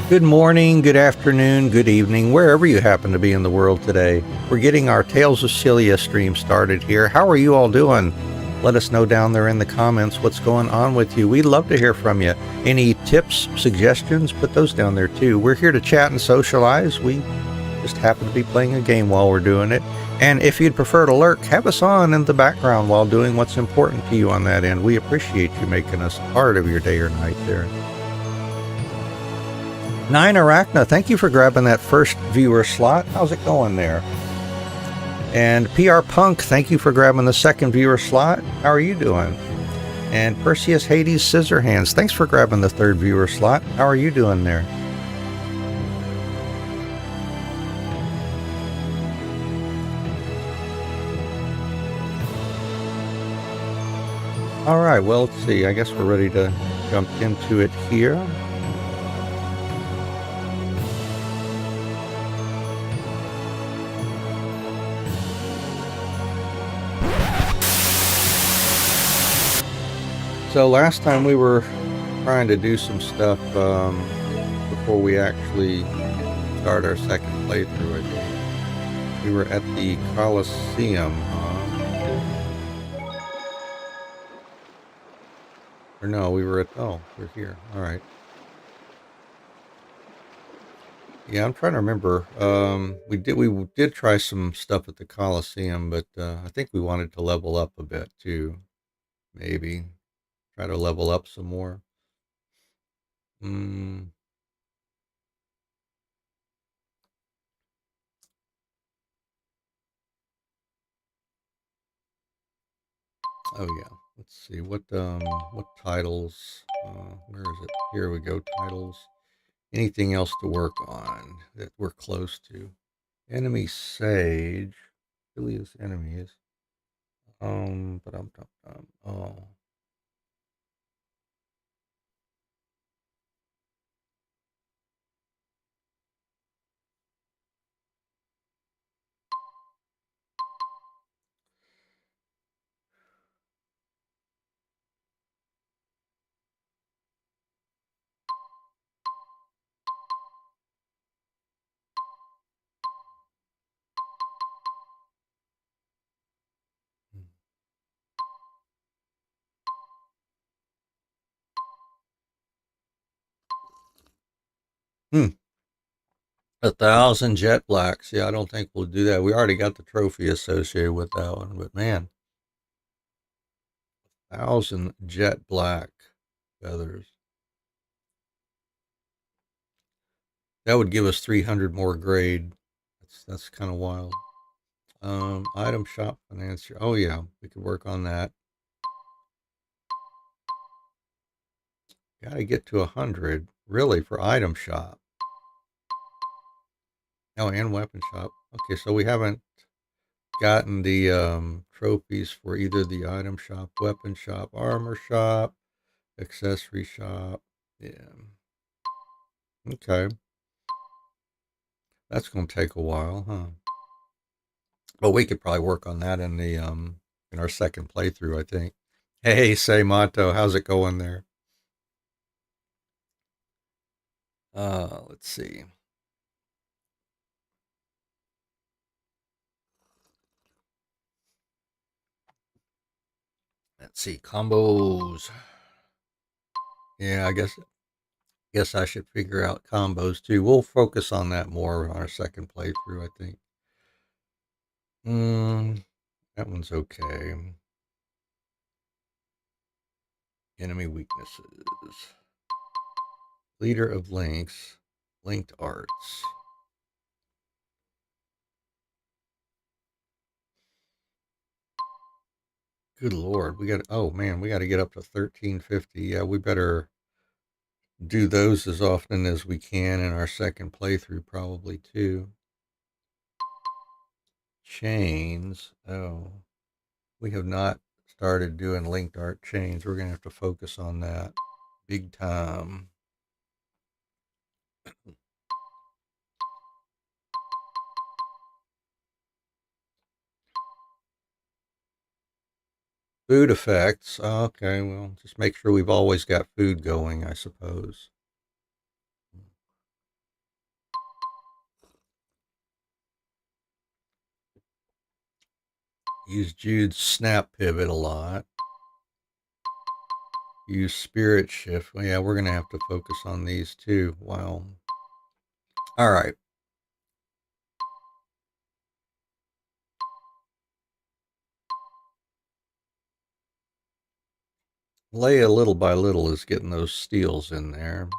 Good morning, good afternoon, good evening, wherever you happen to be in the world today. We're getting our Tales of Celia stream started here. How are you all doing? Let us know down there in the comments what's going on with you. We'd love to hear from you. Any tips, suggestions, put those down there too. We're here to chat and socialize. We just happen to be playing a game while we're doing it. And if you'd prefer to lurk, have us on in the background while doing what's important to you on that end. We appreciate you making us part of your day or night there. Nine Arachna, thank you for grabbing that first viewer slot. How's it going there? And PR Punk, thank you for grabbing the second viewer slot. How are you doing? And Perseus Hades Scissorhands, thanks for grabbing the third viewer slot. How are you doing there? All right, well, let's see. I guess we're ready to jump into it here. So last time we were trying to do some stuff before we actually start our second playthrough. I think we were at the Coliseum, or no, we were at, oh, we're here. All right. Yeah, I'm trying to remember. We did try some stuff at the Coliseum, but I think we wanted to level up a bit too. Maybe try to level up some more. Oh yeah. Let's see what titles. Where is it? Here we go. Titles. Anything else to work on that we're close to? Enemy Sage. Celia's enemies. But oh. Hmm. 1,000 jet blacks. Yeah, I don't think we'll do that. We already got the trophy associated with that one, but man, 1,000 jet black feathers. That would give us 300 more grade. That's kind of wild. Item shop financier. Oh yeah, we could work on that. Got to get to 100 really for item shop. Oh, and weapon shop. Okay, so we haven't gotten the trophies for either the item shop, weapon shop, armor shop, accessory shop. Yeah. Okay. That's going to take a while, huh? But we could probably work on that in the in our second playthrough, I think. Hey, say Mato, how's it going there? Let's see. Let's see combos. Yeah, I guess I should figure out combos too. We'll focus on that more on our second playthrough, I think. That one's okay. Enemy weaknesses. Leader of links. Linked arts. Good Lord. Oh man, we got to get up to 1350. Yeah, we better do those as often as we can in our second playthrough, probably too. Chains. Oh, we have not started doing linked art chains. We're going to have to focus on that big time. Food effects. Okay, well, just make sure we've always got food going, I suppose. Use Jude's snap pivot a lot. Use spirit shift. Well, yeah, we're going to have to focus on these too. Wow. All right. Leia, little by little, is getting those steals in there.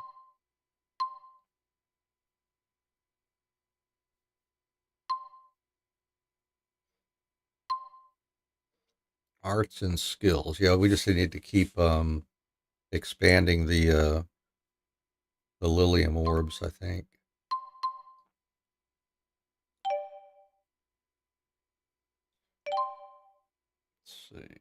Arts and skills. Yeah, we just need to keep expanding the Lilium orbs, I think. Let's see.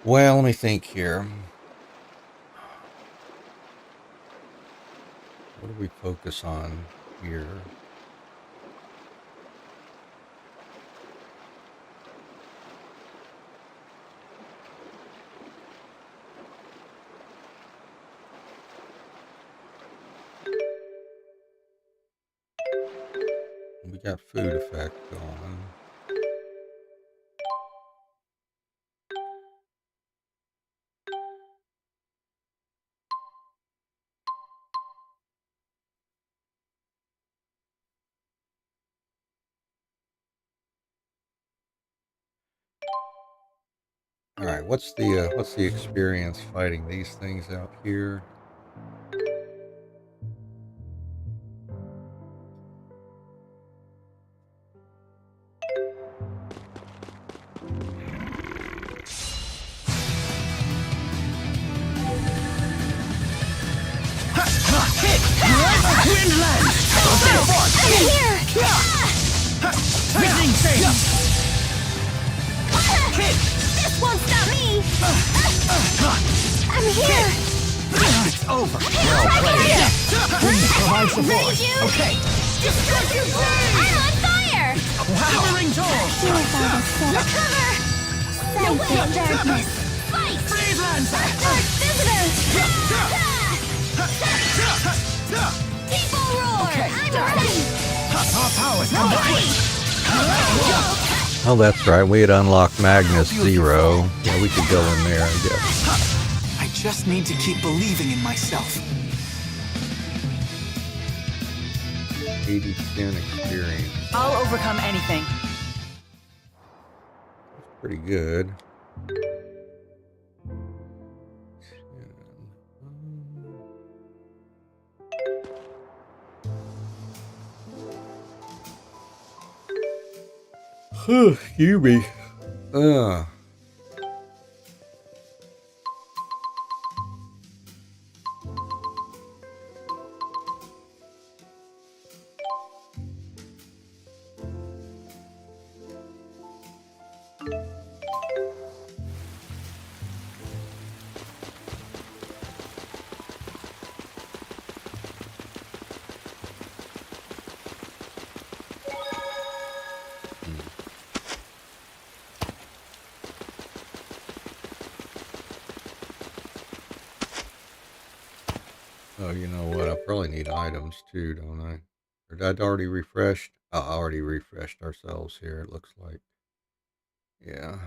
Well, let me think here. What do we focus on here? We got food effect going. All right, what's the experience fighting these things out here? Windland! I'm here! Rising Saint! This won't stop me! I'm here! It's over! Well played! Please provide support! Okay! Destructive ray! I'm on fire! Shivering Toll! Purify the sun. Recover! Sight of darkness! Fight! Freeze Lancer! Dark visitor! People roar! Okay. I'm ready! Our powers combined! Oh, that's right. We had unlocked Magnus Zero. Yeah, we could go in there, I guess. I just need to keep believing in myself. 80-10 experience. I'll overcome anything. That's pretty good. Excuse me. Oh, you know what? I probably need items too, don't I? Or did I already refreshed? Oh, I already refreshed ourselves here, it looks like. Yeah.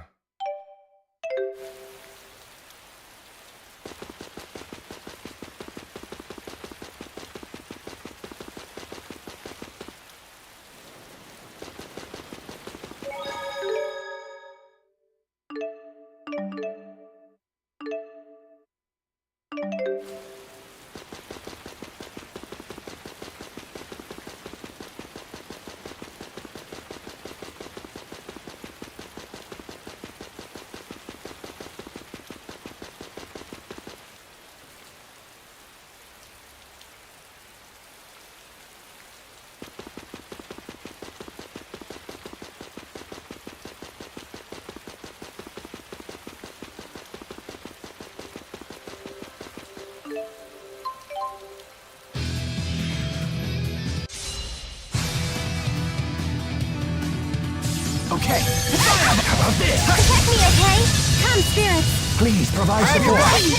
Okay. How about this? Protect me, okay? Come, spirits. Please provide I'm support. ready.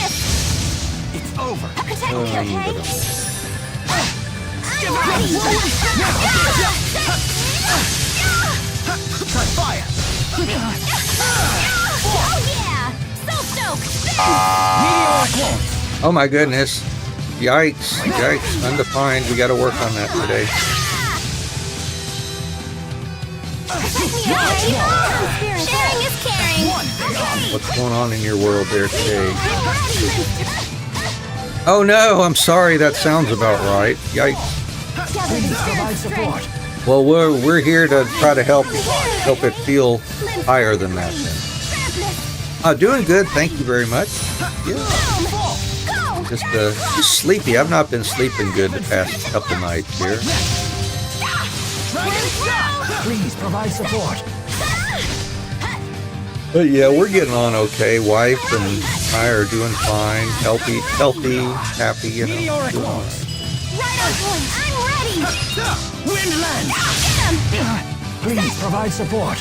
It's over. Protect me, okay? I'm ready. Try fire. Oh yeah! Soap soak! Meteoric launch. Oh my goodness. Yikes. Yikes. Undefined. We got to work on that today. Protect me, okay? Come, spirits. Sharing is caring. Okay. What's going on in your world there today? I'm ready. Oh no, I'm sorry. That sounds about right. Yikes. Gather the Please provide spirit strength. support. Well, we're here to try to help it feel higher than that. Then. Doing good. Thank you very much. Yeah. Go! Just sleepy. I've not been sleeping good the past couple nights here. Please provide support. But yeah, we're getting on okay. Wife and I are doing fine. Healthy, happy, you know. Meteoric doing all launch. right. Right on point. I'm ready. Windland. Get him. Please provide support.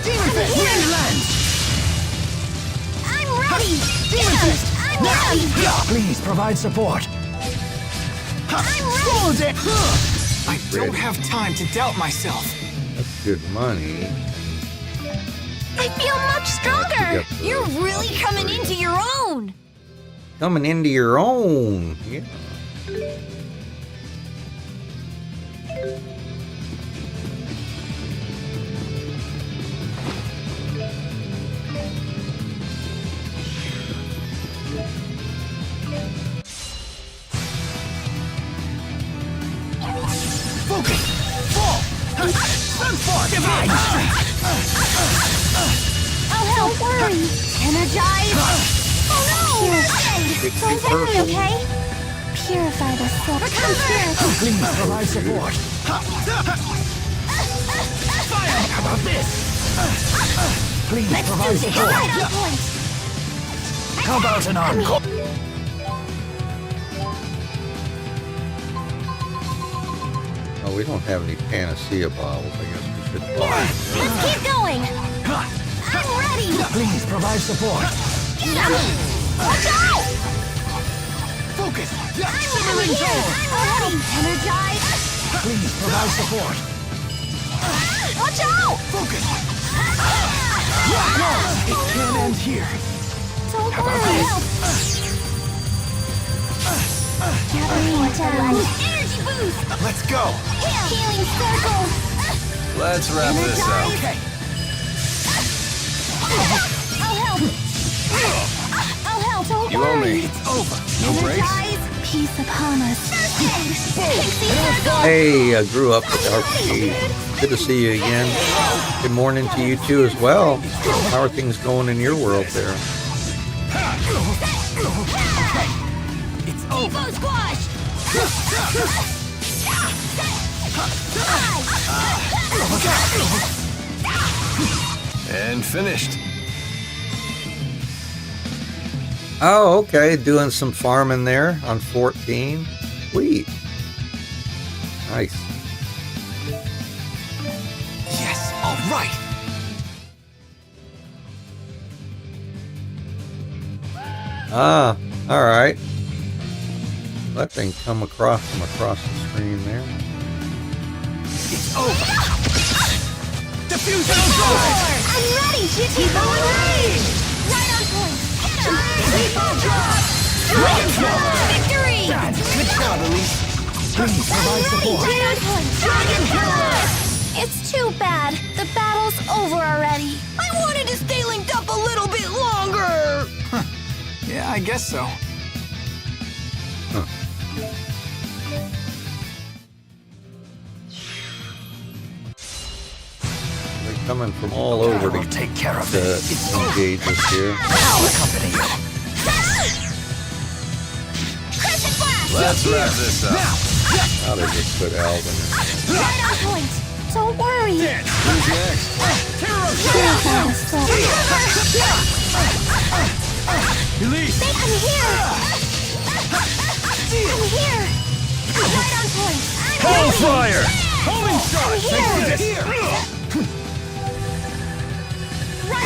Demon Fist. Windland. I'm ready. Get him. I'm ready. Please provide support. I'm ready. Hold it. I don't have time to doubt myself. That's good money. I feel much stronger. You're really coming into your own. Coming into your own. Yeah. Focus. Fall. Sunspark. Divide. Oh, don't worry. Energize. Oh no. Don't worry, okay? Purify the soul. Come, spirit. Please provide support. Fire. How about this? Please provide Right support. on point. How about an encore? Oh, we don't have any panacea bottles. I guess we should buy. Let's keep going. I'm ready. Please provide support. Get him. Watch out. Focus. I'm here. I'm ready. Energize. Please provide support. Watch out. Focus. It can't end here. Don't worry. Gathering electrolytes. Energy boost. Let's go. Healing circle. Let's wrap this up. Okay. I'll help. I'll help. Don't You owe worry. me. It's over. No breaks? Energize. Peace upon us. Pixie circle. Hey, I grew up with RPG. Good to see you again. Good morning to you too as well. How are things going in your world there? It's over. Evo squash. And finished. Oh, okay. Doing some farming there on 14. Sweet. Nice. Yes. All right. Ah, all right. That thing come across from across the screen there. It's over. Diffusion drive. I'm ready. Evo range. Right on point. Evo drop. Victory. Good job, Elise. Please provide support. Right on point. Dragon killer. It's too bad. The battle's over already. I wanted to stay linked up a little bit longer. Yeah, I guess so. They're coming from all over We'll to take care of it. engage us here. I'll accompany you. Crescent blast. Let's wrap this up. How did they put Alvin in? Right on point. Don't worry. Who's next? Purify the soul. Elise. I'm here. I'm here. Right on point. I'm ready. Hellfire. Homing I'm shot. here. Here.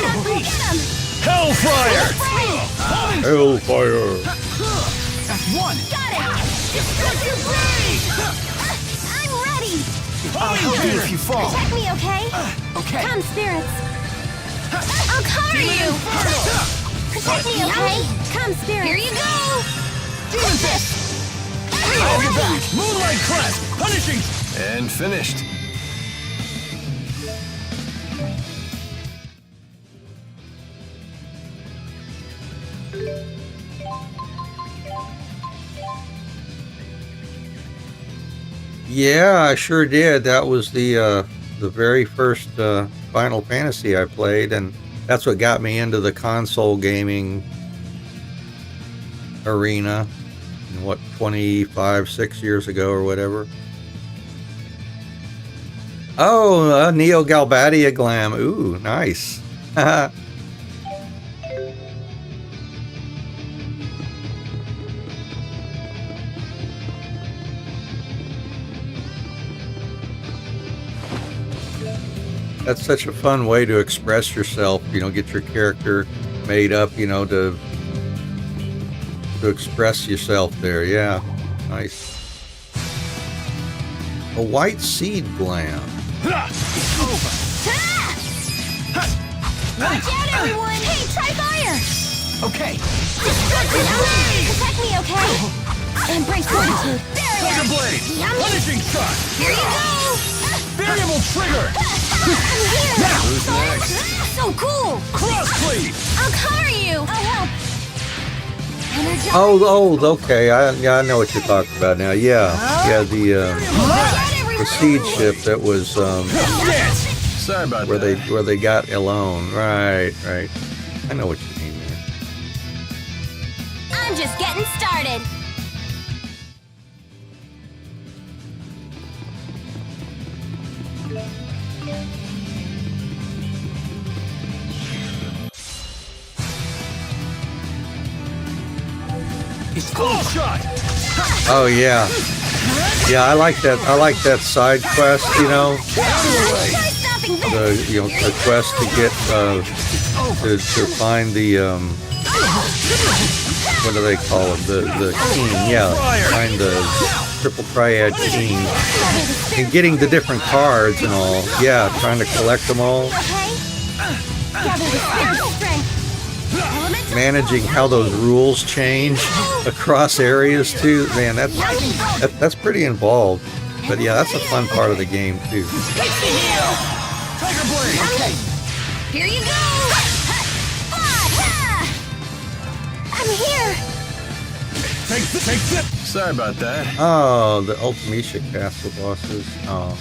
not to get him. Hellfire! Hellfire. That's one. Got it. Destruction blade! I'm ready. I'll help you if you fall. Protect me, okay? Okay. Come, spirits. I'll cover you. Protect me, okay? Come, spirits. Here you go. Demon Fist! I'll get back! Moonlight Crest! Punishing! And finished. Yeah, I sure did. That was the very first Final Fantasy I played, and that's what got me into the console gaming arena. What, 6 years ago or whatever. Oh, Neo Galbadia Glam. Ooh, nice. That's such a fun way to express yourself, get your character made up, to express yourself there. Yeah, nice. A white seed glam. It's over. Watch out, everyone. Hey, try fire. Okay. Protect me, okay? Embrace fortitude. Tiger Blade! Yummy. Punishing shot! Here you go. Variable trigger! I'm here. Who's next? So cool. Cross Blade! I'll cover you. I'll help. Energize. Oh, okay. I know what you're talking about now. Yeah, the seed ship that was Sorry about where that. they got alone. Right. I know what you mean there. I'm just getting started. It's full shot! Oh yeah, I like that. I like that side quest. Try stopping this. The quest to get to find the what do they call it? The king. Yeah, find the triple triad king and getting the different cards and all. Yeah, trying to collect them all. Okay? Gather the spirit strength. Elemental Managing how those rules change across areas too. Man, that's pretty involved. But yeah, that's a fun part of the game too. Tiger Blade! Okay. Here you go! I'm here! Take this! Sorry about that. Oh, the Ultimecia Castle bosses. Oh.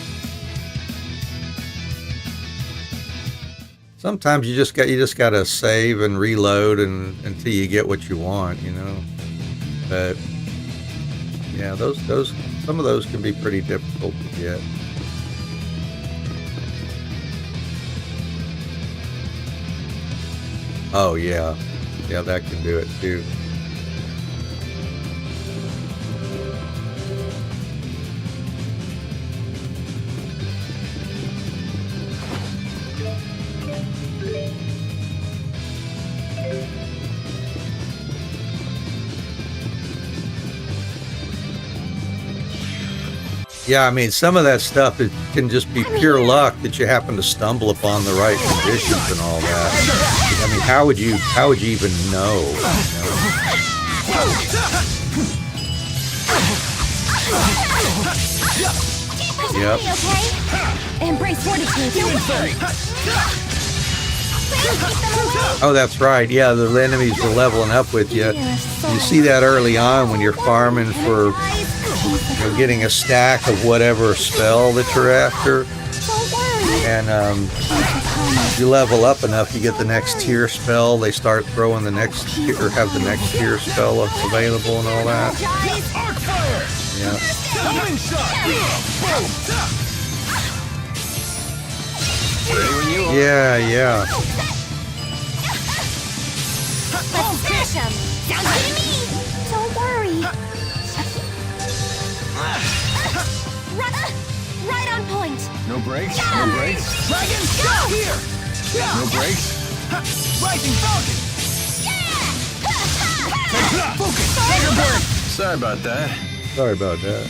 Sometimes you just gotta save and reload until you get what you want, But yeah, those some of those can be pretty difficult to get. Oh yeah, that can do it too. Yeah, I mean, some of that stuff can just be pure luck that you happen to stumble upon the right conditions and all that. I mean, how would you even know? Yep. Okay? Embrace fortitude. Oh, that's right. Yeah, the enemies are leveling up with you. You see that early on when you're farming for getting a stack of whatever spell that you're after. And you level up enough, you get the next tier spell. They start throwing the next tier, or have the next tier spell available and all that. Arc fire! Yeah. Healing shot! Ready when you are. Yeah. Let's smash him. Sounds good to me. Don't worry. Right on point. No brakes? Yeah. No brakes? Dragon shot here! No brakes? Rising Falcon! Focus! Tiger Bird! Sorry about that. Sorry about that.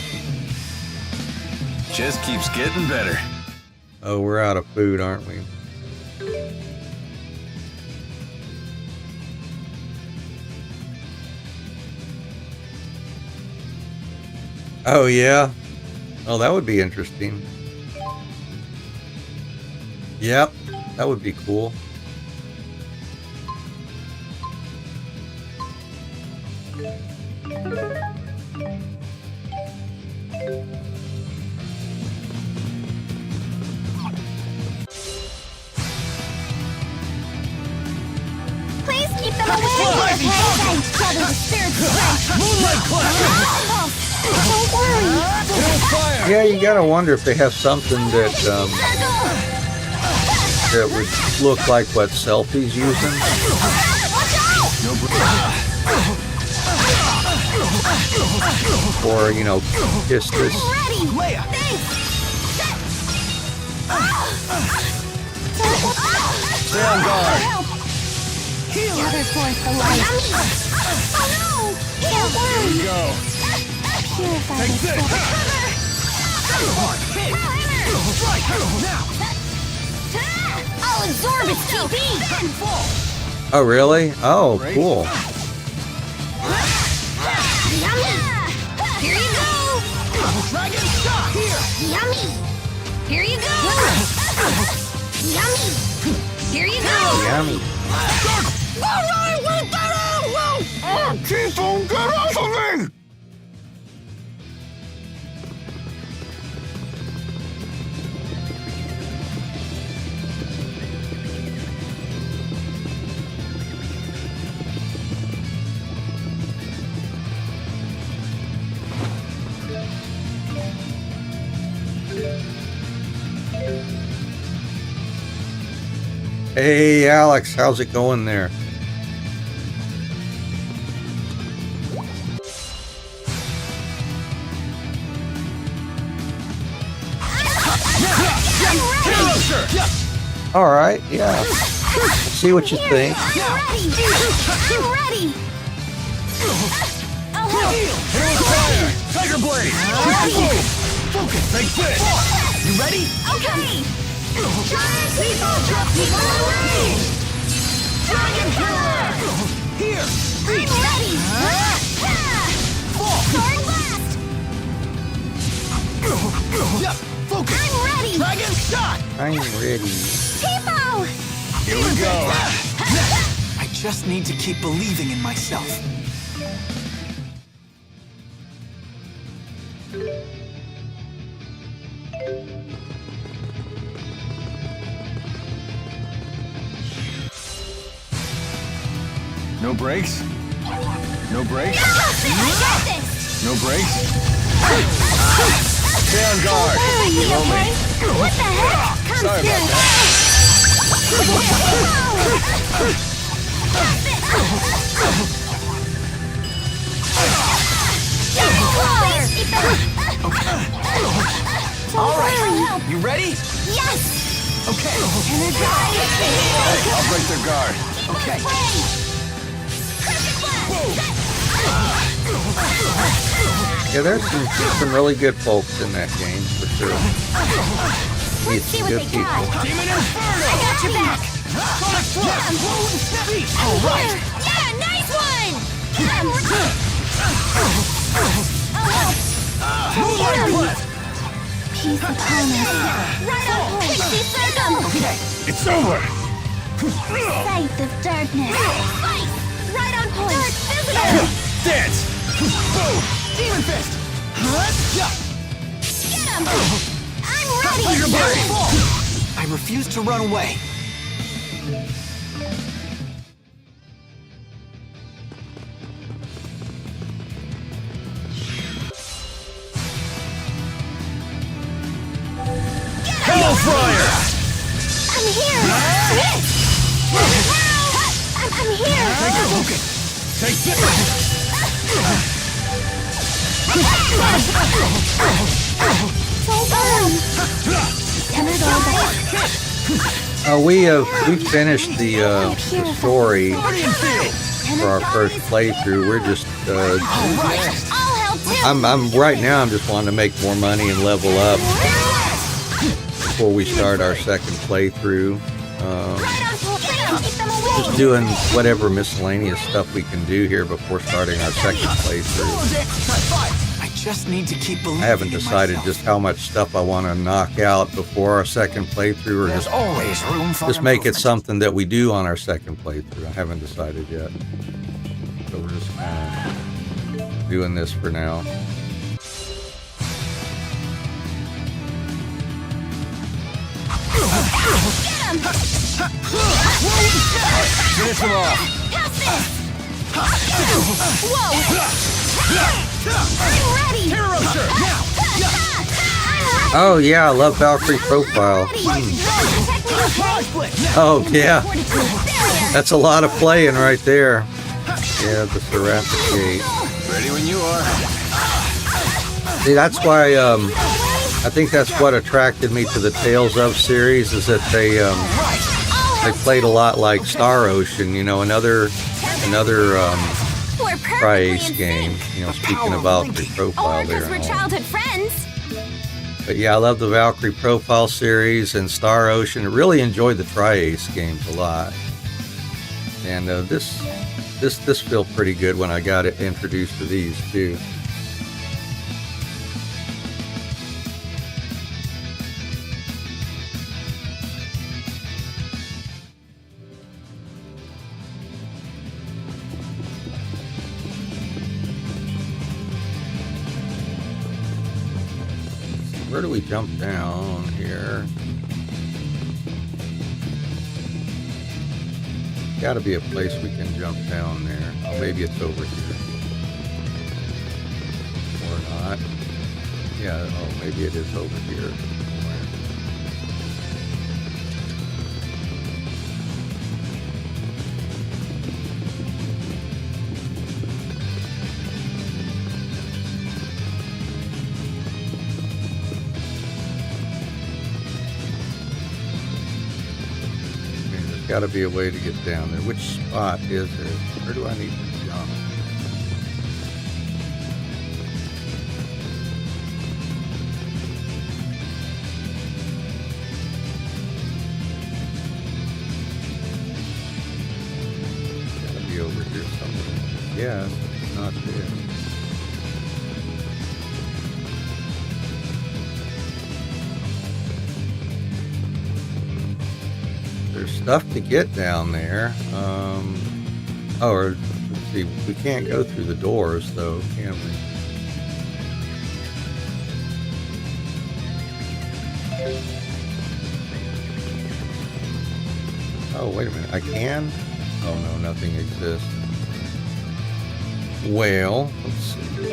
Just keeps getting better. Oh, we're out of food, aren't we? Oh, yeah. Oh, that would be interesting. Yep, that would be cool. Please keep them away. Okay? Gather the spirits of strength. Moonlight Clap! Don't worry. Fire! Yeah, you gotta wonder if they have something that that would look like what Selfie's using. No Or, you know, Kistis. Ready. Leia! Stay on guard. Help. Gather forth the light. Oh no! Don't worry. Go! Purify Take this this! force. Strike! Now! I'll absorb its TP. Fall! Oh, really? Oh, Great. cool. Yummy. Here you go. Dragon Shot! Here! Yummy. Here you go. Yummy. Here you go. Yummy. Alright, let that out! Oh, Keystone, get off of me! Hey, Alex, how's it going there? All right, yeah. See what you think. I'm ready. I'm ready. I'll help. Fire! Tiger Blade! Focus! Take this! You ready? Okay. Dragon power. Here! I'm ready. Sword blast. Yep! Focus! I'm ready. Dragon Shot! I'm ready. Tipo. Here we go! I just need to keep believing in myself. No brakes? No brakes? I got this. No brakes? Stay on guard. Okay. What the heck? Come Sorry about spirit. All right, you ready? Yes. Okay. Energize. I'll break their guard. Okay. Yeah, there's some really good folks in that game, for sure. Need See some what good they people. got. Demon Inferno! I got your back. Sonic Thrust! All right. Yeah, nice one. Moonlight Blast! Peace upon us. Right on point. Pixie circle. Okay, it's over. Sight of darkness. Fight. Right on point. Dark visitor. Dance! Boom! Demon Fist! Yeah. Get him. I'm ready. Tiger Blade! I refuse to run away. Hellfire! I'm here. I'm here. Take your focus. Take this. Don't worry. Gather all that. We finished the story for our first playthrough. We're just I'll help too. I'm right now. I'm just wanting to make more money and level up before we start our second playthrough. Right on plan. Keep them away. Just doing whatever miscellaneous stuff we can do here before starting our second playthrough. I just need to keep believing. I haven't in decided myself. just how much stuff I want to knock out before our second playthrough, or There's always room for just make it improvement. something that we do on our second playthrough. I haven't decided yet. So we're just doing this for now. Finish him off. Pass this. Whoa. I'm ready. Hero shirt, now. I'm ready. Oh yeah, I love Valkyrie profile. Protect me, okay? Split. Oh yeah, Fortitude. Barrier. that's a lot of playing right there. Yeah, the Seraphic. Ready when you are. See, that's why I think that's what attracted me to the Tales of series, is that they played a lot like Star Ocean, you know, another We're perfectly Tri-Ace in game. sync. You know, speaking of Valkyrie profile Or there. because we're and all. childhood friends. But yeah, I love the Valkyrie profile series and Star Ocean. I really enjoyed the Tri-Ace games a lot. And this felt pretty good when I got it introduced to these too. Where do we jump down here? Gotta be a place we can jump down there. Oh, maybe it's over here. Or not. Yeah, oh, maybe it is over here somewhere. There's got to be a way to get down there. Which spot is it? Where do I need to jump? Gotta be over here somewhere. Yeah, it's not there. There's stuff to get down there. Or let's see, we can't go through the doors though, can we? Oh, wait a minute, I can? Oh no, nothing exists. Well, let's see.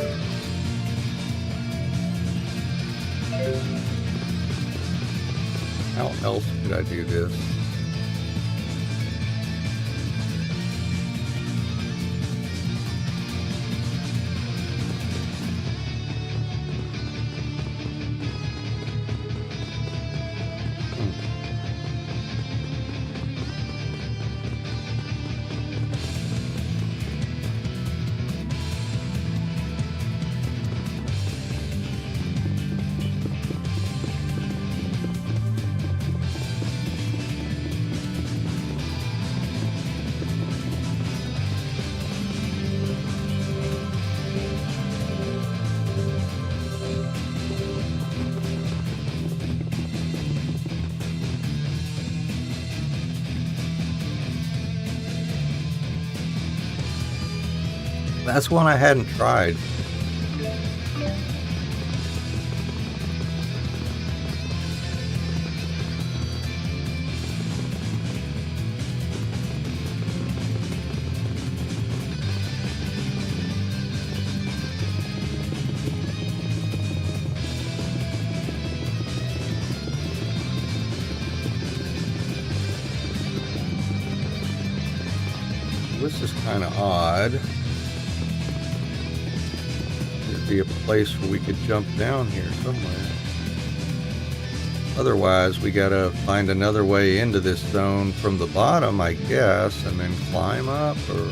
How else could I do this? That's one I hadn't tried. This is kind of odd. There'd be a place where we could jump down here somewhere. Otherwise, we gotta find another way into this zone from the bottom, I guess, and then climb up, or...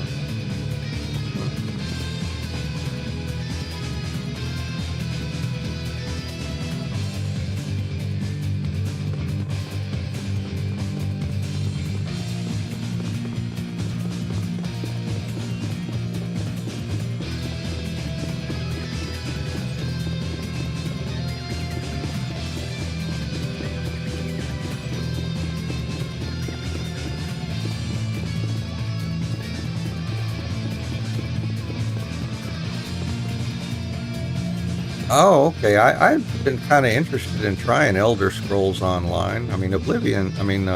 Oh, okay. I've been kind of interested in trying Elder Scrolls Online. I mean, Oblivion. I mean,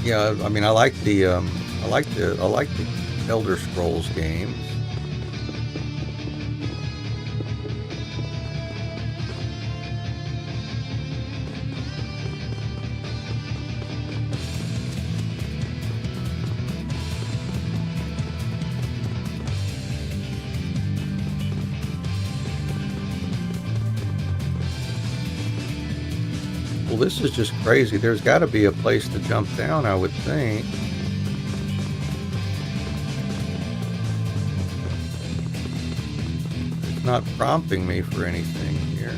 yeah. I mean, I like the Elder Scrolls games. Well, this is just crazy. There's got to be a place to jump down, I would think. It's not prompting me for anything here.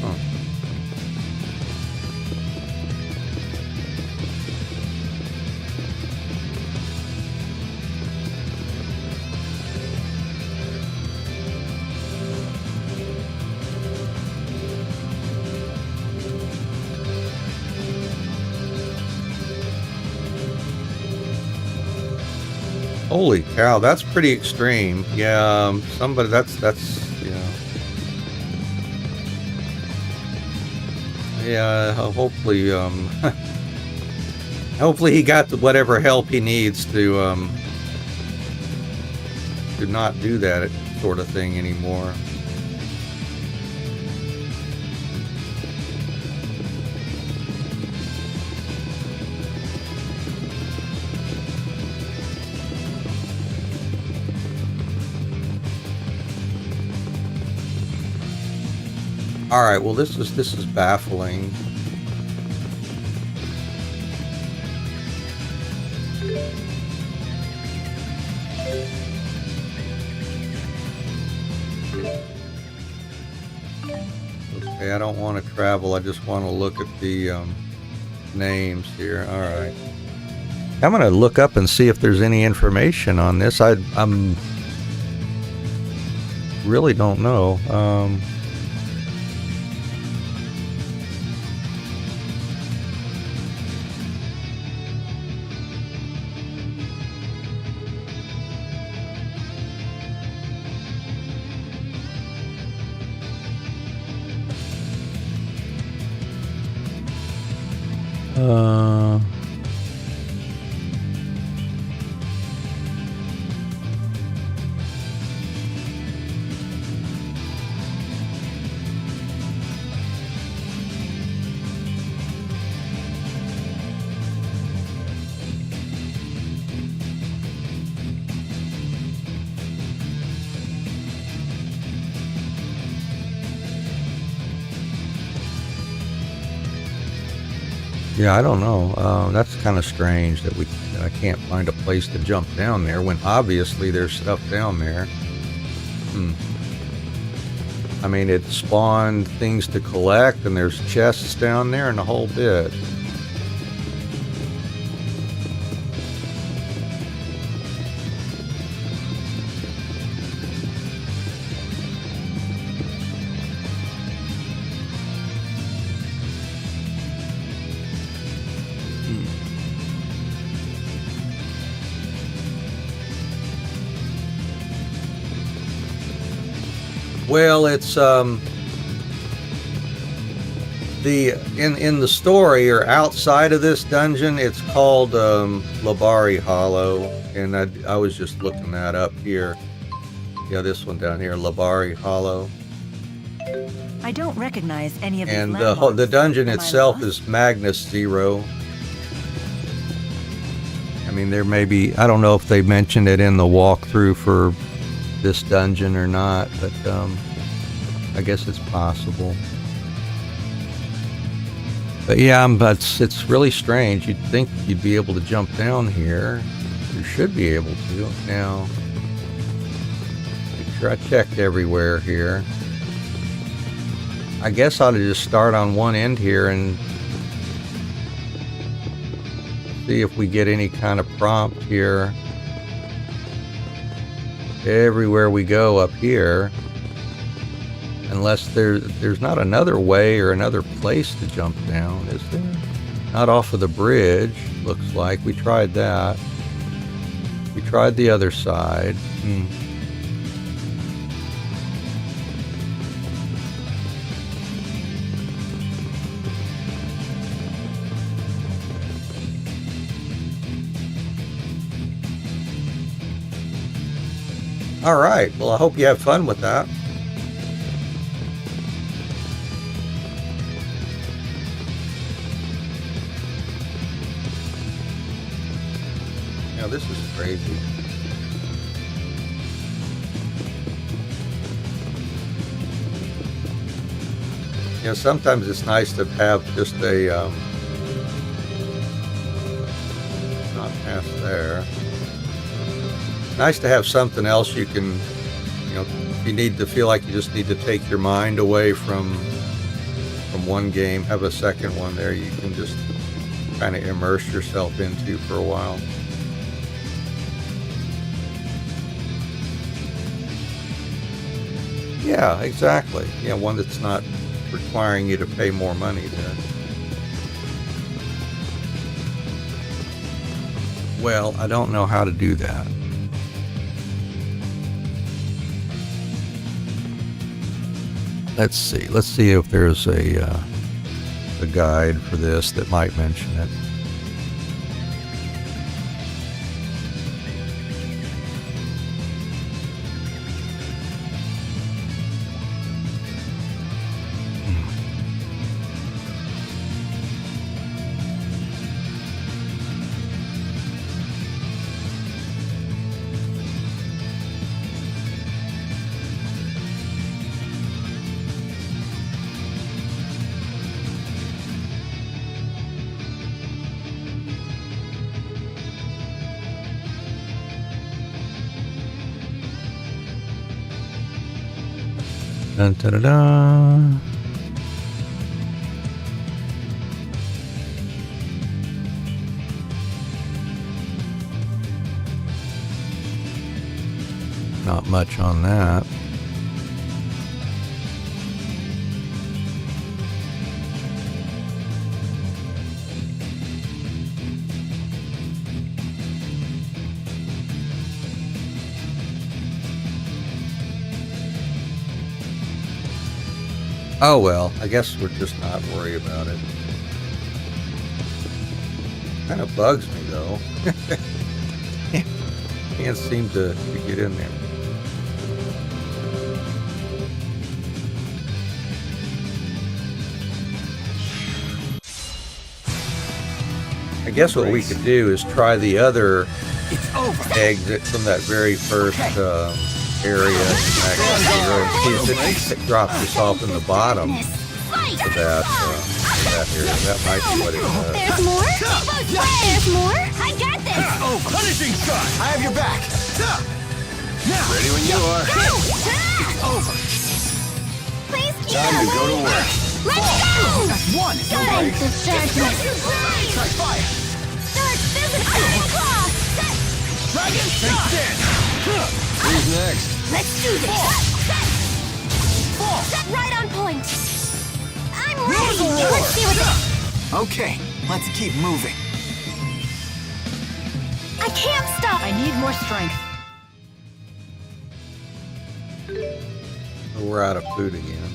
Huh. Holy cow, that's pretty extreme. Yeah, somebody that's yeah, hopefully hopefully he got whatever help he needs to not do that sort of thing anymore. All right, well, this is baffling. Okay, I don't want to travel. I just want to look at the names here. All right. I'm going to look up and see if there's any information on this. I'm really don't know. Yeah, I don't know. That's kind of strange that I can't find a place to jump down there when obviously there's stuff down there. I mean, it spawned things to collect, and there's chests down there and the whole bit. Well, it's in the story or outside of this dungeon, it's called Labari Hollow, and I was just looking that up here. Yeah, this one down here, Labari Hollow. I don't recognize any of these And landmarks. the dungeon Am I itself lost? is Magnus Zero. I mean, there may be, I don't know if they mentioned it in the walkthrough for this dungeon or not, but I guess it's possible. But yeah, it's really strange. You'd think you'd be able to jump down here. You should be able to. Now, make sure I checked everywhere here. I guess I ought to just start on one end here and see if we get any kind of prompt here. Everywhere we go up here. Unless there's not another way or another place to jump down, is there? Not off of the bridge, looks like. We tried that. We tried the other side. All right, well, I hope you have fun with that. This is crazy. You know, sometimes it's nice to have just a not past there. Nice to have something else you can, you know, if you need to feel like you just need to take your mind away from one game, have a second one there you can just kind of immerse yourself into for a while. Yeah, exactly. Yeah, one that's not requiring you to pay more money there. Well, I don't know how to do that. Let's see. Let's see if there's a guide for this that might mention it. Dun, da, da, da. Not much on that. Oh well, I guess we're just not worry about it. Kind of bugs me though. Can't seem to get in there. I guess what we could do is try the other exit from that very first area. See if it drops us off in the bottom of that area. That might be what it does. There's more? There's more? I got this! Punishing shot! I have your back! Now! Ready when you are. It's over! Please keep Time to go to work. Let's go! That's one! It's Good over! distraction. Try fire! Start physical claw! Dragon, take stand! Who's next? Let's do this! Fall! Right on point! I'm ready! Let's see what this... Okay, let's keep moving. I can't stop! I need more strength. We're out of food again.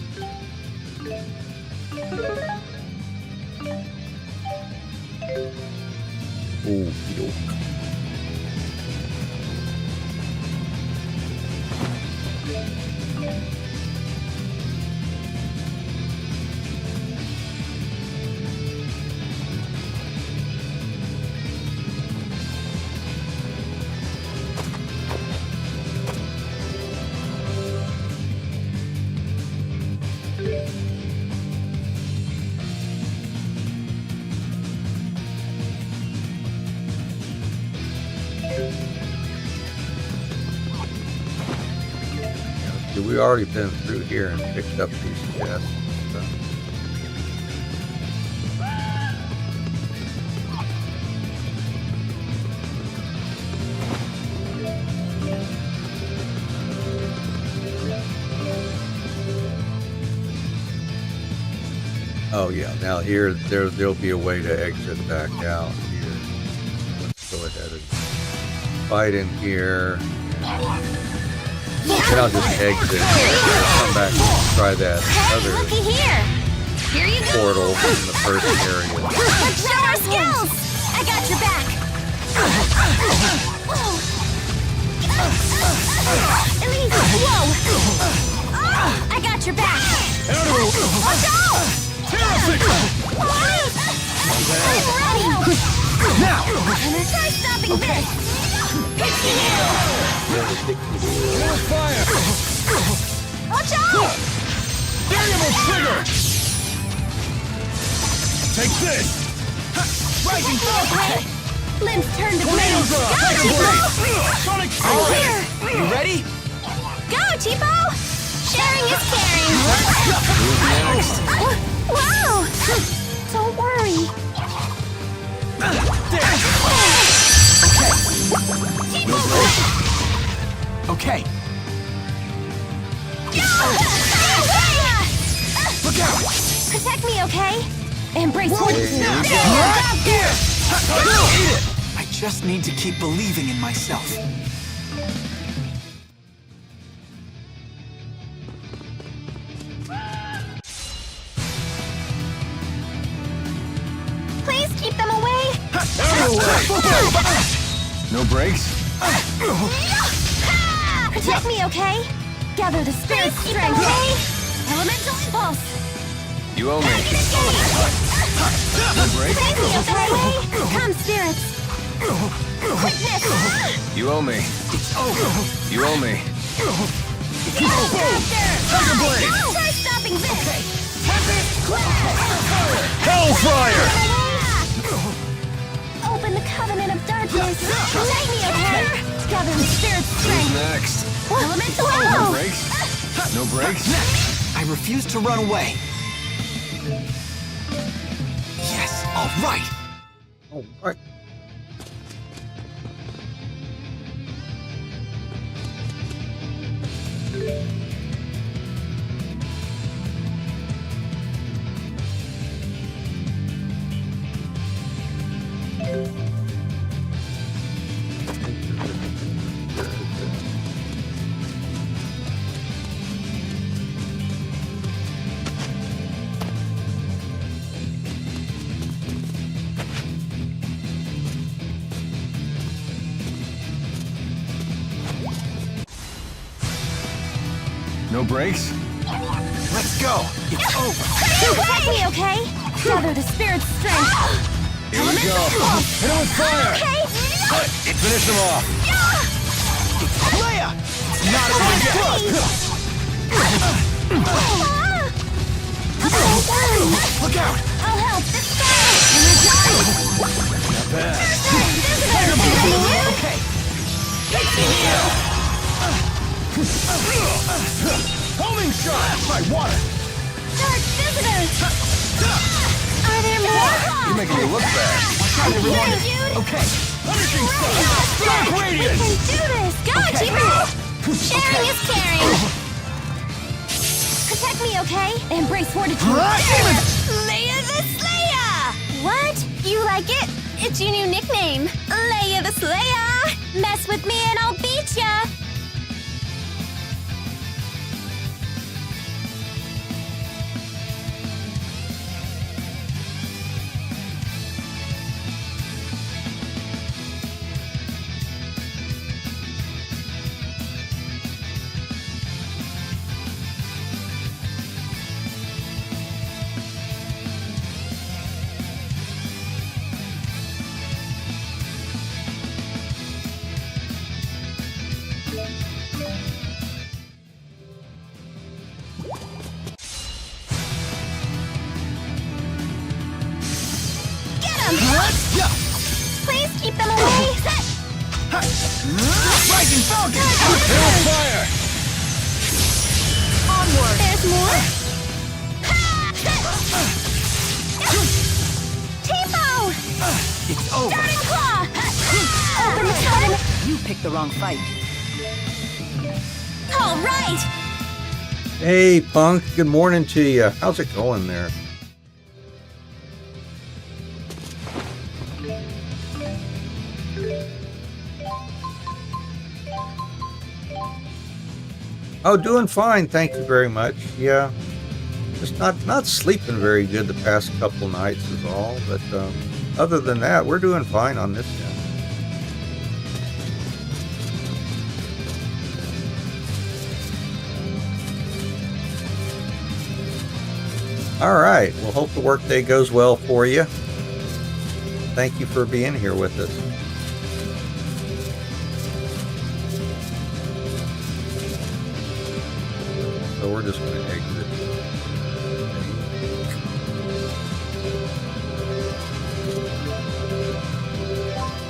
Ooh, yuck. We already been through here and picked up these chests and stuff. Oh yeah, now here there'll be a way to exit back out here. Let's go ahead and fight in here. Then I'll just exit. Come back and try that other Looky here. Here you go. portal in the first area. Let's show our skills. I got your back. Elise, whoa. I got your back. Watch out. I'm ready. Now! Try stopping this. Fire! Watch out. Variable trigger! Take this! Rising Okay. Limbs turn to blade. Tornado Go, draw! Tiger Tipo. blade! Sonic I'm Fury! here. You ready? Go, Tipo. Sharing is caring. Whoa. Don't worry. Okay. Look out! Protect me, okay? Embrace Whoa. fortitude. Right here! Eat it! I just need to keep believing in myself. Please keep them away. No breaks? Protect me, okay? Gather the spirit strength. Elemental impulse. You owe me. No break? Protect me, okay? Come, spirits. Quickness. You owe me. It's over. You owe me. Tiger blade. Try stopping this. Hellfire! Open the covenant of darkness. Light me, okay? Gather the spirit Who's strength. next? Elemental No impulse. breaks? No breaks? Next! I refuse to run away. Yes, all right. Oh, what? No breaks? Let's go. It's over. Protect me, okay? Gather the spirit's strength. Here we go. Hit him with fire! Okay? Finish him off! Leia! It's not over yet. Look out! I'll help. This fire. Not bad. Okay. Homing shot! My water! Dark visitors. Are there more? You're making me look bad. Hey, dude. Okay. Punishing star! Dark We radiance! can do this. Go, Okay. Tipo. Sharing is caring. Protect me, okay? Embrace fortitude. Leia the Slayer! What? You like it? It's your new nickname. Leia the Slayer! Mess with me and I'll beat ya! Falcon! Hit him with fire! Onward! There's more? Teemo! It's over. Starting claw! Open the cannon! You picked the wrong fight. All right! Hey, Punk. Good morning to you. How's it going there? Oh, doing fine. Thank you very much. Yeah. Just not sleeping very good the past couple nights is all. But other than that, we're doing fine on this end. All right. Well, hope the workday goes well for you. Thank you for being here with us. So we're just going to exit.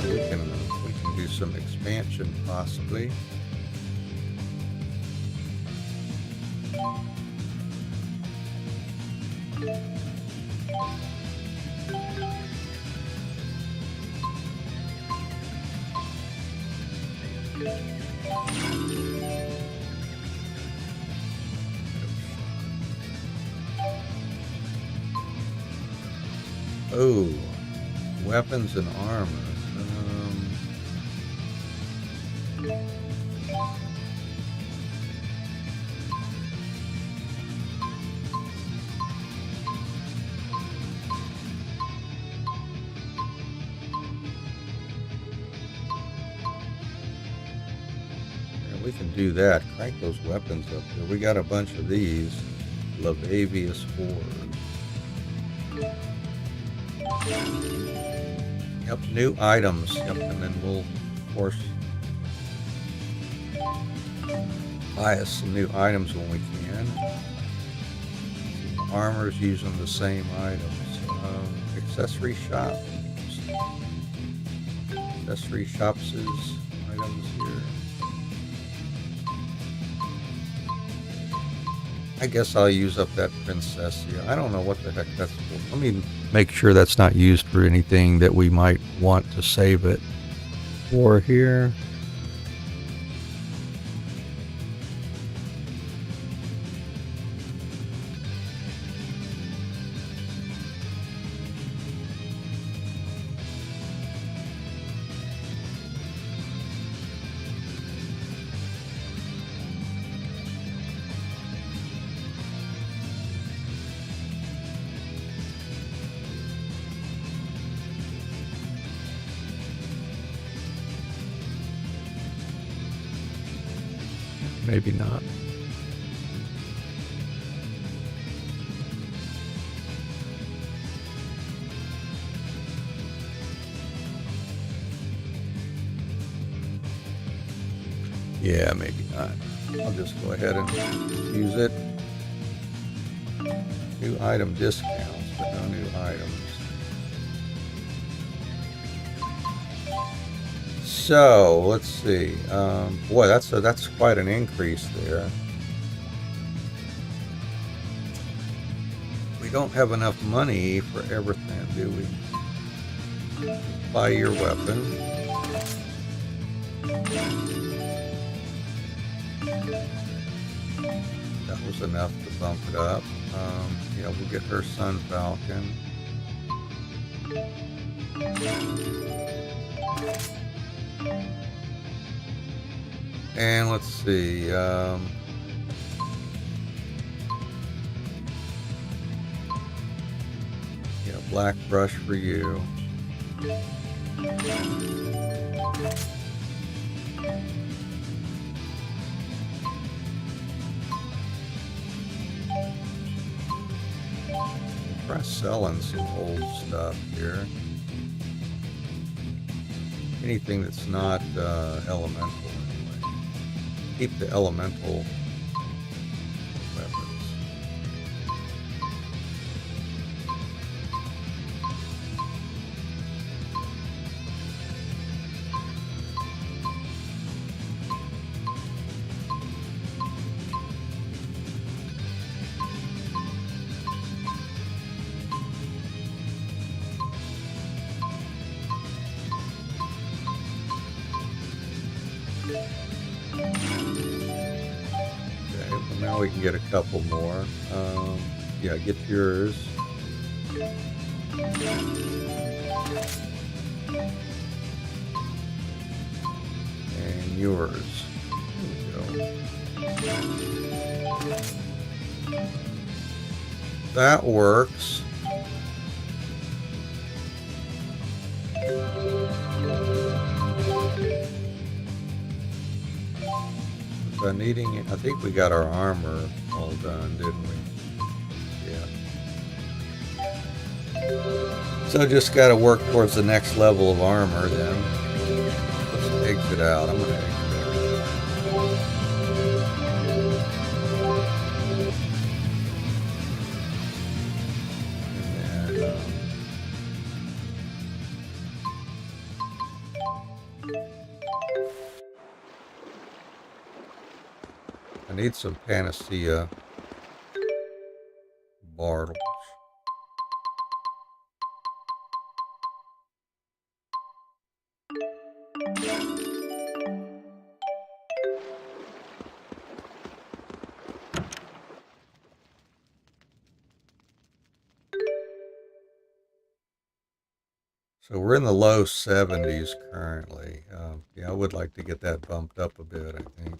We can do some expansion possibly. Oh, weapons and armor. We can do that. Crank those weapons up there. We got a bunch of these. Lavavius Forge. Yep, new items. Yep, and then we'll, of course, buy us some new items when we can. Armor's using the same items. Accessory shop. Accessory shops' items here. I guess I'll use up that princess here. I don't know what the heck that's for. Let me make sure that's not used for anything that we might want to save it for here. Maybe not. Yeah, maybe not. I'll just go ahead and use it. New item discounts, but no new items. So let's see. Boy, that's quite an increase there. We don't have enough money for everything, do we? Buy your weapon. That was enough to bump it up. Yeah, we'll get her Sun Falcon. And let's see, yeah, black brush for you. Try selling some old stuff here. Anything that's not elemental. Keep the elemental weapons. Okay, well now we can get a couple more. Yeah, get yours. And yours. There we go. That works. So needing, I think we got our armor all done, didn't we? Yeah. So just got to work towards the next level of armor then. Let's exit out. I'm going to exit out. And then, I need some panacea bottles. So we're in the low 70s currently. Yeah, I would like to get that bumped up a bit, I think.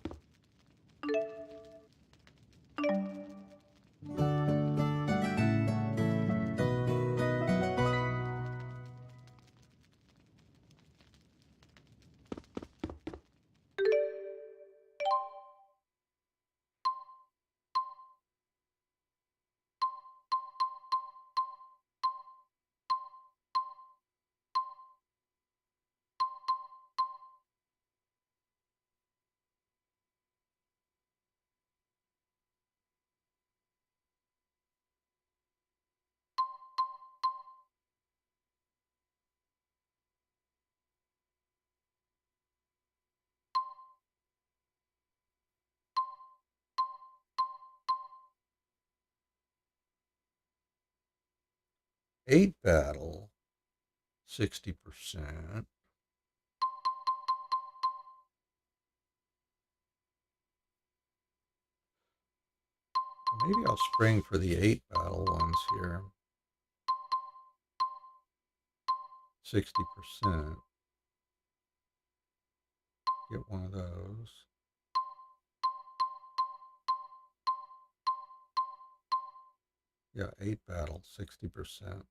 Eight battle, 60%. Maybe I'll spring for the 8 battle ones here. 60%. Get one of those. Yeah, 8 battle, 60%.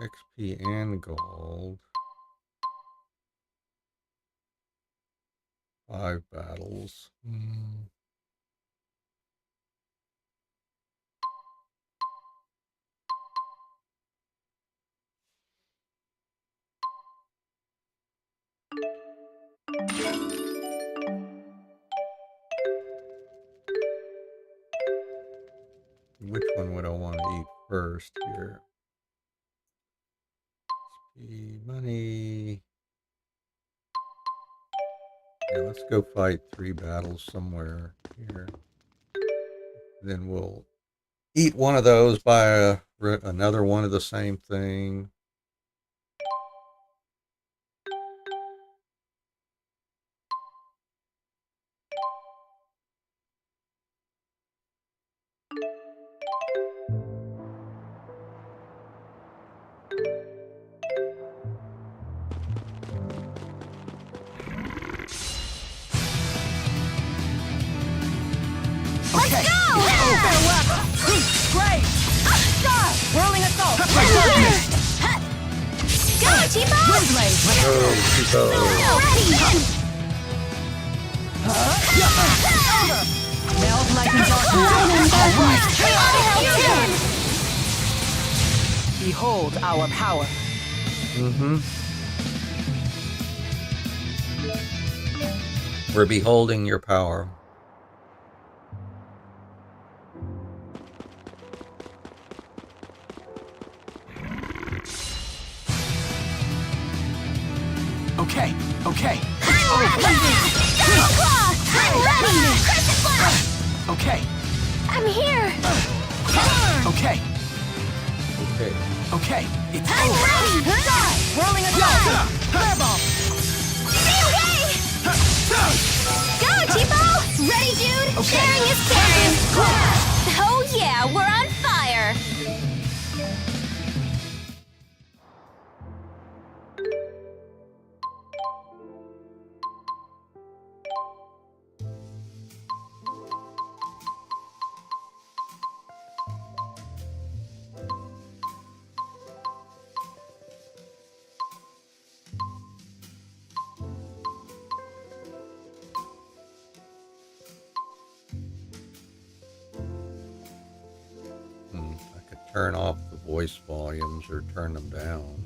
XP and gold. 5 battles. Which one would I want to eat first here? XP, money. Yeah, let's go fight 3 battles somewhere here. Then we'll eat one of those, buy another one of the same thing. Let's go! Great! Whirling assault! Go, Chipo! Windblade! Oh, Chipo. Meld like in darkness! Behold our power. We're beholding your power. Okay, okay. I'm ready! Double claw! I'm ready! Crescent flash! Okay, I'm here! okay, Okay. okay. It's I'm over. ready! Whirling assault. Fireball. Stay away! Go, Tipo! Ready, dude? Okay. Sharing is caring! Oh yeah, we're on fire! I could turn off the voice volumes or turn them down.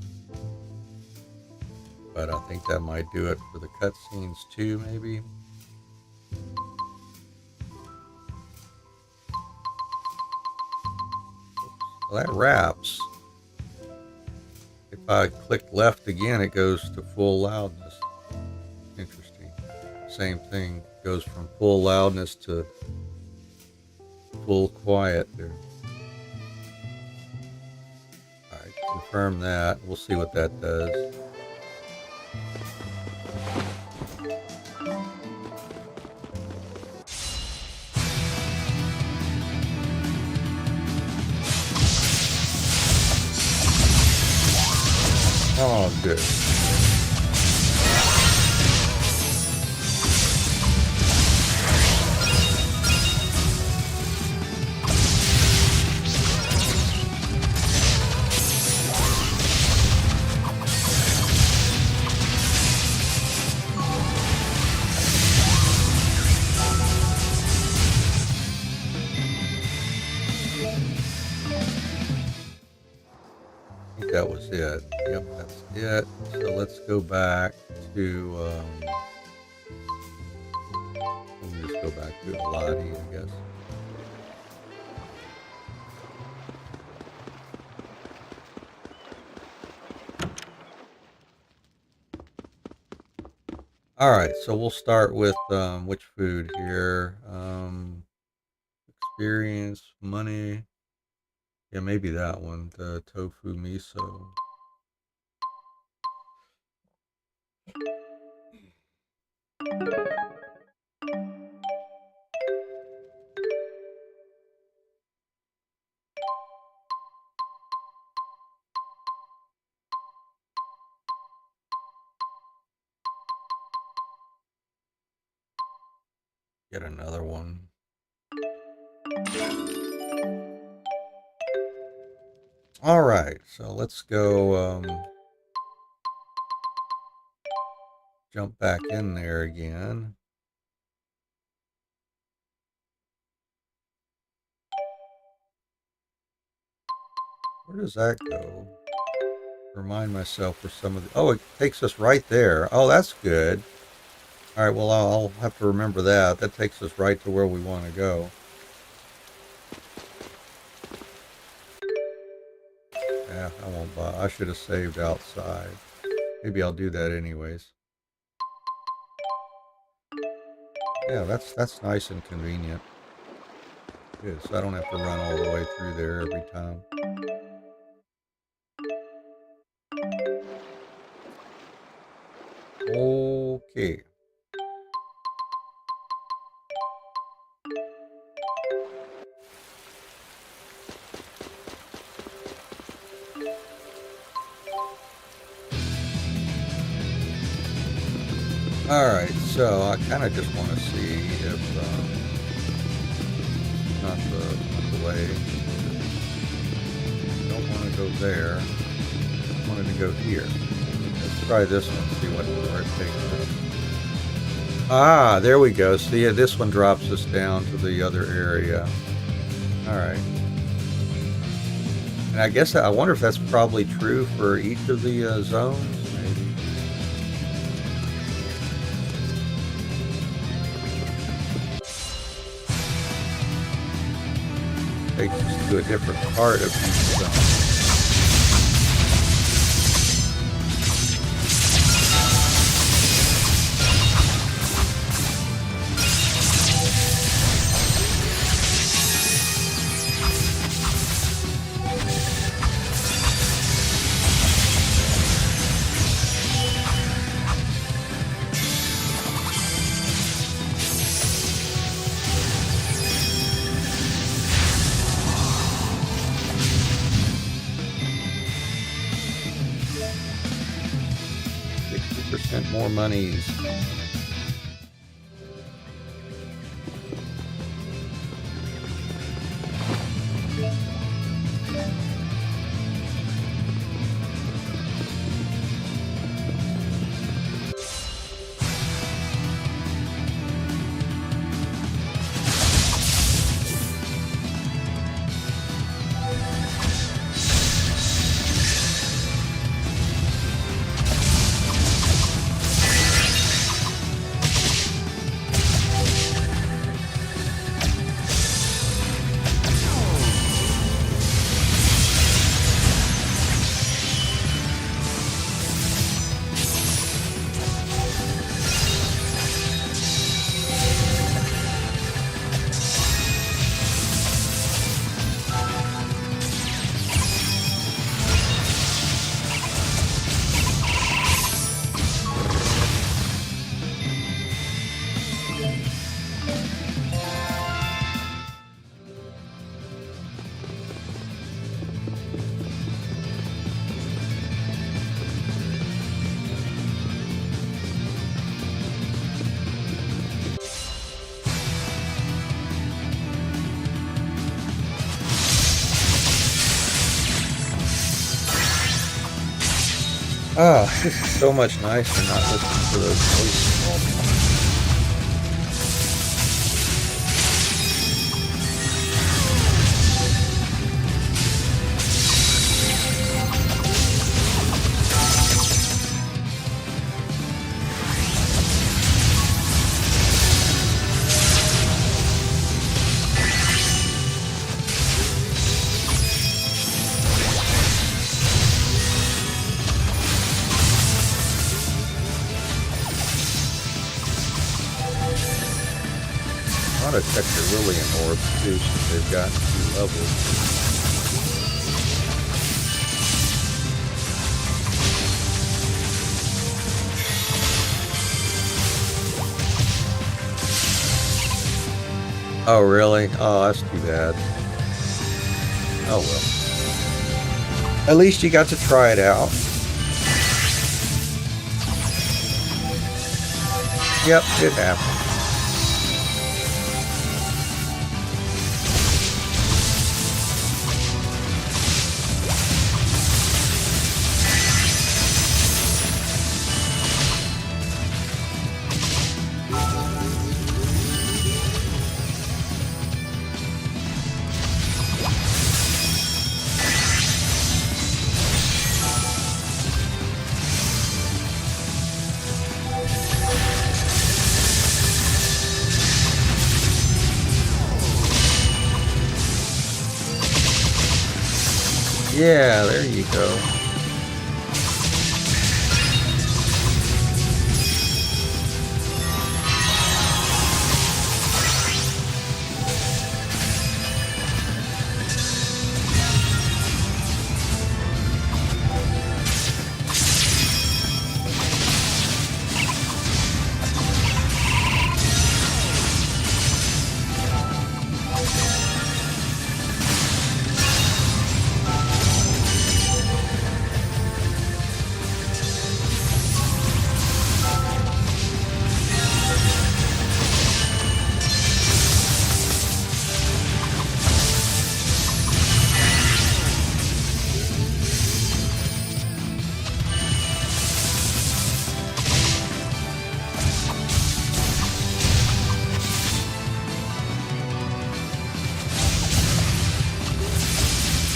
But I think that might do it for the cutscenes too, maybe. Well, that wraps. If I click left again, it goes to full loudness. Interesting. Same thing, goes from full loudness to full quiet there. Alright, confirm that. We'll see what that does. Oh, good. I think that was it. Yep, that's it. So let's go back to, let me just go back to Eladi, I guess. All right, so we'll start with which food here? Experience, money. Yeah, maybe that one, the tofu miso. Get another one. All right, so let's go jump back in there again. Where does that go? Remind myself for some of the... Oh, it takes us right there. Oh, that's good. All right, well, I'll have to remember that. That takes us right to where we want to go. Yeah, I won't buy. I should have saved outside. Maybe I'll do that anyways. Yeah, that's nice and convenient. Good, so I don't have to run all the way through there every time. Okay. Alright, so I kind of just want to see if, not the way, don't want to go there, I wanted to go here. Let's try this one, see where it takes us. Ah, there we go, see, this one drops us down to the other area. Alright. And I guess, I wonder if that's probably true for each of the zones. Takes us to a different part of each zone. 5% more monies. Oh, this is so much nicer not listening to those voices all the time. I want to check the Lillian orbs too, since they've got 2 levels. Oh, really? Oh, that's too bad. Oh, well. At least you got to try it out. Yep, it happened. Yeah, there you go.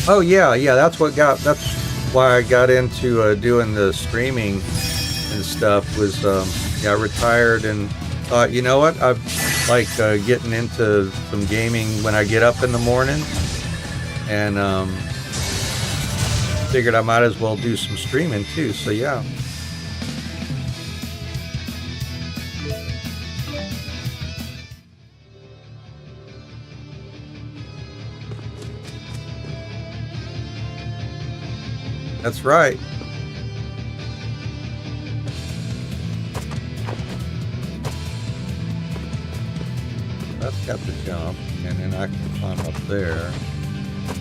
Oh yeah, that's why I got into doing the streaming and stuff. Was I retired and thought, you know what, I like getting into some gaming when I get up in the morning, and figured I might as well do some streaming too. So yeah. That's right. That's got the jump, and then I can climb up there.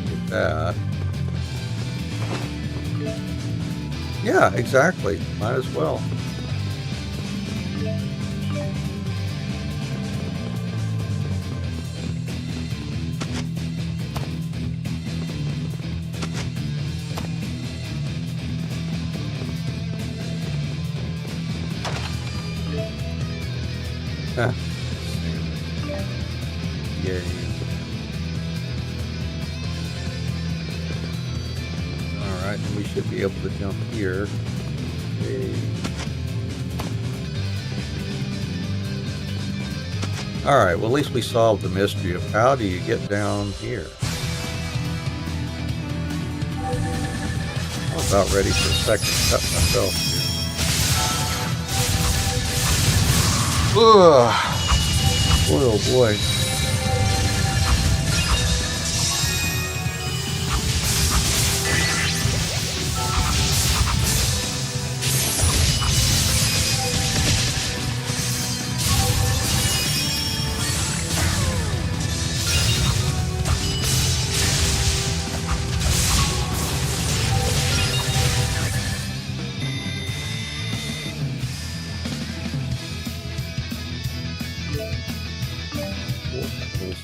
Get that. Yeah, exactly. Might as well. Huh. Yay. Alright, and we should be able to jump here. Yay. Alright, well at least we solved the mystery of how do you get down here. I'm about ready for a second cut myself here. Ugh. Boy, oh boy.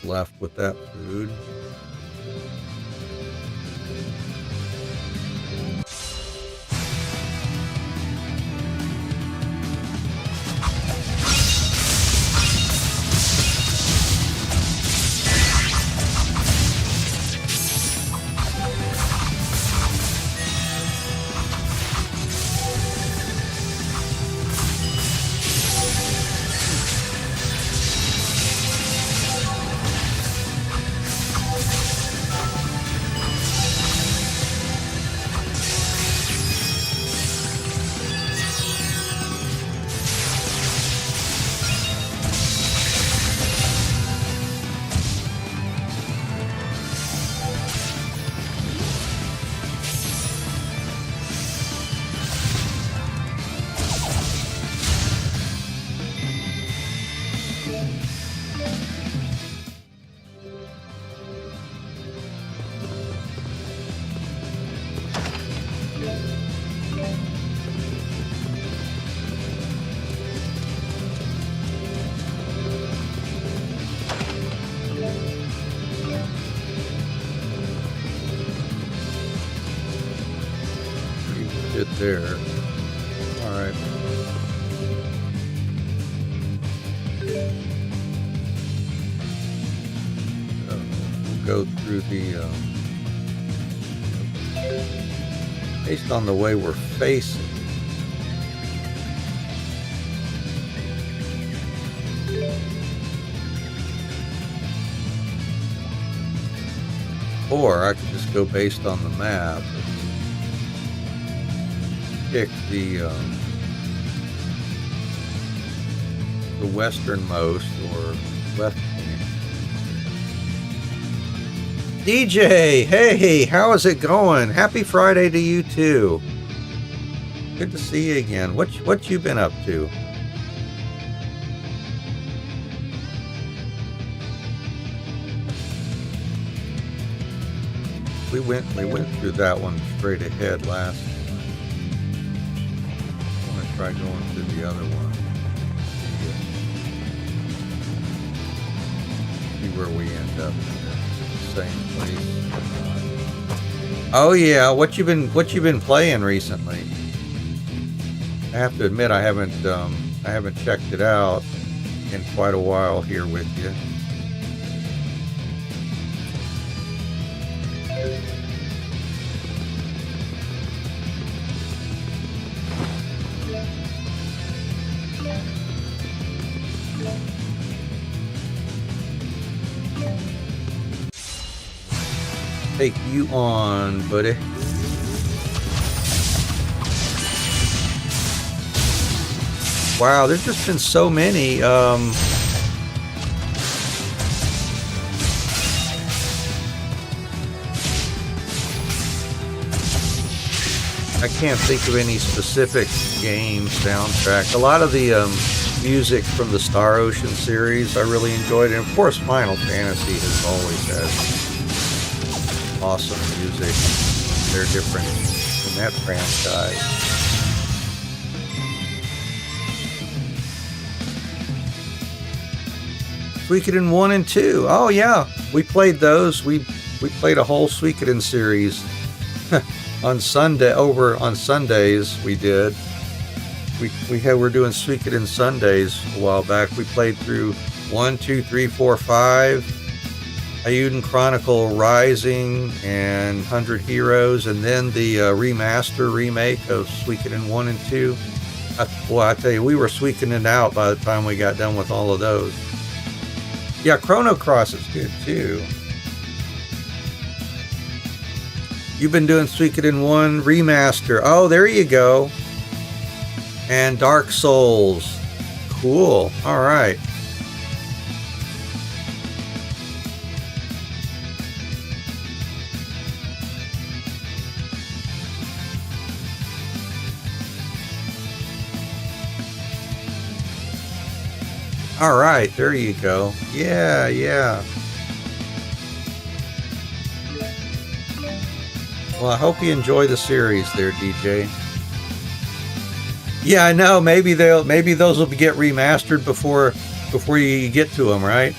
Left with that food. Good there. All right. We'll go through the based on the way we're facing. Or I could just go based on the map. Pick the westernmost or left. DJ, hey, how is it going? Happy Friday to you too. Good to see you again. What you been up to? We went through that one straight ahead last time. I'm gonna try going through the other one. See where we end up. Same place. Oh yeah, what you been playing recently? I have to admit I haven't checked it out in quite a while here with you. Take you on, buddy. Wow, there's just been so many. I can't think of any specific game soundtrack. A lot of the music from the Star Ocean series I really enjoyed, and of course Final Fantasy has always had awesome music. They're different in that franchise. Suikoden 1 and 2. Oh yeah, we played those. We played a whole Suikoden series on Sundays. We did. We're doing Suikoden Sundays a while back. We played through 1, 2, 3, 4, 5, Ayuden Chronicle Rising, and 100 Heroes, and then the remake of Suikoden 1 and 2. I tell you, we were Suikoden out by the time we got done with all of those. Yeah, Chrono Cross is good too. You've been doing Suikoden 1 remaster. Oh, there you go. And Dark Souls. Cool. All right. All right, there you go. Yeah, yeah. Well, I hope you enjoy the series there, DJ. Yeah, I know. Maybe those will get remastered before you get to them, right?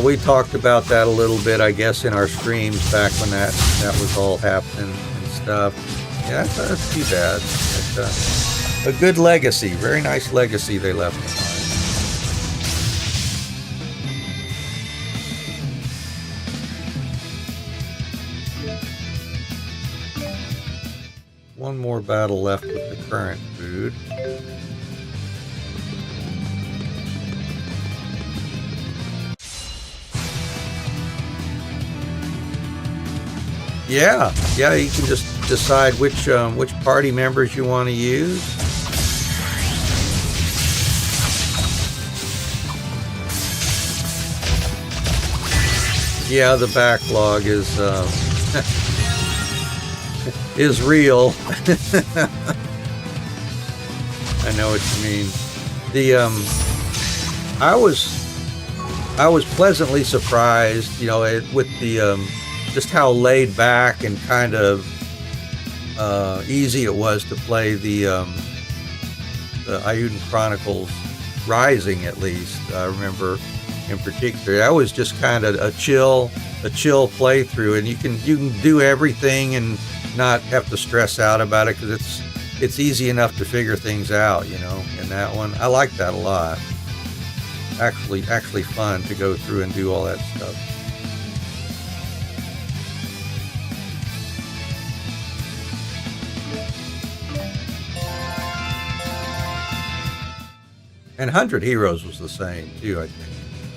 we talked about that a little bit, I guess, in our streams back when that was all happening and stuff. Yeah, that's too bad. It's a good legacy, very nice legacy they left behind. One more battle left with the current food. Yeah, you can just decide which party members you want to use. Yeah, the backlog is is real. I know what you mean. I was pleasantly surprised, with the just how laid back and kind of easy it was to play the Ayuden Chronicles Rising, at least. I remember in particular. That was just kind of a chill playthrough, and you can do everything and not have to stress out about it because it's easy enough to figure things out, in that one. I like that a lot. Actually fun to go through and do all that stuff. And 100 Heroes was the same, too, I think.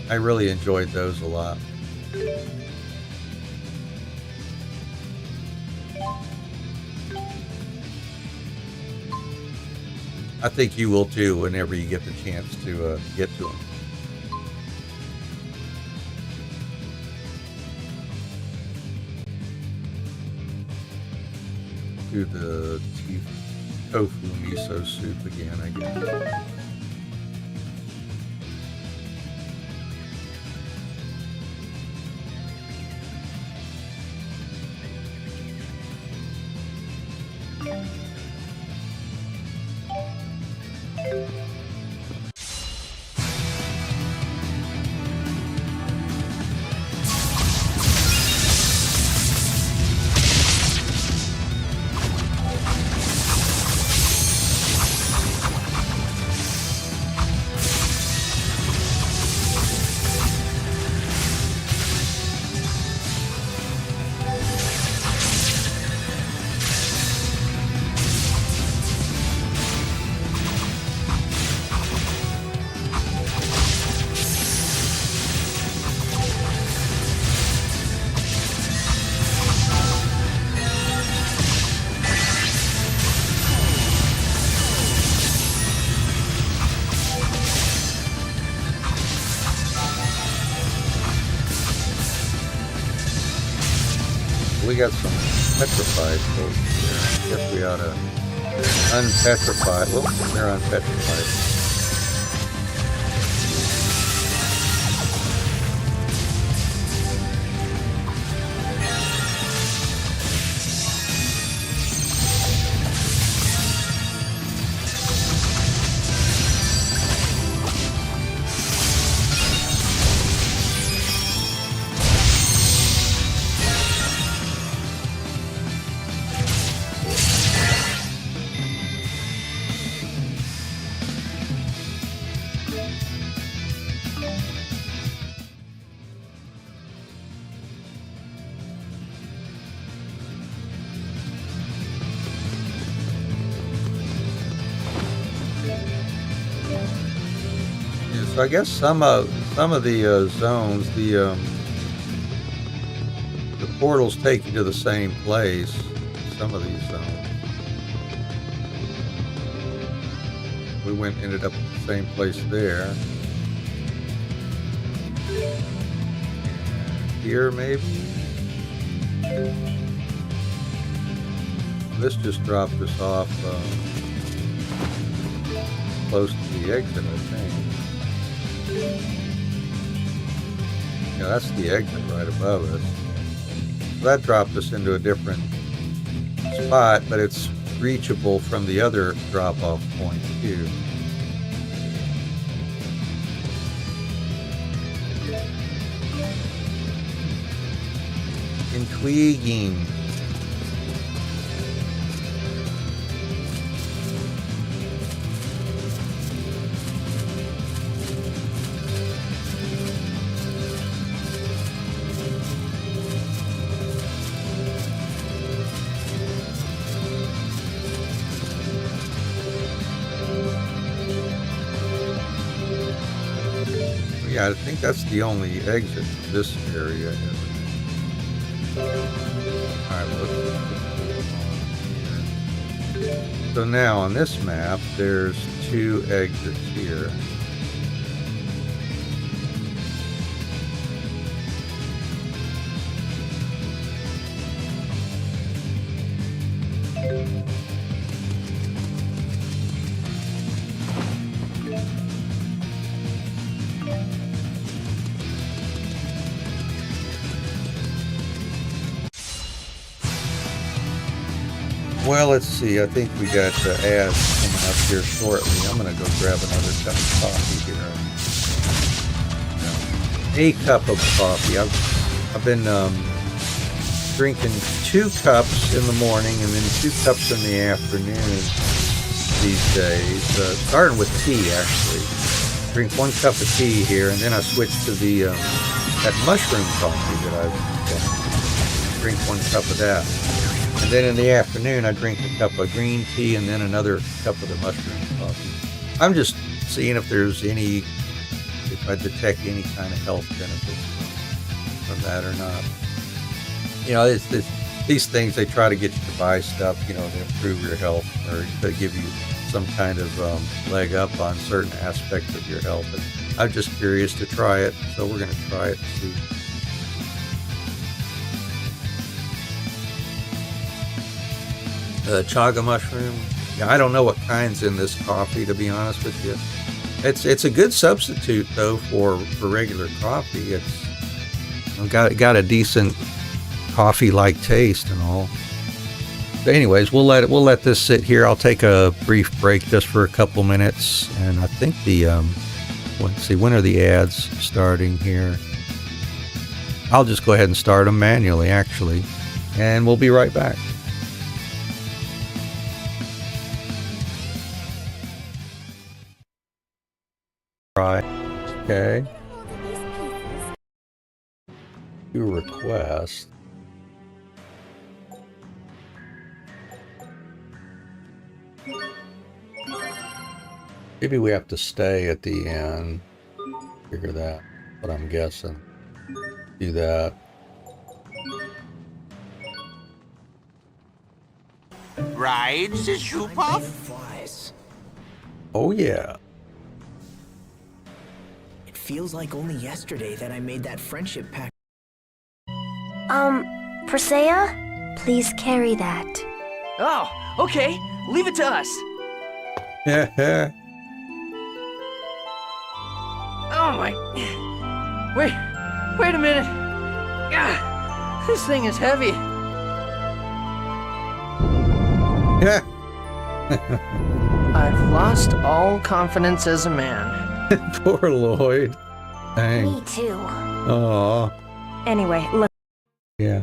I really enjoyed those a lot. I think you will, too, whenever you get the chance to get to them. Do the tofu miso soup again, I guess. We got some petrified folks here. I guess we ought to unpetrify. Well, they're unpetrified. So I guess some of the zones, the portals take you to the same place. Some of these zones, we ended up at the same place there. And here maybe. This just dropped us off close to the exit, I think. Yeah, that's the exit right above us. So that dropped us into a different spot, but it's reachable from the other drop-off point too. Intriguing. Yeah, I think that's the only exit from this area, isn't it? Alright, let's so now on this map, there's 2 exits here. Well, let's see. I think we got ads coming up here shortly. I'm going to go grab another cup of coffee here. A cup of coffee. I've been drinking 2 cups in the morning and then 2 cups in the afternoon these days. Starting with tea, actually. Drink 1 cup of tea here, and then I switch to the that mushroom coffee that I drink 1 cup of that. And then in the afternoon, I drink a cup of green tea and then another cup of the mushroom coffee. I'm just seeing if I detect any kind of health benefits from that or not. You know, these things, they try to get you to buy stuff, you know, to improve your health or to give you some kind of leg up on certain aspects of your health. And I'm just curious to try it, so we're going to try it and see. Chaga mushroom. Yeah, I don't know what kind's in this coffee, to be honest with you. It's a good substitute though for regular coffee. It's got a decent coffee-like taste and all. But anyways, we'll let this sit here. I'll take a brief break just for a couple minutes, and I think let's see, when are the ads starting here? I'll just go ahead and start them manually, actually, and we'll be right back. Right. Okay. Your request. Maybe we have to stay at the end. Figure that. What I'm guessing. Do that. Rides the shoe puff? Flies. Oh yeah. It feels like only yesterday that I made that friendship pact. Persea, please carry that. Oh, okay. Leave it to us. Oh my... Wait a minute. Ah, this thing is heavy. I've lost all confidence as a man. Poor Lloyd. Dang. Me too. Aw. Anyway, look. Yeah.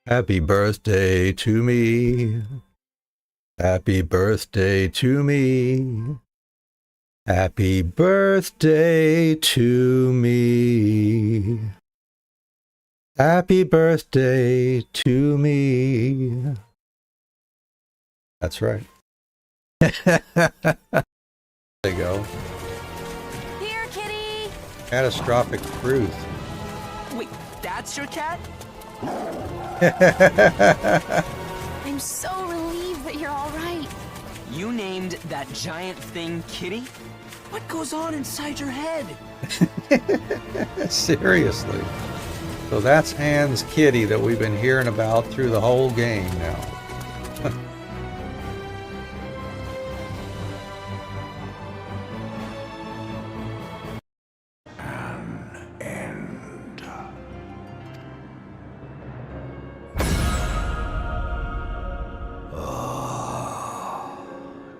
Happy birthday to me. Happy birthday to me. Happy birthday to me. Happy birthday to me. That's right. There you go. Here, kitty. Catastrophic truth. Wait, that's your cat? I'm so relieved that you're all right. You named that giant thing Kitty? What goes on inside your head? Seriously. So that's Hans Kitty that we've been hearing about through the whole game now.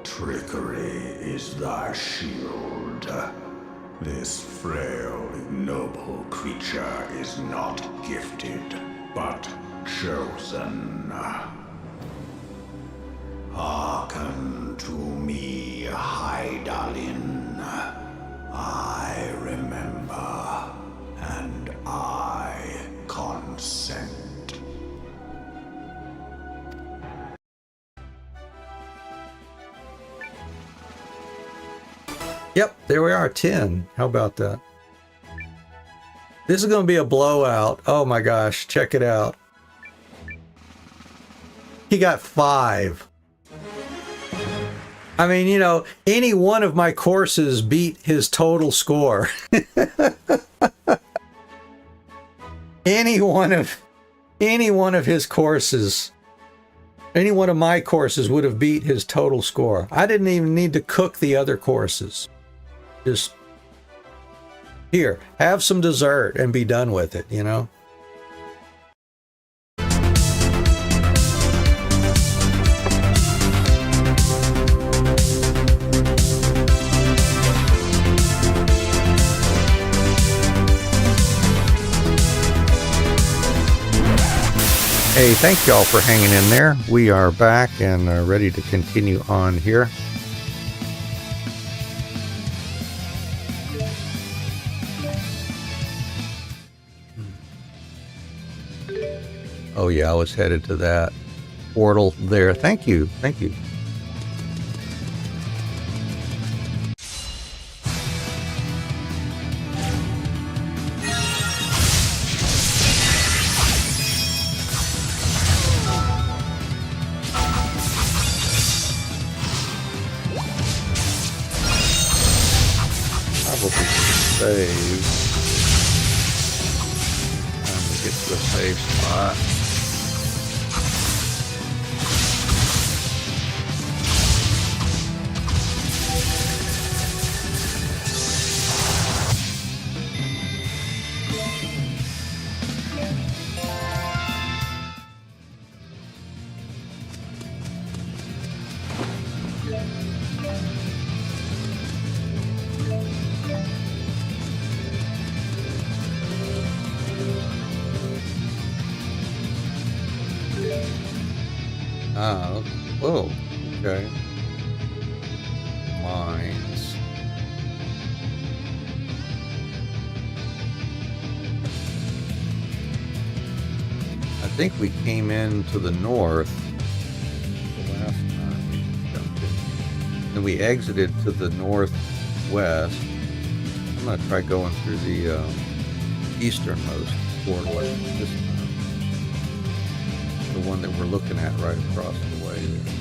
Trickery is thy shield. This frail, ignoble creature is not gifted, but chosen. Hearken to me, Hydaelyn. I remember, and I consent. Yep, there we are, 10. How about that? This is going to be a blowout. Oh my gosh, check it out. He got 5. I mean, you know, any one of my courses beat his total score. Any one of his courses, any one of my courses would have beat his total score. I didn't even need to cook the other courses. Just here, have some dessert and be done with it, you know? Hey, thank y'all for hanging in there. We are back and ready to continue on here. Oh yeah, I was headed to that portal there. Thank you. Thank you. Probably save. Time to get to a safe spot. Ah, whoa, okay. Mines. think we came in to the north the last time we jumped in. And we exited to the northwest. I'm going to try going through the easternmost corridor this time. The one that we're looking at right across the way there.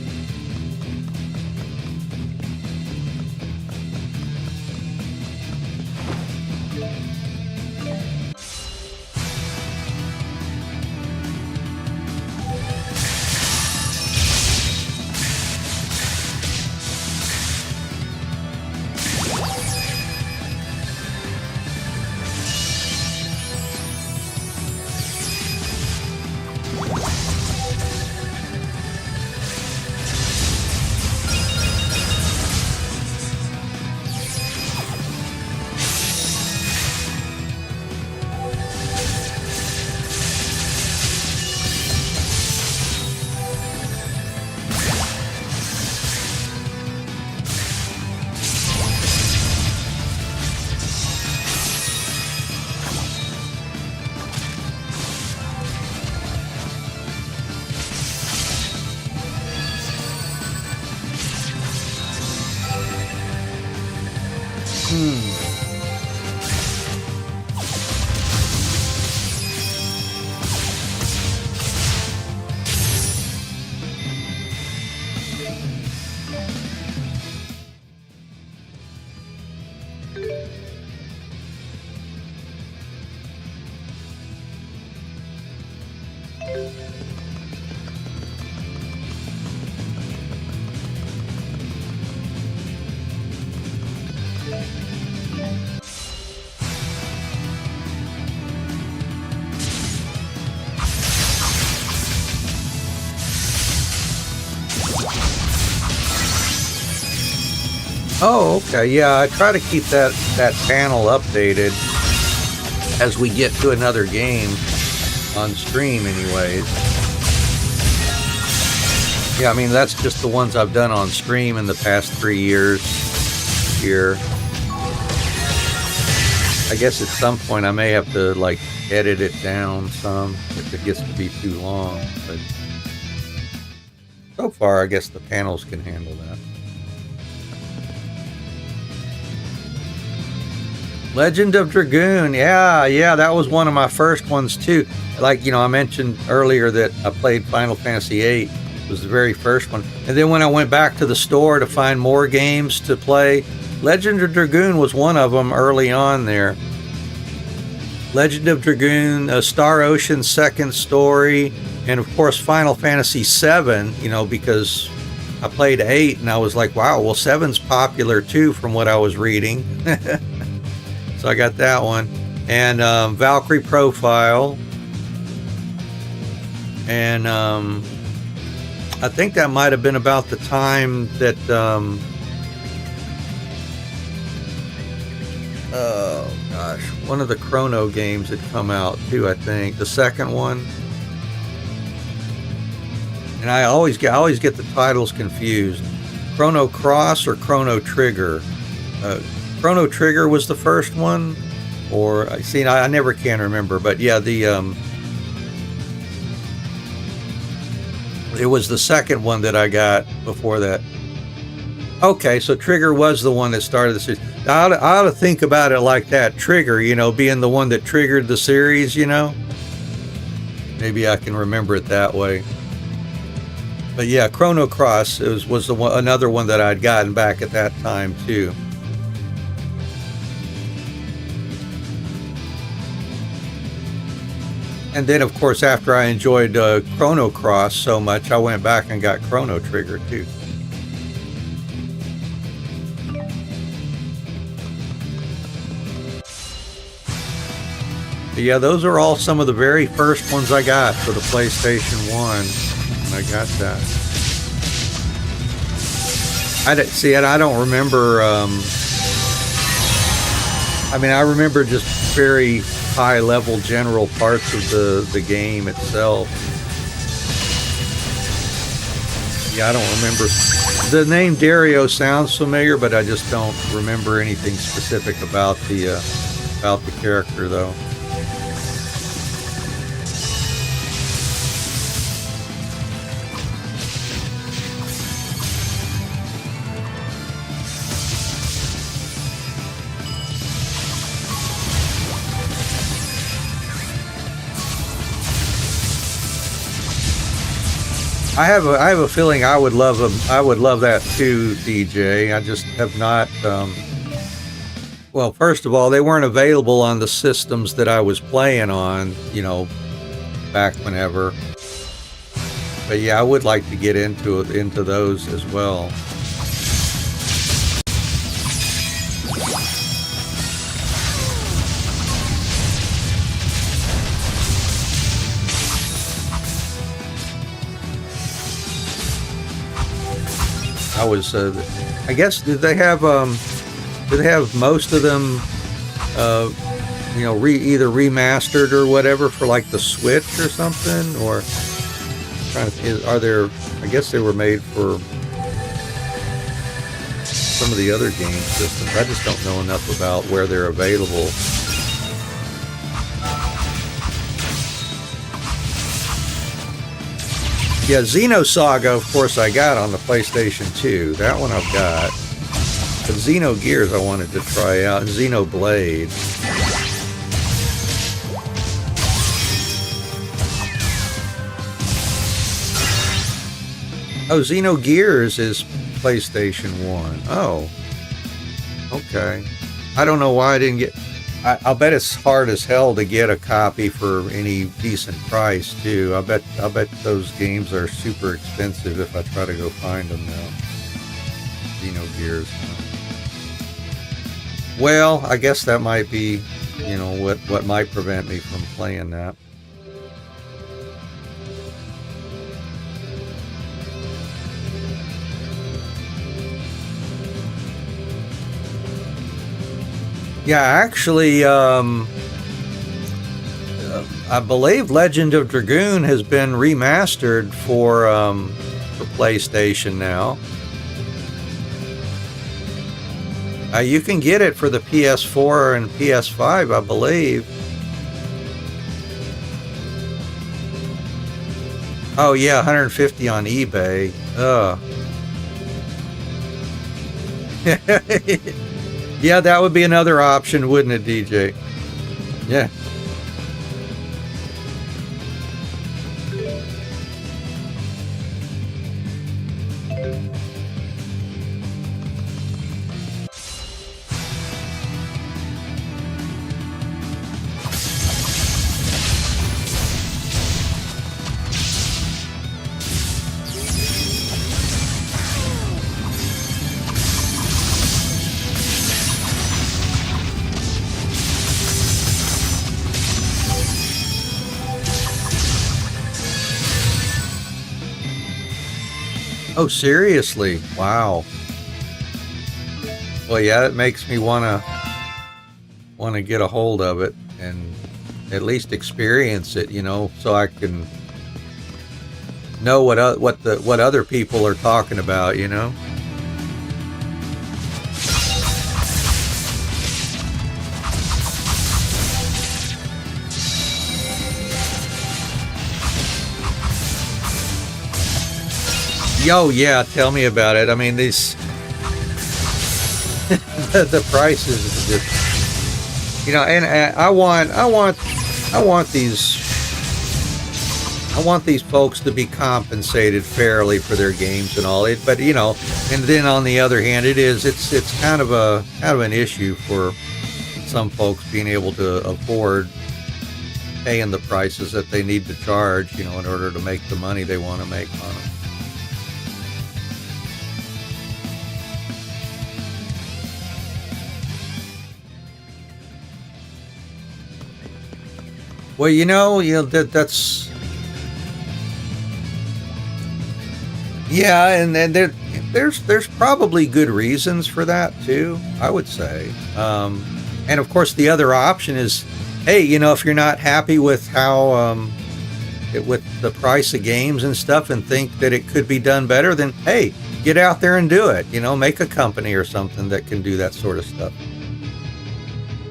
Oh, okay. Yeah, I try to keep that panel updated as we get to another game on stream anyways. Yeah, I mean, that's just the ones I've done on stream in the past 3 years here. I guess at some point I may have to, like, edit it down some if it gets to be too long. But so far, I guess the panels can handle that. Legend of Dragoon, yeah, that was one of my first ones too. Like, you know, I mentioned earlier that I played Final Fantasy VIII. It was the very first one. And then when I went back to the store to find more games to play, Legend of Dragoon was one of them early on there. Legend of Dragoon, Star Ocean Second Story, and of course Final Fantasy VII, you know, because I played 8 and I was like, wow, well 7's popular too from what I was reading. So I got that one. And Valkyrie Profile. And I think that might have been about the time that oh gosh, one of the Chrono games had come out too, I think. The second one. And I always get the titles confused. Chrono Cross or Chrono Trigger. Chrono Trigger was the first one, or I never can remember, but yeah, it was the second one that I got before that. Okay, so Trigger was the one that started the series. I ought to think about it like that. Trigger, you know, being the one that triggered the series, you know. Maybe I can remember it that way. But yeah, Chrono Cross was the one, another one that I'd gotten back at that time too. And then, of course, after I enjoyed Chrono Cross so much, I went back and got Chrono Trigger, too. But yeah, those are all some of the very first ones I got for the PlayStation 1. And I got that. I don't remember... I remember just very... high-level general parts of the game itself. Yeah, I don't remember. The name Dario sounds familiar, but I just don't remember anything specific about the character, though. I have a feeling I would love them. I would love that too, DJ. I just have not. Well, first of all, they weren't available on the systems that I was playing on, you know, back whenever. But yeah, I would like to get into those as well. I guess, did they have most of them, you know, either remastered or whatever for like the Switch or something, or are there? I guess they were made for some of the other game systems. I just don't know enough about where they're available. Yeah, Xenosaga, of course, I got on the PlayStation 2. That one I've got. But Xenogears I wanted to try out. Xenoblade. Oh, Xenogears is PlayStation 1. Oh. Okay. I don't know why I didn't get... I'll bet it's hard as hell to get a copy for any decent price too. I bet those games are super expensive if I try to go find them now. Xenogears. Well, I guess that might be, you know, what might prevent me from playing that. Yeah, actually, I believe Legend of Dragoon has been remastered for PlayStation now. You can get it for the PS4 and PS5, I believe. Oh yeah, 150 on eBay. Yeah, that would be another option, wouldn't it, DJ? Yeah. Oh, seriously? Wow. Well, yeah, it makes me want to get a hold of it and at least experience it, you know, so I can know what other people are talking about, you know. Yo, yeah, tell me about it. I mean, these the prices is just, you know, and I want these folks to be compensated fairly for their games and all it. But you know, and then on the other hand, it's kind of an issue for some folks being able to afford paying the prices that they need to charge, you know, in order to make the money they want to make on them. Well, you know that's yeah, and there's probably good reasons for that too, I would say. And of course, the other option is, hey, you know, if you're not happy with how with the price of games and stuff, and think that it could be done better, then hey, get out there and do it. You know, make a company or something that can do that sort of stuff.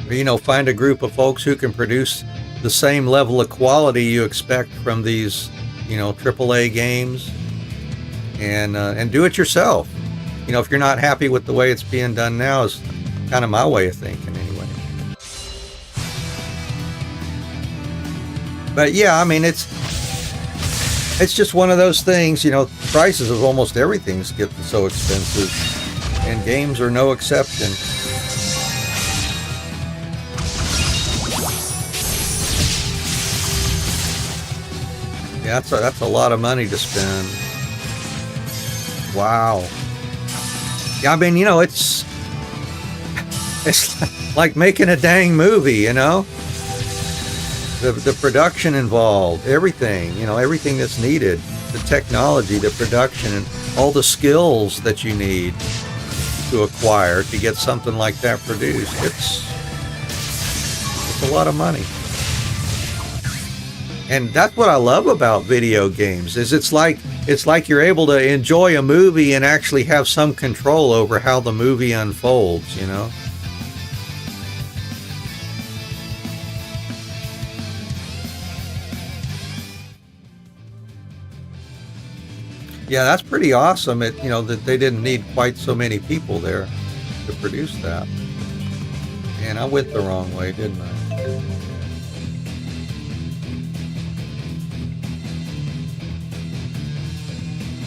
Or, you know, find a group of folks who can produce the same level of quality you expect from these, you know, AAA games, and do it yourself. You know, if you're not happy with the way it's being done now, is kind of my way of thinking anyway. But yeah, I mean, it's just one of those things, you know, prices of almost everything's getting so expensive, and games are no exception. Yeah, that's a lot of money to spend. Wow. Yeah, I mean, you know, it's like making a dang movie, you know? The production involved, everything, you know, everything that's needed, the technology, the production, and all the skills that you need to acquire to get something like that produced. It's a lot of money. And that's what I love about video games, is it's like you're able to enjoy a movie and actually have some control over how the movie unfolds, you know? Yeah, that's pretty awesome. You know, that they didn't need quite so many people there to produce that. And I went the wrong way, didn't I?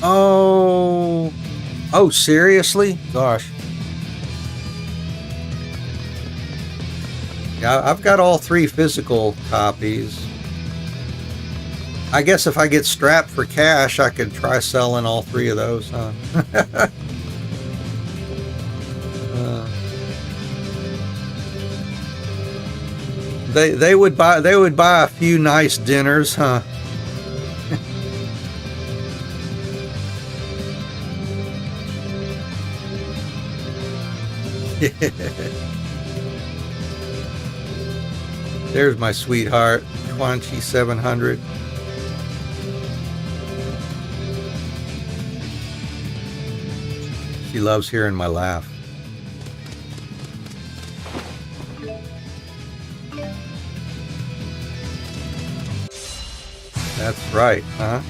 Oh, seriously? Gosh. Yeah, I've got all 3 physical copies. I guess if I get strapped for cash, I could try selling all 3 of those, huh? They would buy a few nice dinners, huh? There's my sweetheart, Quanchi 700. She loves hearing my laugh. That's right, huh?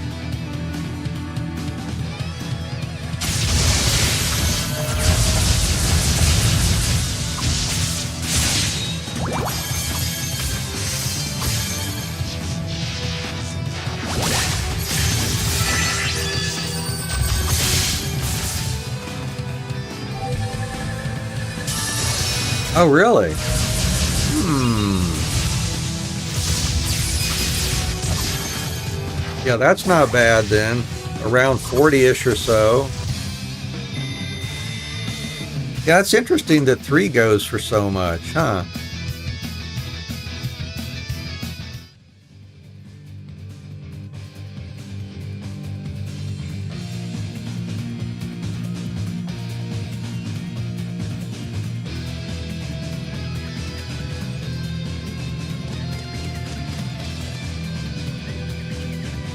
Oh, really? Yeah, that's not bad then. Around 40-ish or so. Yeah, it's interesting that 3 goes for so much, huh?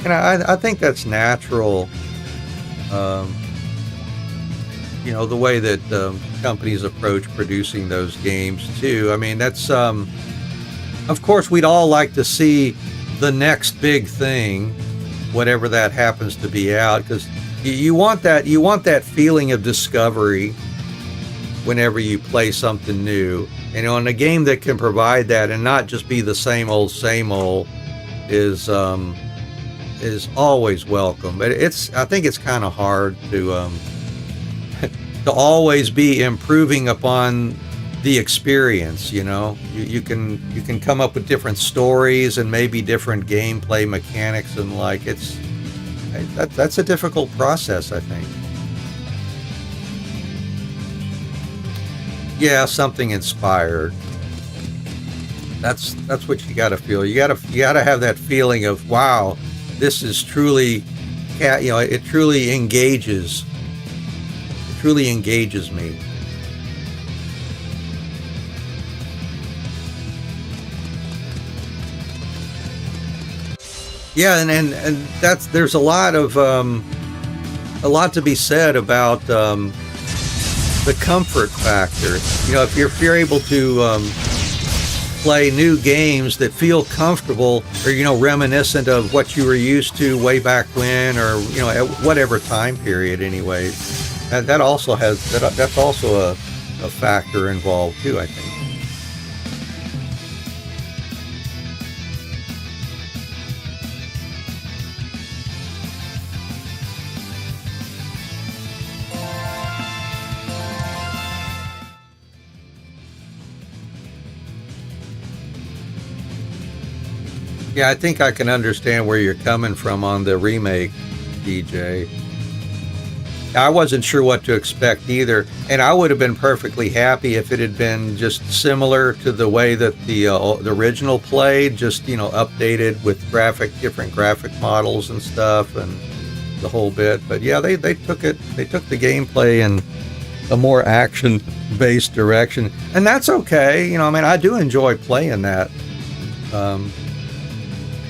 And I think that's natural, you know, the way that companies approach producing those games too. I mean, that's, of course, we'd all like to see the next big thing, whatever that happens to be out, because you want that feeling of discovery whenever you play something new. And, you know, and a game that can provide that and not just be the same old is always welcome. But I think it's kind of hard to to always be improving upon the experience. You know, you can come up with different stories and maybe different gameplay mechanics, and like that's a difficult process, I think. Yeah, something inspired. That's what you got to feel. You got to have that feeling of, wow, this is truly, you know, it truly engages me. Yeah, and there's a lot to be said about the comfort factor. You know, if you're able to play new games that feel comfortable, or, you know, reminiscent of what you were used to way back when, or, you know, at whatever time period anyway, that's also a factor involved too, I think. Yeah, I think I can understand where you're coming from on the remake, DJ. I wasn't sure what to expect either, and I would have been perfectly happy if it had been just similar to the way that the original played, just updated with different graphic models and stuff, and the whole bit. But yeah, they took the gameplay in a more action-based direction, and that's okay. I mean, I do enjoy playing that.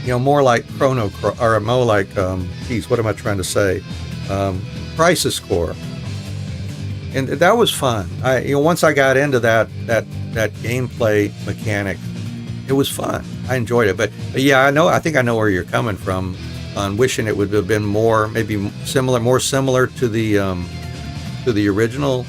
More like or more like, what am I trying to say? Crisis Core, and that was fun. Once I got into that gameplay mechanic, it was fun. I enjoyed it. But yeah, I think I know where you're coming from on wishing it would have been more similar to the original.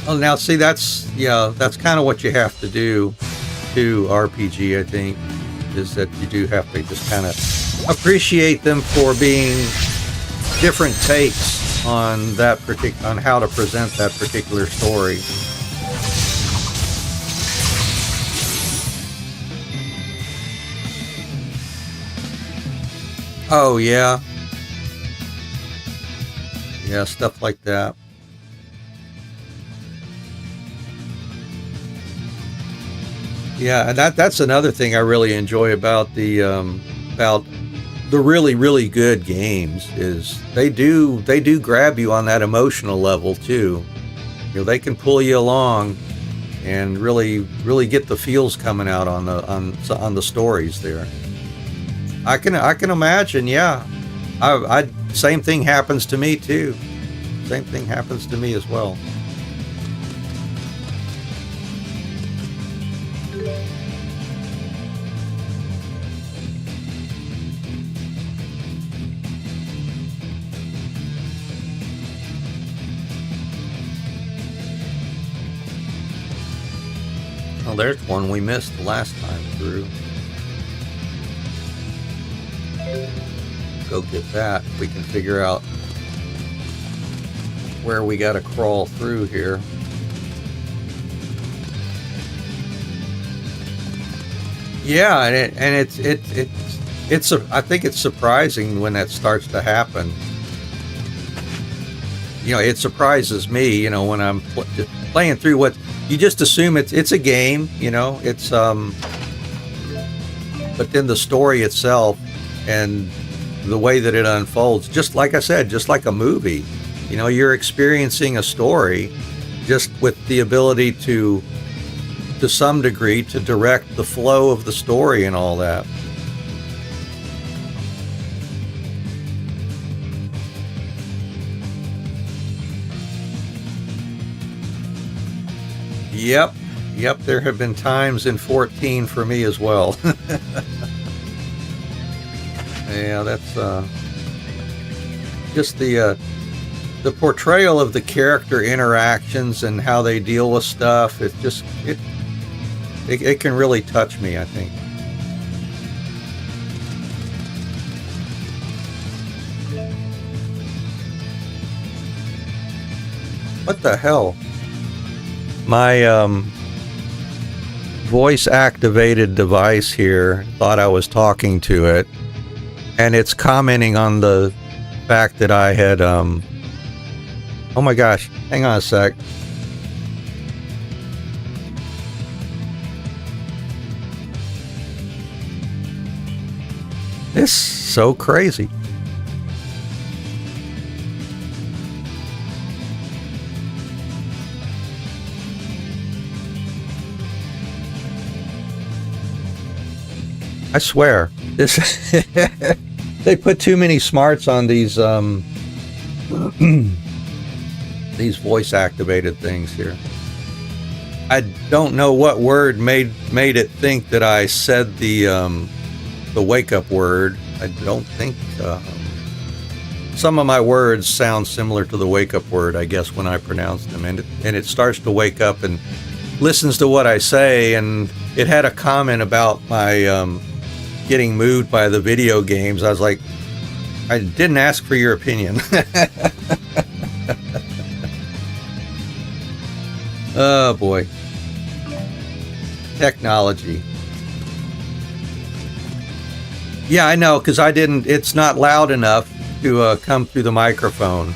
Oh, now see, that's kind of what you have to do to RPG, I think, is that you do have to just kind of appreciate them for being different takes on on how to present that particular story. Oh yeah, stuff like that. Yeah, and that's another thing I really enjoy about the really, really good games is they do grab you on that emotional level too. They can pull you along and really, really get the feels coming out on the stories there. I can imagine. Yeah, I same thing happens to me too. Same thing happens to me as well. Well, there's one we missed the last time through. Go get that. We can figure out where we got to crawl through here. Yeah, and it's I think it's surprising when that starts to happen. It surprises me. When I'm playing through what. You just assume it's a game, it's but then the story itself and the way that it unfolds, just like I said, just like a movie, you're experiencing a story just with the ability to some degree to direct the flow of the story and all that. Yep, there have been times in 14 for me as well. Yeah, that's just the portrayal of the character interactions and how they deal with stuff. It can really touch me, I think. What the hell? My voice activated device here thought I was talking to it, and it's commenting on the fact that I had oh my gosh, hang on a sec. This is so crazy. I swear, they put too many smarts on these voice activated things here. I don't know what word made it think that I said the wake up word. I don't think some of my words sound similar to the wake up word, I guess, when I pronounce them, and it starts to wake up and listens to what I say, and it had a comment about my getting moved by the video games. I was like, I didn't ask for your opinion. Oh boy. Technology. Yeah, I know, because it's not loud enough to come through the microphone.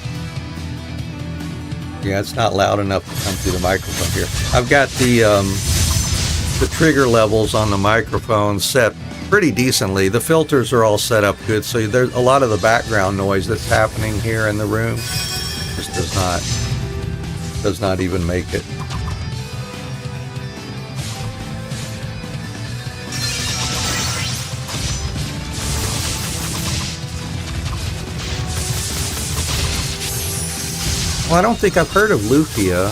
Yeah, it's not loud enough to come through the microphone here. I've got the trigger levels on the microphone set pretty decently. The filters are all set up good, so there's a lot of the background noise that's happening here in the room just does not even make it. Well, I don't think I've heard of Lufia.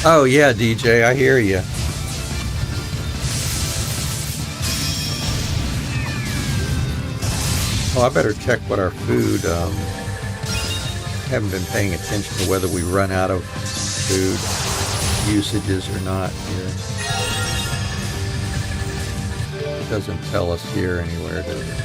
Oh yeah, DJ, I hear you. Oh, I better check what our food. Haven't been paying attention to whether we run out of food usages or not here. It doesn't tell us here anywhere, does it?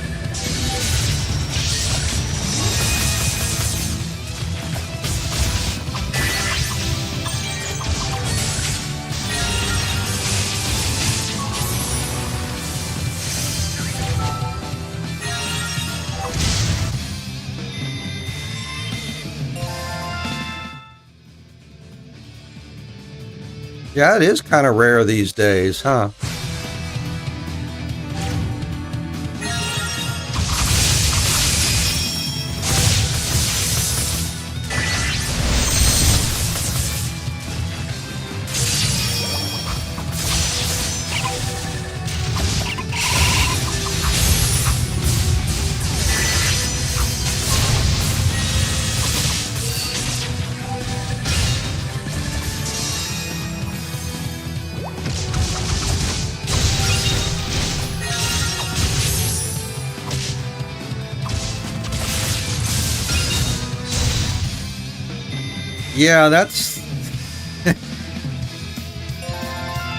Yeah, it is kind of rare these days, huh? Yeah, that's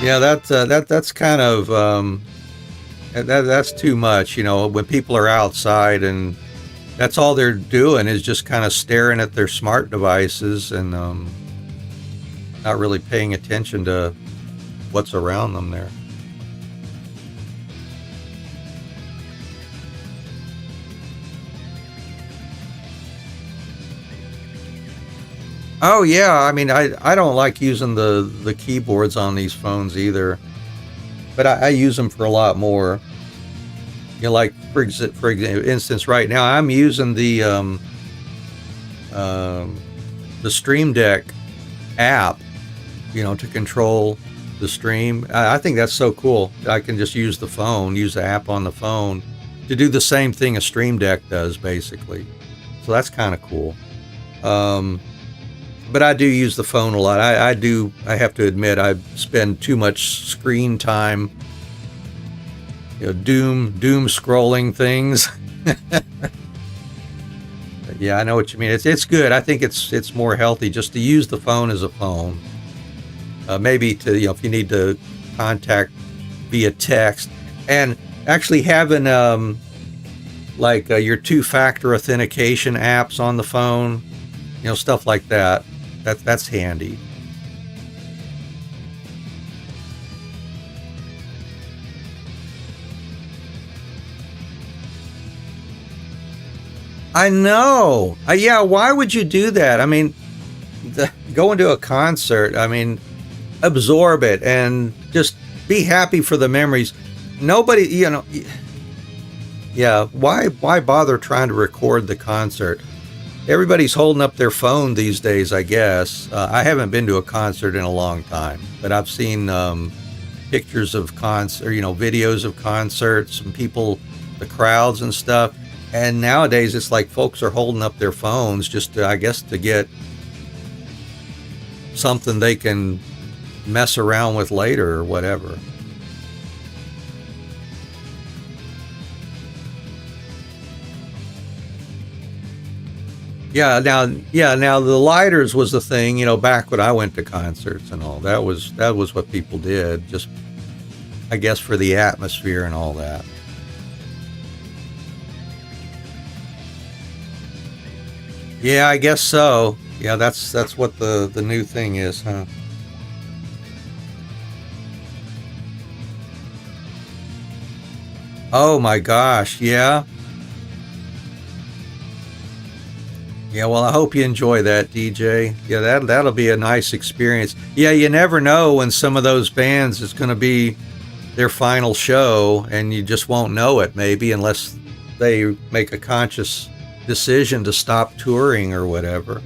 yeah, that's kind of that's too much, you know, when people are outside and that's all they're doing is just kind of staring at their smart devices and not really paying attention to what's around them there. Oh yeah, I mean, I don't like using the keyboards on these phones either, but I use them for a lot more. You know, like for instance, right now I'm using the Stream Deck app, you know, to control the stream. I think that's so cool. I can just use the app on the phone to do the same thing a Stream Deck does, basically. So that's kind of cool. But I do use the phone a lot. I have to admit, I spend too much screen time, you know, doom scrolling things. But yeah, I know what you mean. It's good. I think it's more healthy just to use the phone as a phone. Maybe to, you know, if you need to contact via text, and actually having your two-factor authentication apps on the phone, you know, stuff like that. That's handy. I know. Yeah, why would you do that? I mean, going to a concert, I mean, absorb it and just be happy for the memories. Nobody, you know, yeah, why bother trying to record the concert? Everybody's holding up their phone these days, I guess. I haven't been to a concert in a long time, but I've seen pictures of videos of concerts and people, the crowds and stuff. And nowadays, it's like folks are holding up their phones just to, I guess, to get something they can mess around with later or whatever. Now the lighters was the thing, you know, back when I went to concerts and all. That was what people did, just I guess for the atmosphere and all that. Yeah, I guess so. Yeah, that's what the new thing is, huh? Oh my gosh, yeah. Yeah, well, I hope you enjoy that, DJ. Yeah, that'll be a nice experience. Yeah, you never know when some of those bands is going to be their final show, and you just won't know it, maybe, unless they make a conscious decision to stop touring or whatever.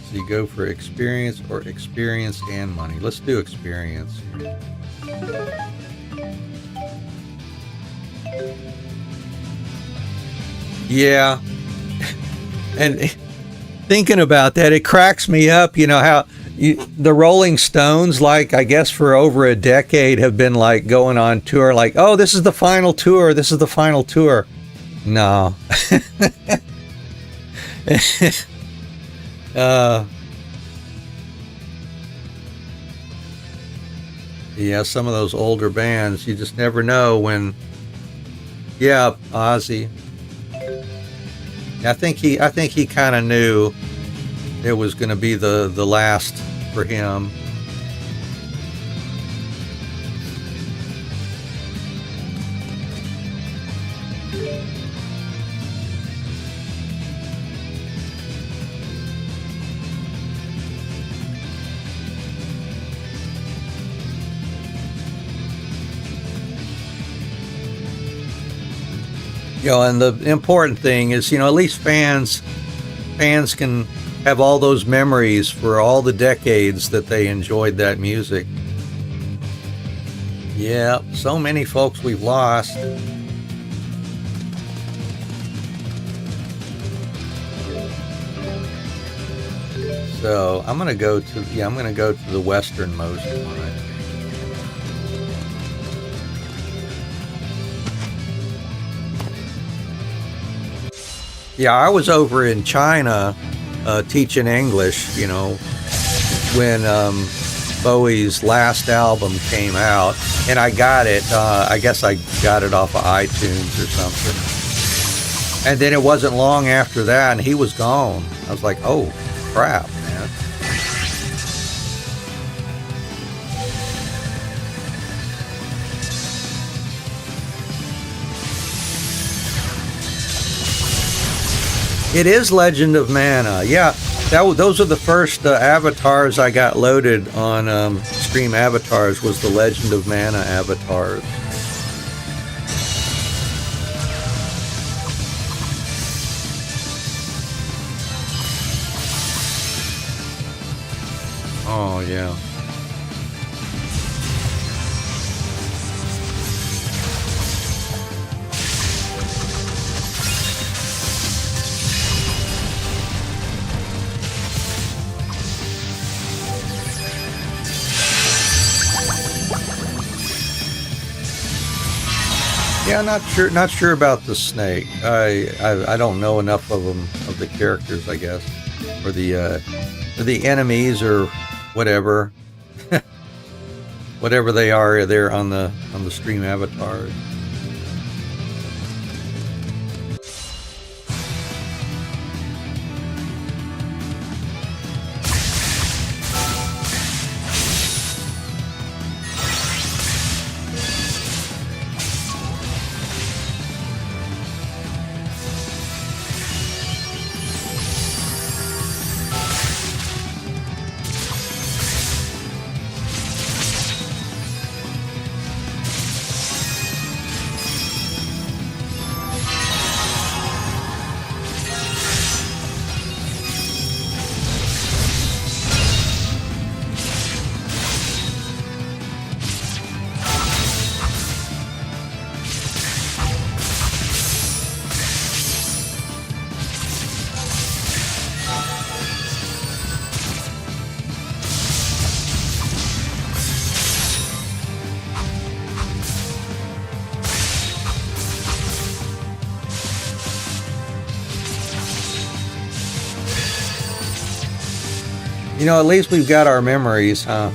So you go for experience or experience and money. Let's do experience. Yeah. And thinking about that, it cracks me up, you know, how the Rolling Stones, like, I guess for over a decade have been like going on tour, like, oh, this is the final tour. This is the final tour. No. Yeah, some of those older bands, you just never know when. Yeah, Ozzy. I think he kind of knew it was going to be the last for him. You know, and the important thing is, you know, at least fans can have all those memories for all the decades that they enjoyed that music. Yeah, so many folks we've lost. So I'm gonna go to the westernmost one. I think. Yeah, I was over in China teaching English, you know, when Bowie's last album came out, and I got it. I guess I got it off of iTunes or something. And then it wasn't long after that, and he was gone. I was like, oh, crap, man. It is Legend of Mana. Yeah, those are the first avatars I got loaded on Stream Avatars, was the Legend of Mana avatars. Oh, yeah. Yeah, not sure about the snake. I don't know enough of them, of the characters, I guess, or the enemies or whatever, whatever they are there on the stream avatars. You know, at least we've got our memories, huh?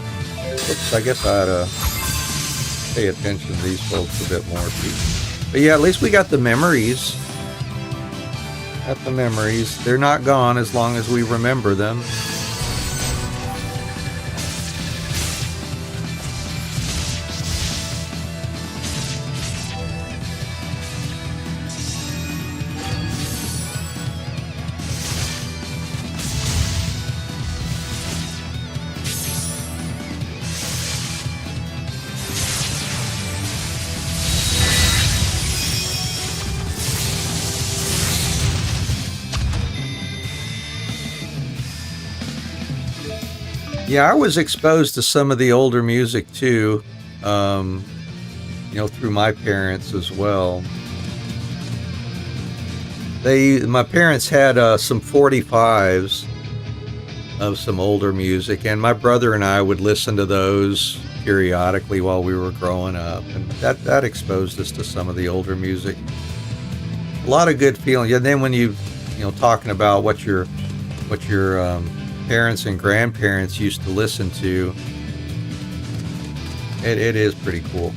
Oops, I guess I ought to pay attention to these folks a bit more, too. But yeah, at least we got the memories. Got the memories. They're not gone as long as we remember them. Yeah, I was exposed to some of the older music too, through my parents as well. My parents had some 45s of some older music, and my brother and I would listen to those periodically while we were growing up, and that exposed us to some of the older music. A lot of good feeling. And then when talking about what your parents and grandparents used to listen to, it is pretty cool.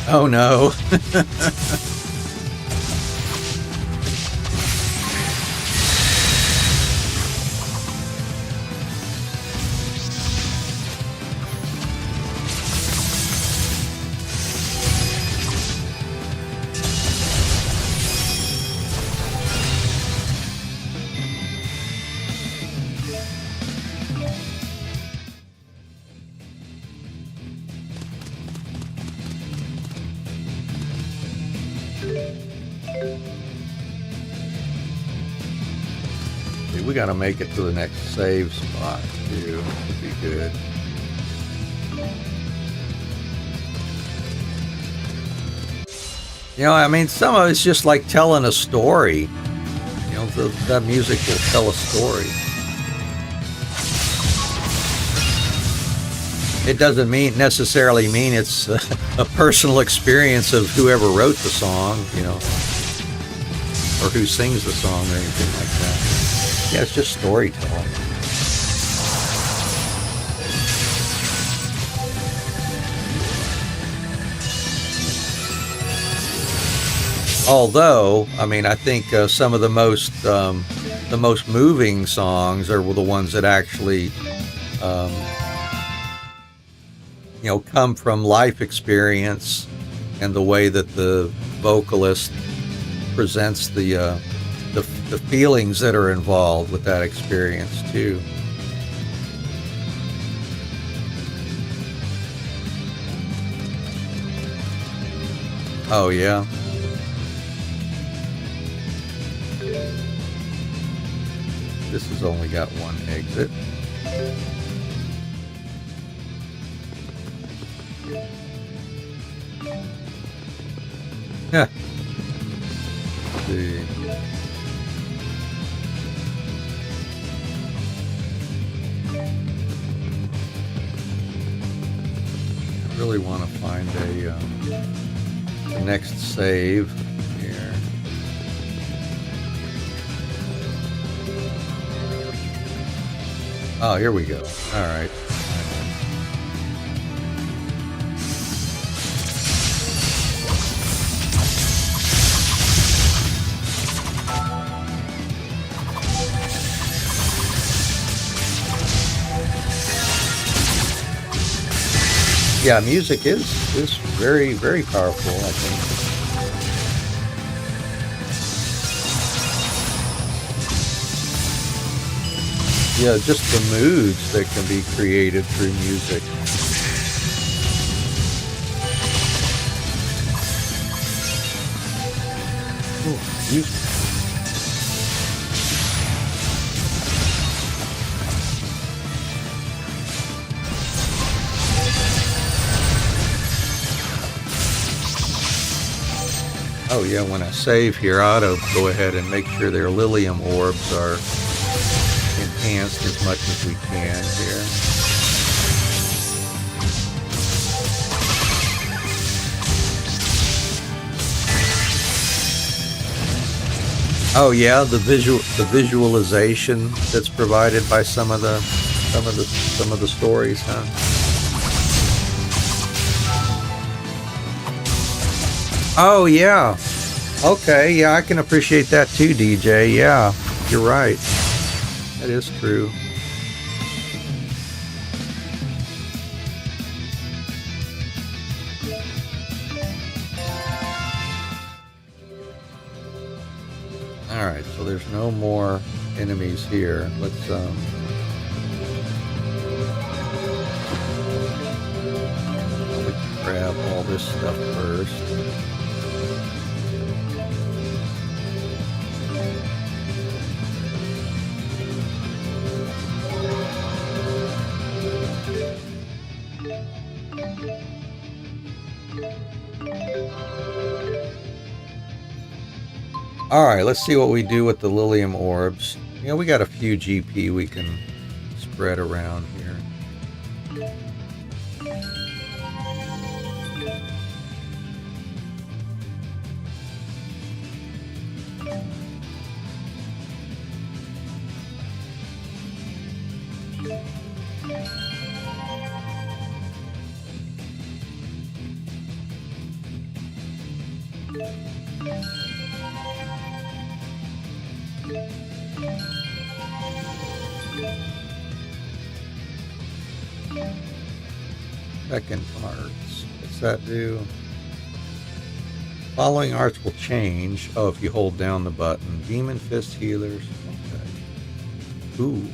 Oh no. We got to make it to the next save spot too. Would be good. I mean, some of it's just like telling a story. That music will tell a story. It doesn't necessarily mean it's a personal experience of whoever wrote the song, or who sings the song or anything like that. Yeah, it's just storytelling. Although, I mean, I think some of the most moving songs are the ones that actually, come from life experience and the way that the vocalist presents the feelings that are involved with that experience too. Oh yeah. This has only got one exit. Yeah. Let's see. Really want to find the next save here. Oh, here we go. All right. Yeah, music is very, very powerful, I think. Yeah, just the moods that can be created through music. Ooh, music. Oh yeah, when I save here, I ought to go ahead and make sure their Lilium orbs are enhanced as much as we can here. Oh yeah, the visualization that's provided by some of the stories, huh? Oh yeah. Okay, yeah, I can appreciate that too, DJ. Yeah, you're right. That is true. Alright, so there's no more enemies here. Let's grab all this stuff first. Alright, let's see what we do with the Lilium orbs. You know, we got a few GP we can spread around here. Second arts. What's that do? Following arts will change. Oh, if you hold down the button. Demon Fist Healers. Okay. Ooh.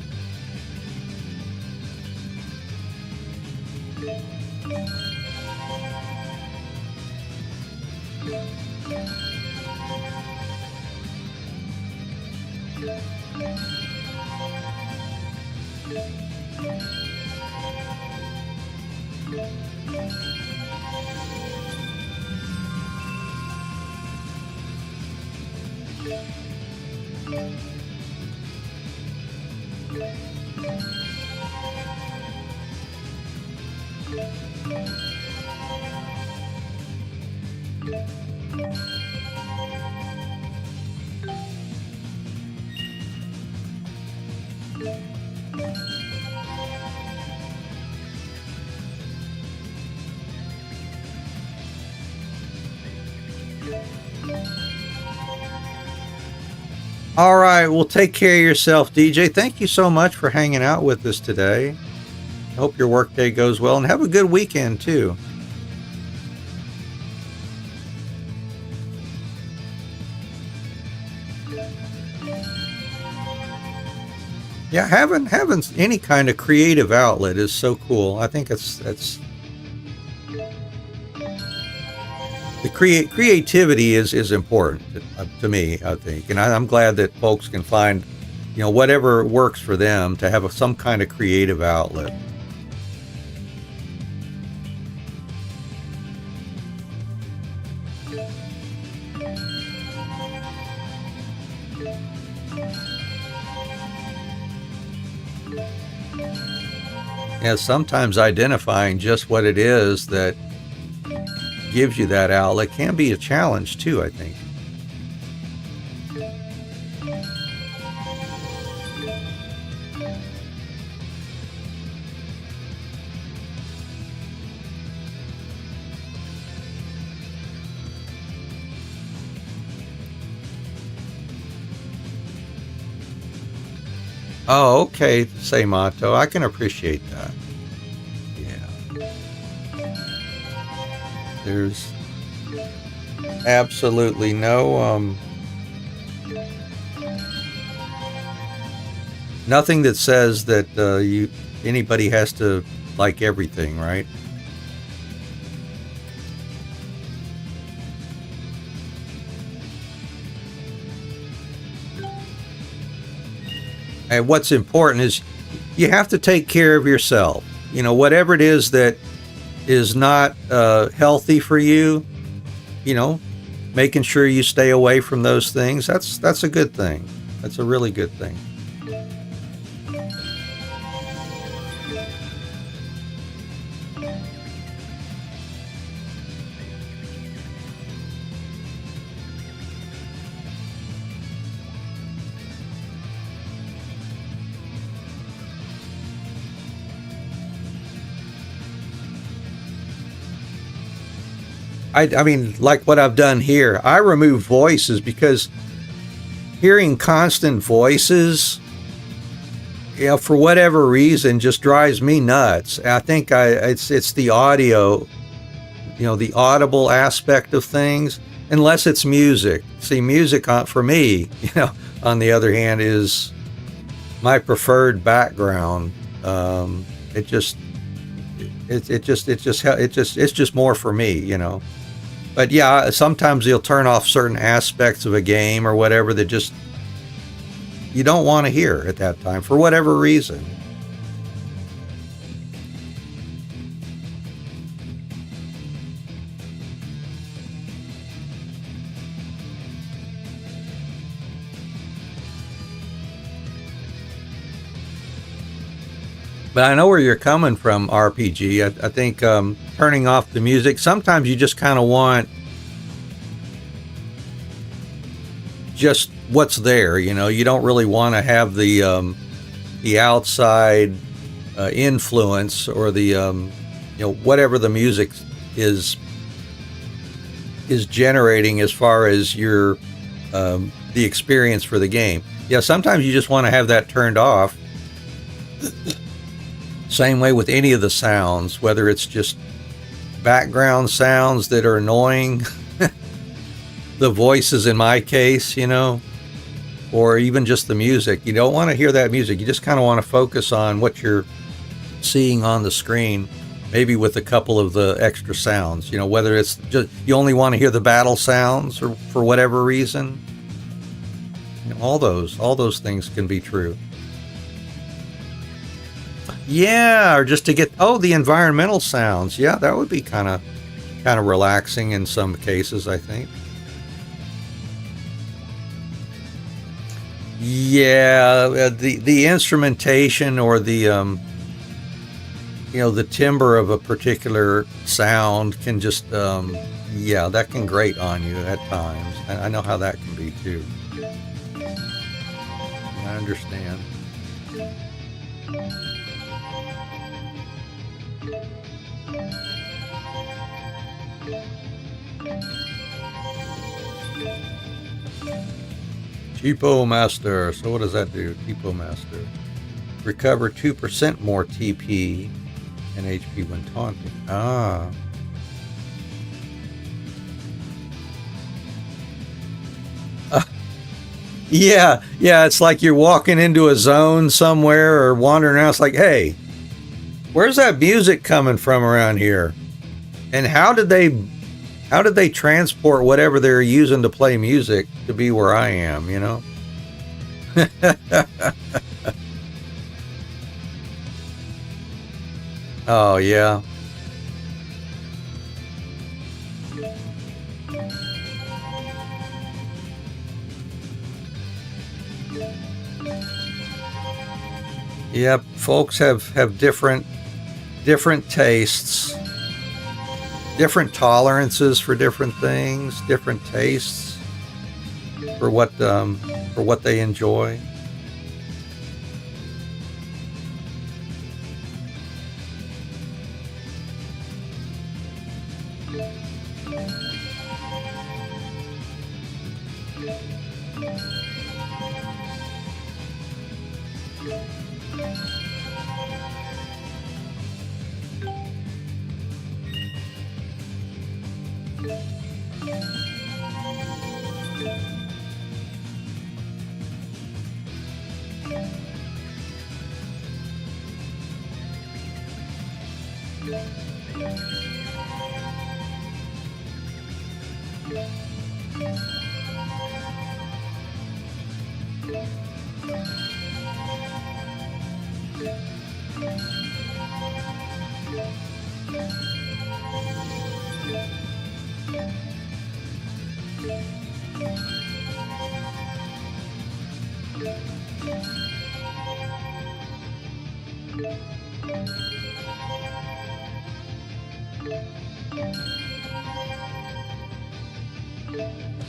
All right, well, take care of yourself, DJ. Thank you so much for hanging out with us today. I hope your workday goes well, and have a good weekend, too. Yeah, having any kind of creative outlet is so cool. I think that's the creativity is important to me, I think, and I'm glad that folks can find, you know, whatever works for them to have some kind of creative outlet. Yeah, sometimes identifying just what it is that gives you that outlet can be a challenge too, I think. Oh, okay, Seimato. I can appreciate that. Yeah. There's absolutely no nothing that says that anybody has to like everything, right? And what's important is you have to take care of yourself. You know, whatever it is that is not healthy for you, you know, making sure you stay away from those things, that's a good thing. That's a really good thing. I mean, like what I've done here, I remove voices because hearing constant voices, for whatever reason, just drives me nuts. I think it's the audio, the audible aspect of things, unless it's music. See, music for me, on the other hand, is my preferred background. It's just more for me. But yeah, sometimes you'll turn off certain aspects of a game or whatever that just you don't want to hear at that time for whatever reason. But I know where you're coming from, RPG. I think turning off the music, sometimes you just kind of want just what's there. You don't really want to have the outside influence or the whatever the music is generating as far as your the experience for the game. Yeah, sometimes you just want to have that turned off. Same way with any of the sounds, whether it's just background sounds that are annoying, the voices in my case, or even just the music. You don't want to hear that music. You just kind of want to focus on what you're seeing on the screen, maybe with a couple of the extra sounds, whether it's just you only want to hear the battle sounds or for whatever reason. All those things can be true. Yeah, or just to get the environmental sounds. Yeah, that would be kind of relaxing in some cases, I think. Yeah, the instrumentation or the the timbre of a particular sound can just that can grate on you at times. I know how that can be too. I understand. Cheapo Master. So what does that do? Cheapo Master. Recover 2% more TP and HP when taunting. Ah. Yeah, it's like you're walking into a zone somewhere or wandering around. It's like, hey, where's that music coming from around here? And how did they transport whatever they're using to play music to be where I am, Oh, yeah. Yep, folks have different tastes, different tolerances for different things, different tastes for what they enjoy.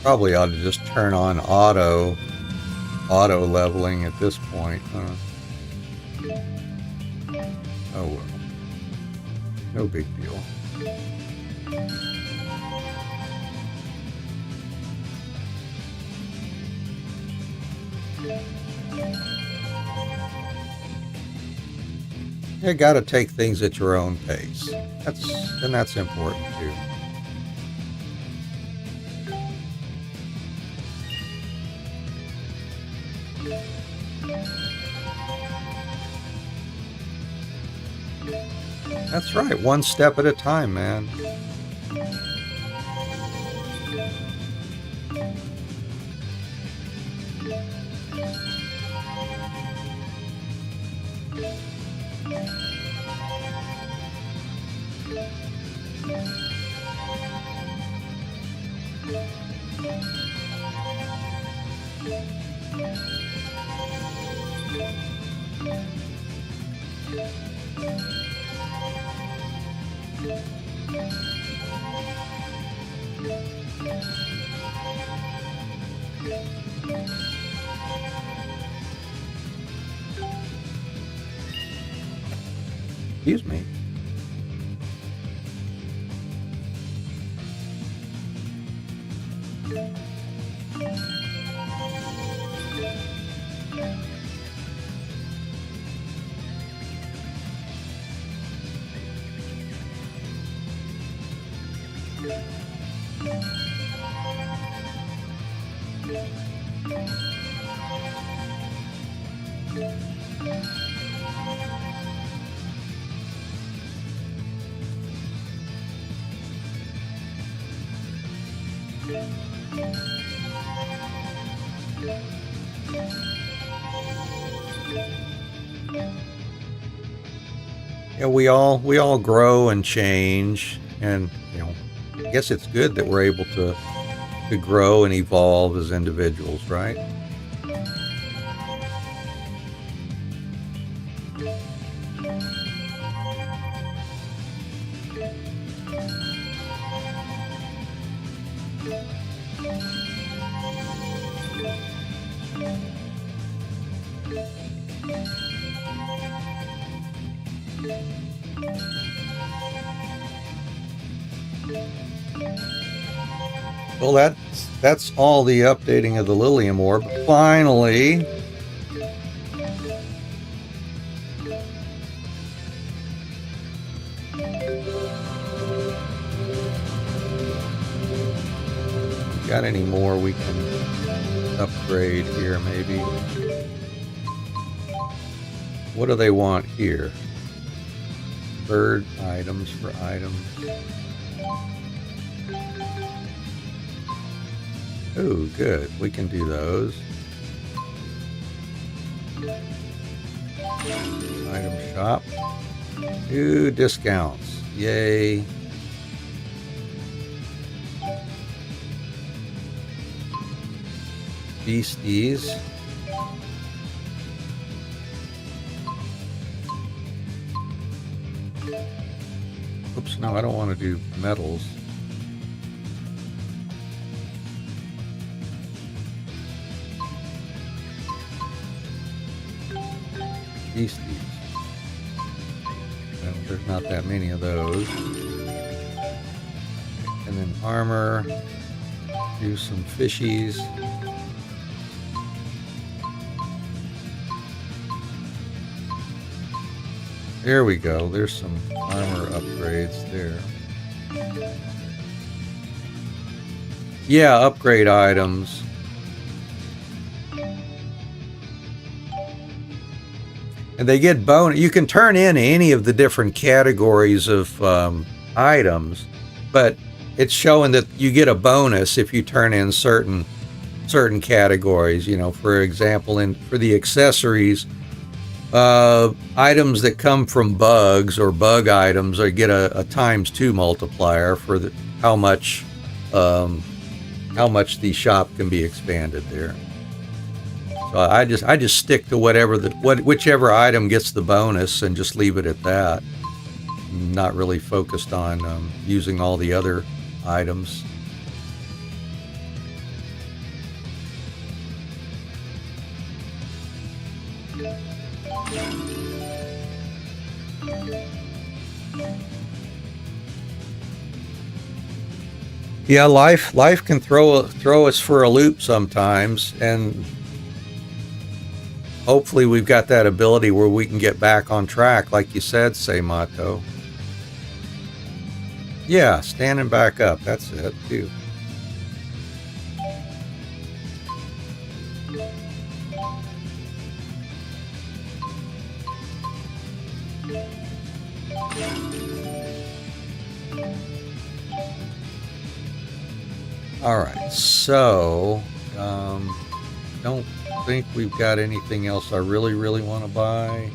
Probably ought to just turn on auto leveling at this point, huh? Oh well. No big deal. You gotta take things at your own pace. That's important too. That's right, one step at a time, man. Excuse me. Yeah, we all grow and change, and I guess it's good that we're able to grow and evolve as individuals, right? Well, that's all the updating of the Lilium Orb. Finally, got any more we can upgrade here, maybe? What do they want here? Bird items for items. Oh, good. We can do those. Item shop. Ooh, discounts. Yay. Beasties. Oops, no, I don't want to do metals. Beasties. Well, there's not that many of those. And then armor. Do some fishies. There we go. There's some armor upgrades there. Yeah, upgrade items. And they get bonus. You can turn in any of the different categories of items, but it's showing that you get a bonus if you turn in certain categories. For example, for the accessories, items that come from bugs or bug items, I get a ×2 multiplier for how much how much the shop can be expanded there. So I just stick to whichever item gets the bonus and just leave it at that. I'm not really focused on using all the other items. Yeah, life can throw us for a loop sometimes, and hopefully we've got that ability where we can get back on track, like you said, Seimato. Yeah, standing back up, that's it, too. Alright, so don't think we've got anything else I really want to buy.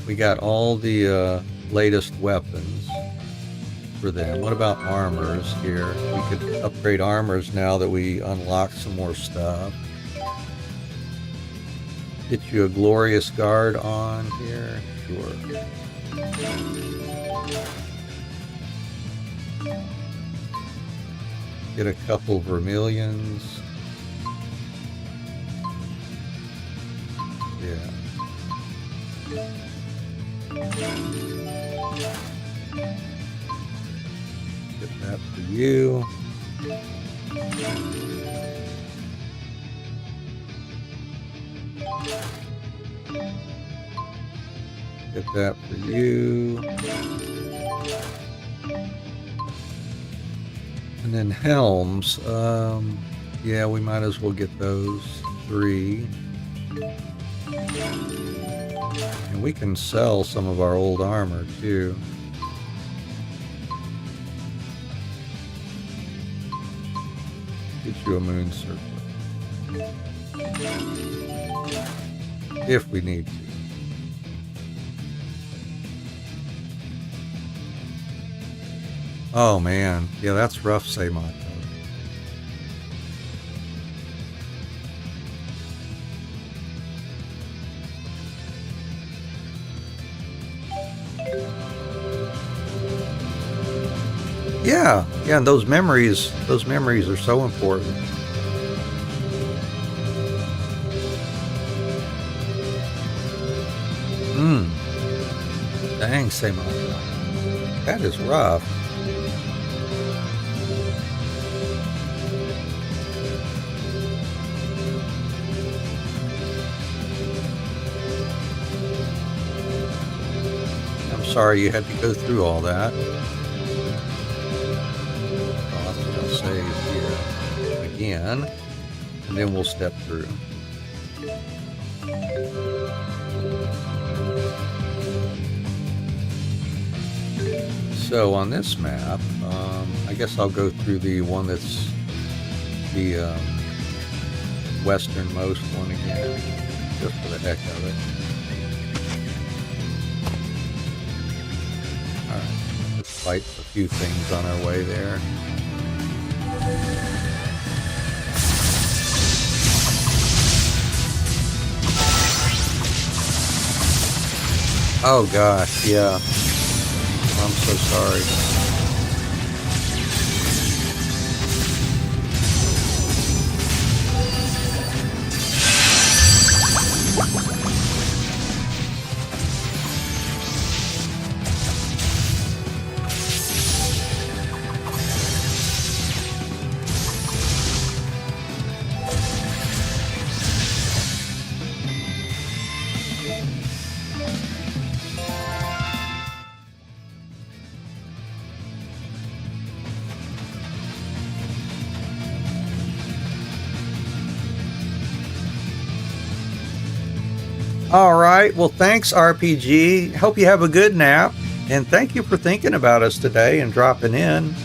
We got all the latest weapons for them. What about armors here? We could upgrade armors now that we unlock some more stuff. Get you a glorious guard on here? Sure. Get a couple vermilions. Yeah. Get that for you. Get that for you. And then helms, yeah, we might as well get those 3. And we can sell some of our old armor too. Get you a moon circlet. If we need to. Oh man, yeah, that's rough, Seimato. Yeah, and those memories are so important. Dang, Seimato. That is rough. Sorry you had to go through all that. I'll save here again, and then we'll step through. So on this map, I guess I'll go through the one that's the westernmost one again, just for the heck of it. Fight a few things on our way there. Oh gosh, yeah. I'm so sorry. All right. Well, thanks, RPG. Hope you have a good nap. And thank you for thinking about us today and dropping in.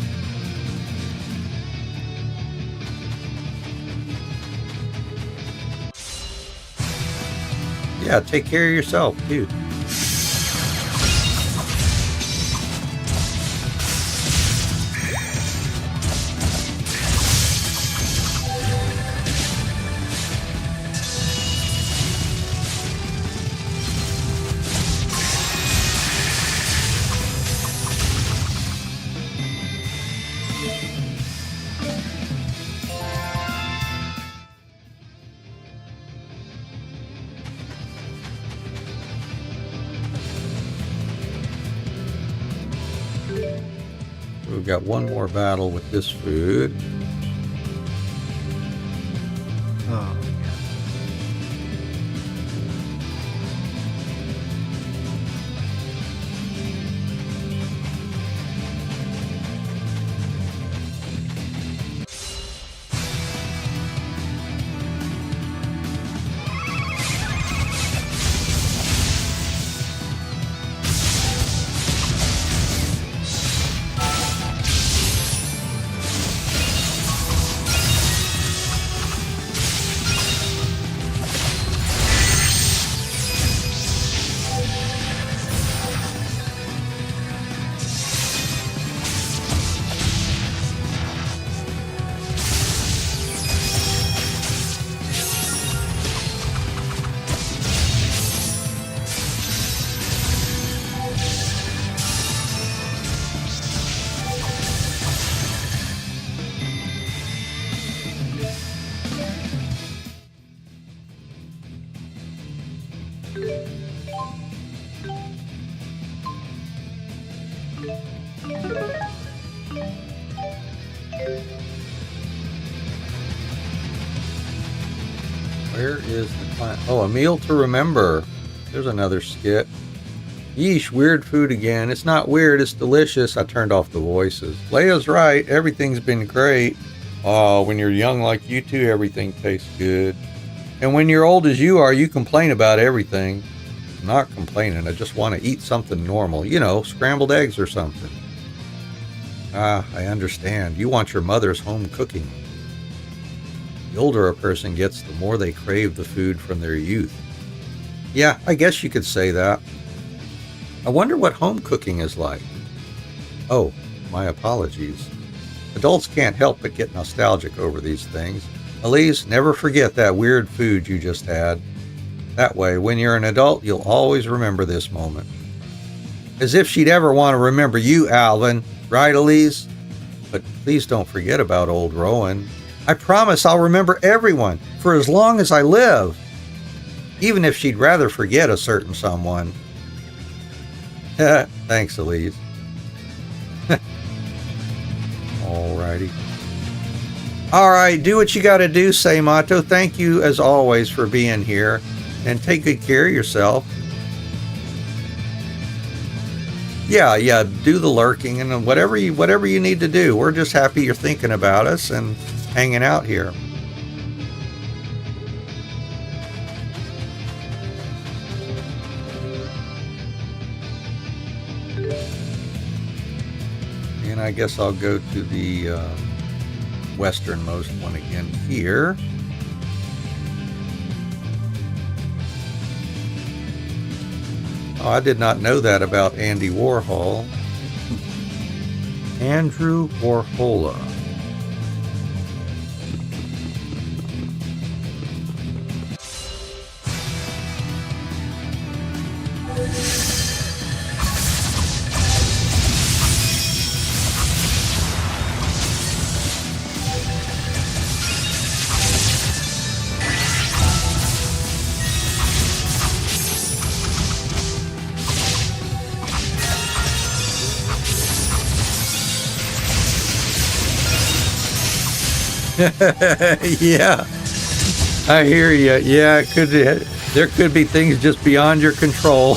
Yeah, take care of yourself, too. got one more battle with this food. Oh. Where is the client? Oh, a meal to remember. There's another skit. Yeesh, weird food again. It's not weird, it's delicious. I turned off the voices. Leia's right. Everything's been great. Oh, when you're young like you two, everything tastes good. And when you're old as you are, you complain about everything. I'm not complaining. I just want to eat something normal. You know, scrambled eggs or something. Ah, I understand. You want your mother's home cooking. The older a person gets, the more they crave the food from their youth. Yeah, I guess you could say that. I wonder what home cooking is like. Oh, my apologies. Adults can't help but get nostalgic over these things. Elise, never forget that weird food you just had. That way, when you're an adult, you'll always remember this moment. As if she'd ever want to remember you, Alvin. Right, Elise? But please don't forget about old Rowan. I promise I'll remember everyone for as long as I live. Even if she'd rather forget a certain someone. Thanks, Elise. Alrighty. Alright, do what you gotta do, Seimato. Thank you, as always, for being here. And take good care of yourself. Yeah, do the lurking and whatever you need to do. We're just happy you're thinking about us and hanging out here. And I guess I'll go to the westernmost one again here. Oh, I did not know that about Andy Warhol. Andrew Warhola. Yeah, I hear you. Yeah, there could be things just beyond your control.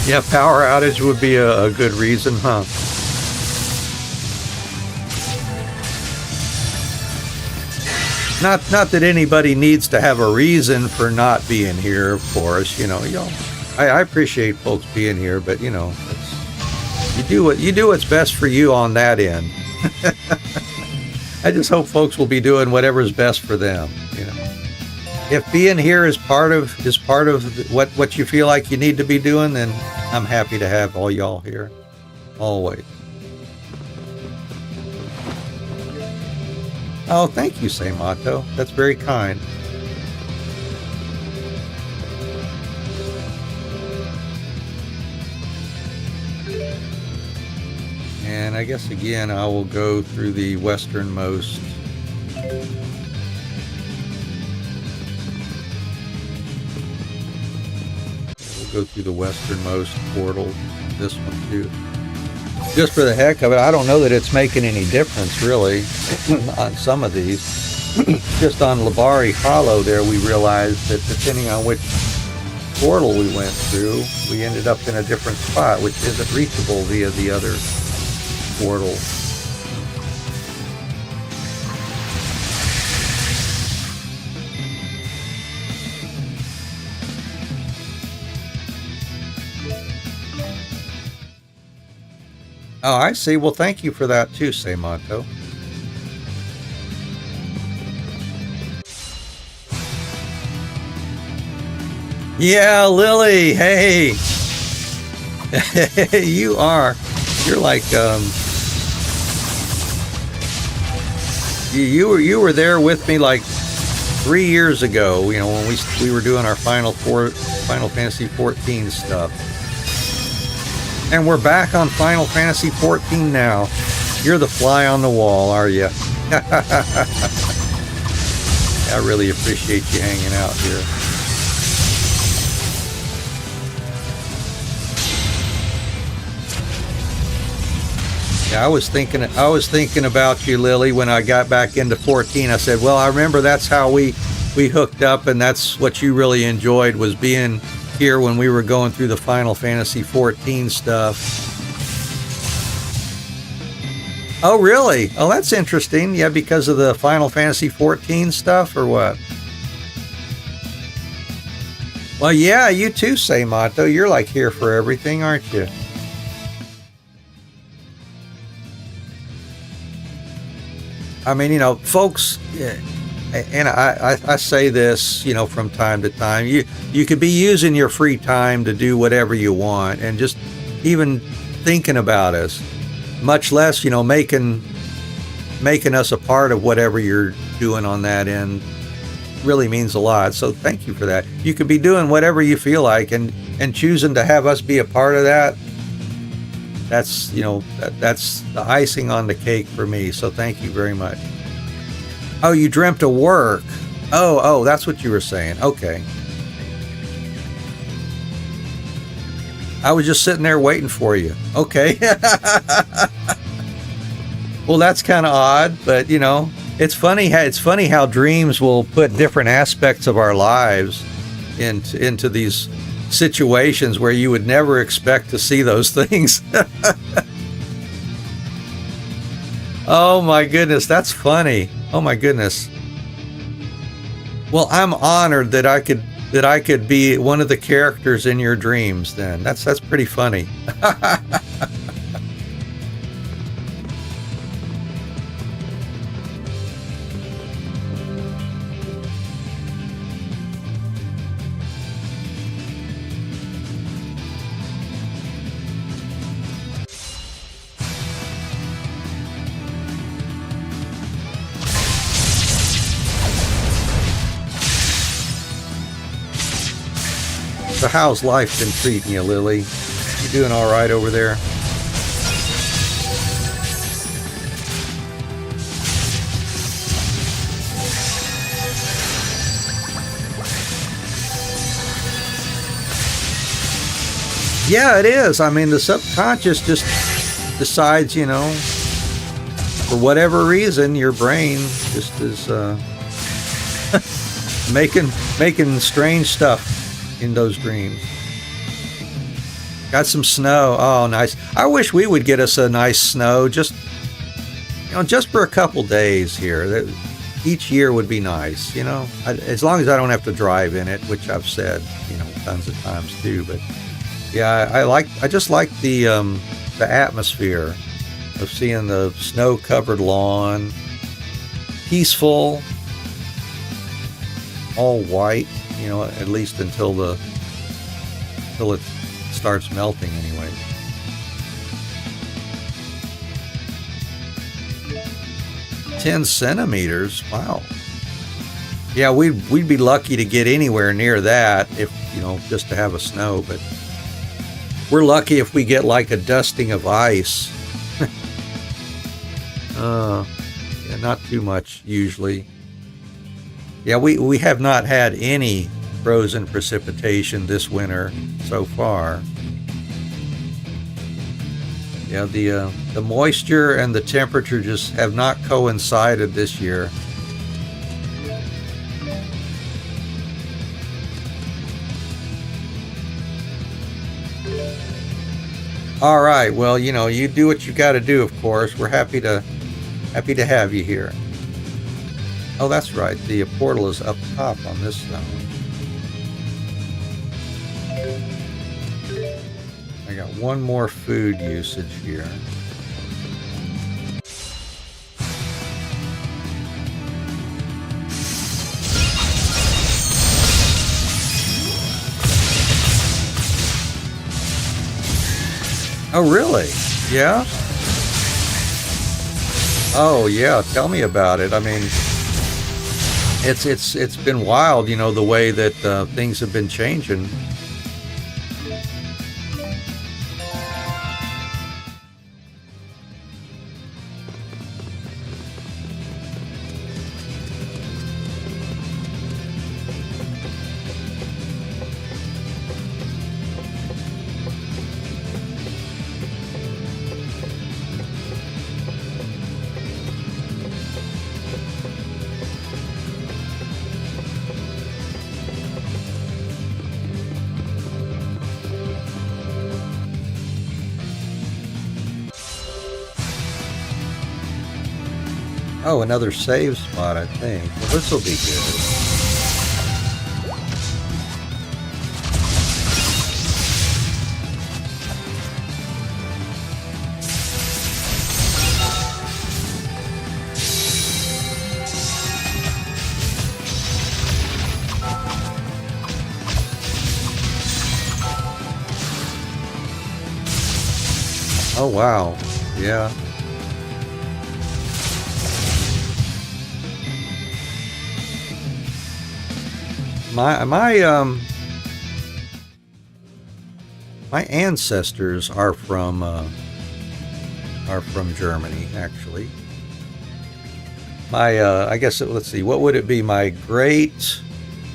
Yeah, power outage would be a good reason, huh? Not that anybody needs to have a reason for not being here, of course. You know, I appreciate folks being here, but you know, you do what's best for you on that end. I just hope folks will be doing whatever's best for them. You know, if being here is part of what you feel like you need to be doing, then I'm happy to have all y'all here, always. Oh, thank you, Seimato. That's very kind. And I guess again I will go through the westernmost. We'll go through the westernmost portal. This one too. just for the heck of it. I don't know that it's making any difference really on some of these. Just on Labari Hollow there, we realized that depending on which portal we went through, we ended up in a different spot, which isn't reachable via the other portal. Oh, I see. Well, thank you for that too, Seimato. Yeah, Lily. Hey, you're like you were there with me like 3 years ago. You know, when we were doing our Final Fantasy 14 stuff. And we're back on Final Fantasy 14 now. You're the fly on the wall, are you? I really appreciate you hanging out here. Yeah, I was thinking about you, Lily, when I got back into 14. I said, well, I remember that's how we hooked up, and that's what you really enjoyed, was being here when we were going through the Final Fantasy 14 stuff. Oh, really? Oh, that's interesting. Yeah, because of the Final Fantasy 14 stuff, or what? Well, yeah, you too, Seimato. You're like here for everything, aren't you? I mean, you know, folks, and I say this, you know, from time to time, you could be using your free time to do whatever you want, and just even thinking about us, much less, you know, making us a part of whatever you're doing on that end, really means a lot. So thank you for that. You could be doing whatever you feel like, and choosing to have us be a part of that. That's, you know, that's the icing on the cake for me. So thank you very much. Oh, you dreamt of work. Oh, that's what you were saying. Okay. I was just sitting there waiting for you. Okay. Well, that's kind of odd, but you know, it's funny how dreams will put different aspects of our lives into these situations where you would never expect to see those things. Oh my goodness, that's funny. Oh my goodness. Well, I'm honored that I could be one of the characters in your dreams then. That's pretty funny. So how's life been treating you, Lily? You doing all right over there? Yeah, it is. I mean, the subconscious just decides, you know, for whatever reason, your brain just is making strange stuff in those dreams. Got some snow. Oh, nice. I wish we would get us a nice snow, just for a couple days here. Each year would be nice, you know, as long as I don't have to drive in it, which I've said, you know, tons of times too. But yeah, I just like the atmosphere of seeing the snow-covered lawn, peaceful, all white. You know, at least until it starts melting anyway. "10 centimeters? Wow. Yeah, we'd be lucky to get anywhere near that if, you know, just to have a snow, but we're lucky if we get like a dusting of ice. Yeah, not too much usually. Yeah, we have not had any frozen precipitation this winter so far. Yeah, the moisture and the temperature just have not coincided this year. All right, well, you know, you do what you got to do. Of course, we're happy to have you here. Oh, that's right. The portal is up top on this zone. I got one more food usage here. Oh, really? Yeah? Oh, yeah. Tell me about it. I mean, it's been wild, you know, the way that things have been changing. Oh, another save spot, I think. Well, this will be good. Oh, wow. Yeah. My ancestors are from Germany, actually. My I guess let's see, what would it be? My great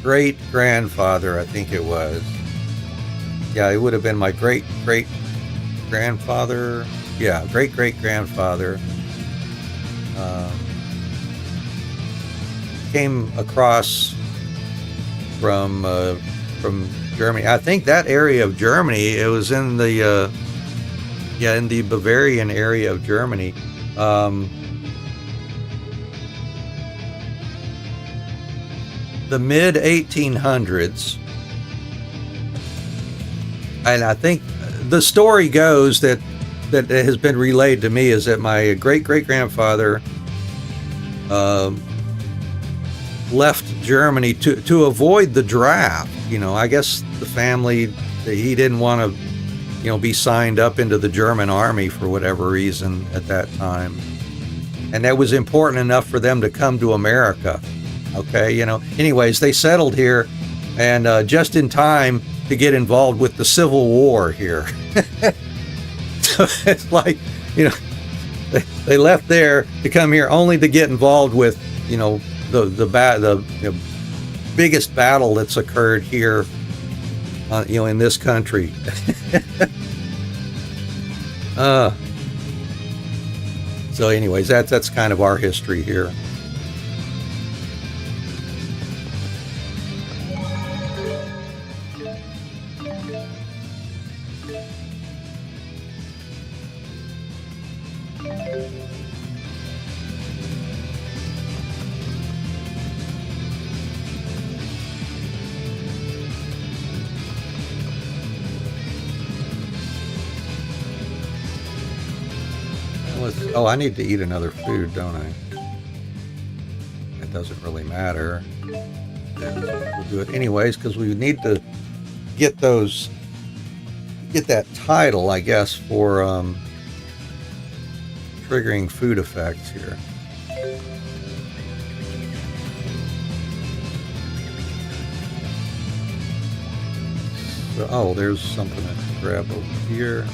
grandfather, I think it was. Yeah, it would have been my great grandfather. Yeah, great grandfather. Came across from Germany. I think that area of Germany, it was in the in the Bavarian area of Germany. The mid 1800s. And I think the story goes that has been relayed to me is that my great grandfather left Germany to avoid the draft. You know, I guess the family, he didn't want to, you know, be signed up into the German army for whatever reason at that time. And that was important enough for them to come to America. Okay, you know. Anyways, they settled here, and just in time to get involved with the Civil War here. So it's like, you know, they left there to come here only to get involved with, you know, the biggest battle that's occurred here, you know, in this country. So anyways, that's kind of our history here. Oh, I need to eat another food, don't I? It doesn't really matter. We'll do it anyways because we need to get that title, I guess, for triggering food effects here. So, oh, there's something I can grab over here.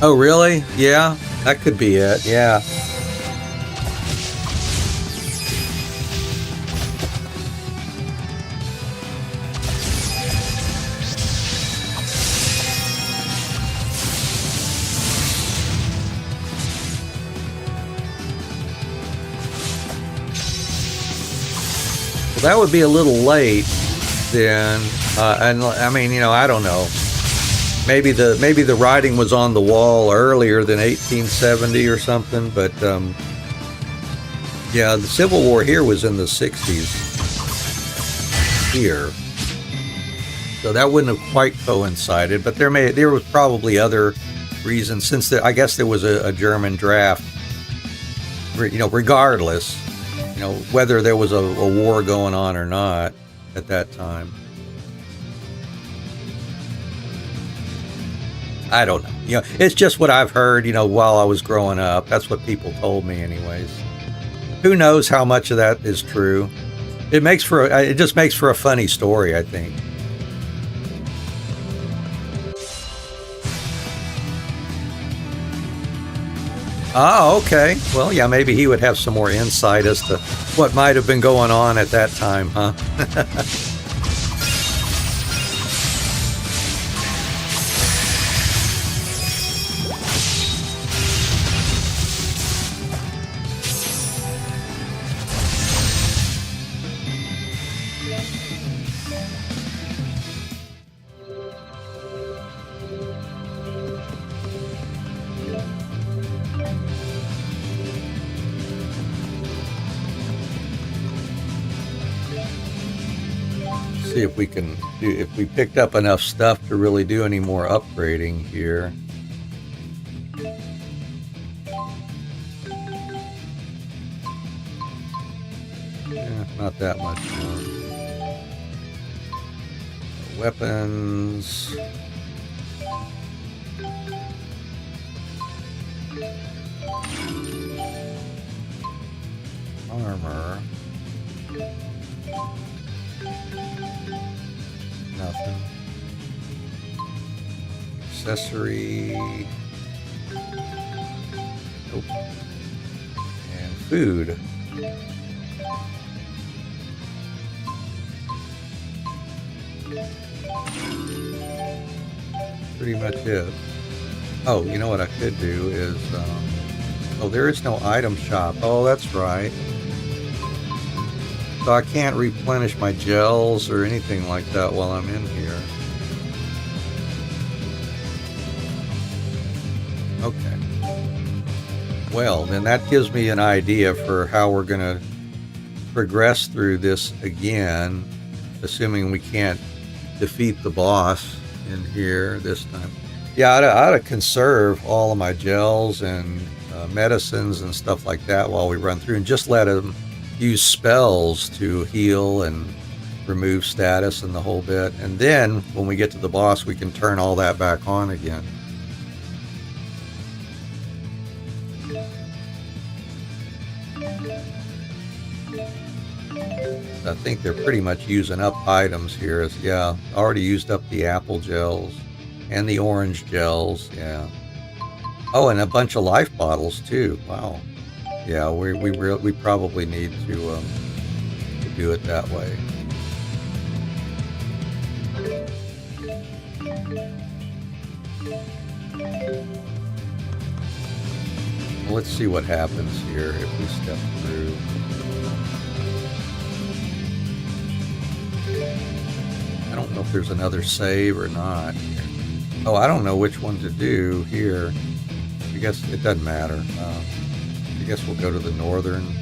Oh, really? Yeah, that could be it. Yeah. Well, that would be a little late then. And I mean, I don't know. Maybe the writing was on the wall earlier than 1870 or something, but yeah, the Civil War here was in the 60s here, so that wouldn't have quite coincided. But there was probably other reasons, since I guess there was a German draft. Regardless, whether there was a war going on or not at that time. I don't know. It's just what I've heard, while I was growing up. That's what people told me anyways. Who knows how much of that is true? It just makes for a funny story, I think. Oh, okay. Well, yeah, maybe he would have some more insight as to what might have been going on at that time, huh? See if we picked up enough stuff to really do any more upgrading here. Yeah, not that much more. Weapons. Armor. Nothing. Accessory. Nope. And food. Pretty much it. Oh, you know what I could do is, oh, there is no item shop. Oh, that's right. So I can't replenish my gels or anything like that while I'm in here. Okay. Well, then that gives me an idea for how we're going to progress through this again, assuming we can't defeat the boss in here this time. Yeah, I ought to conserve all of my gels and medicines and stuff like that while we run through, and just let them use spells to heal and remove status and the whole bit. And then when we get to the boss, we can turn all that back on again. I think they're pretty much using up items here. Yeah, already used up the apple gels and the orange gels. Yeah. Oh, and a bunch of life bottles too. Wow. Yeah, we probably need to do it that way. Well, let's see what happens here if we step through. I don't know if there's another save or not. Oh, I don't know which one to do here. I guess it doesn't matter. I guess we'll go to the northern one.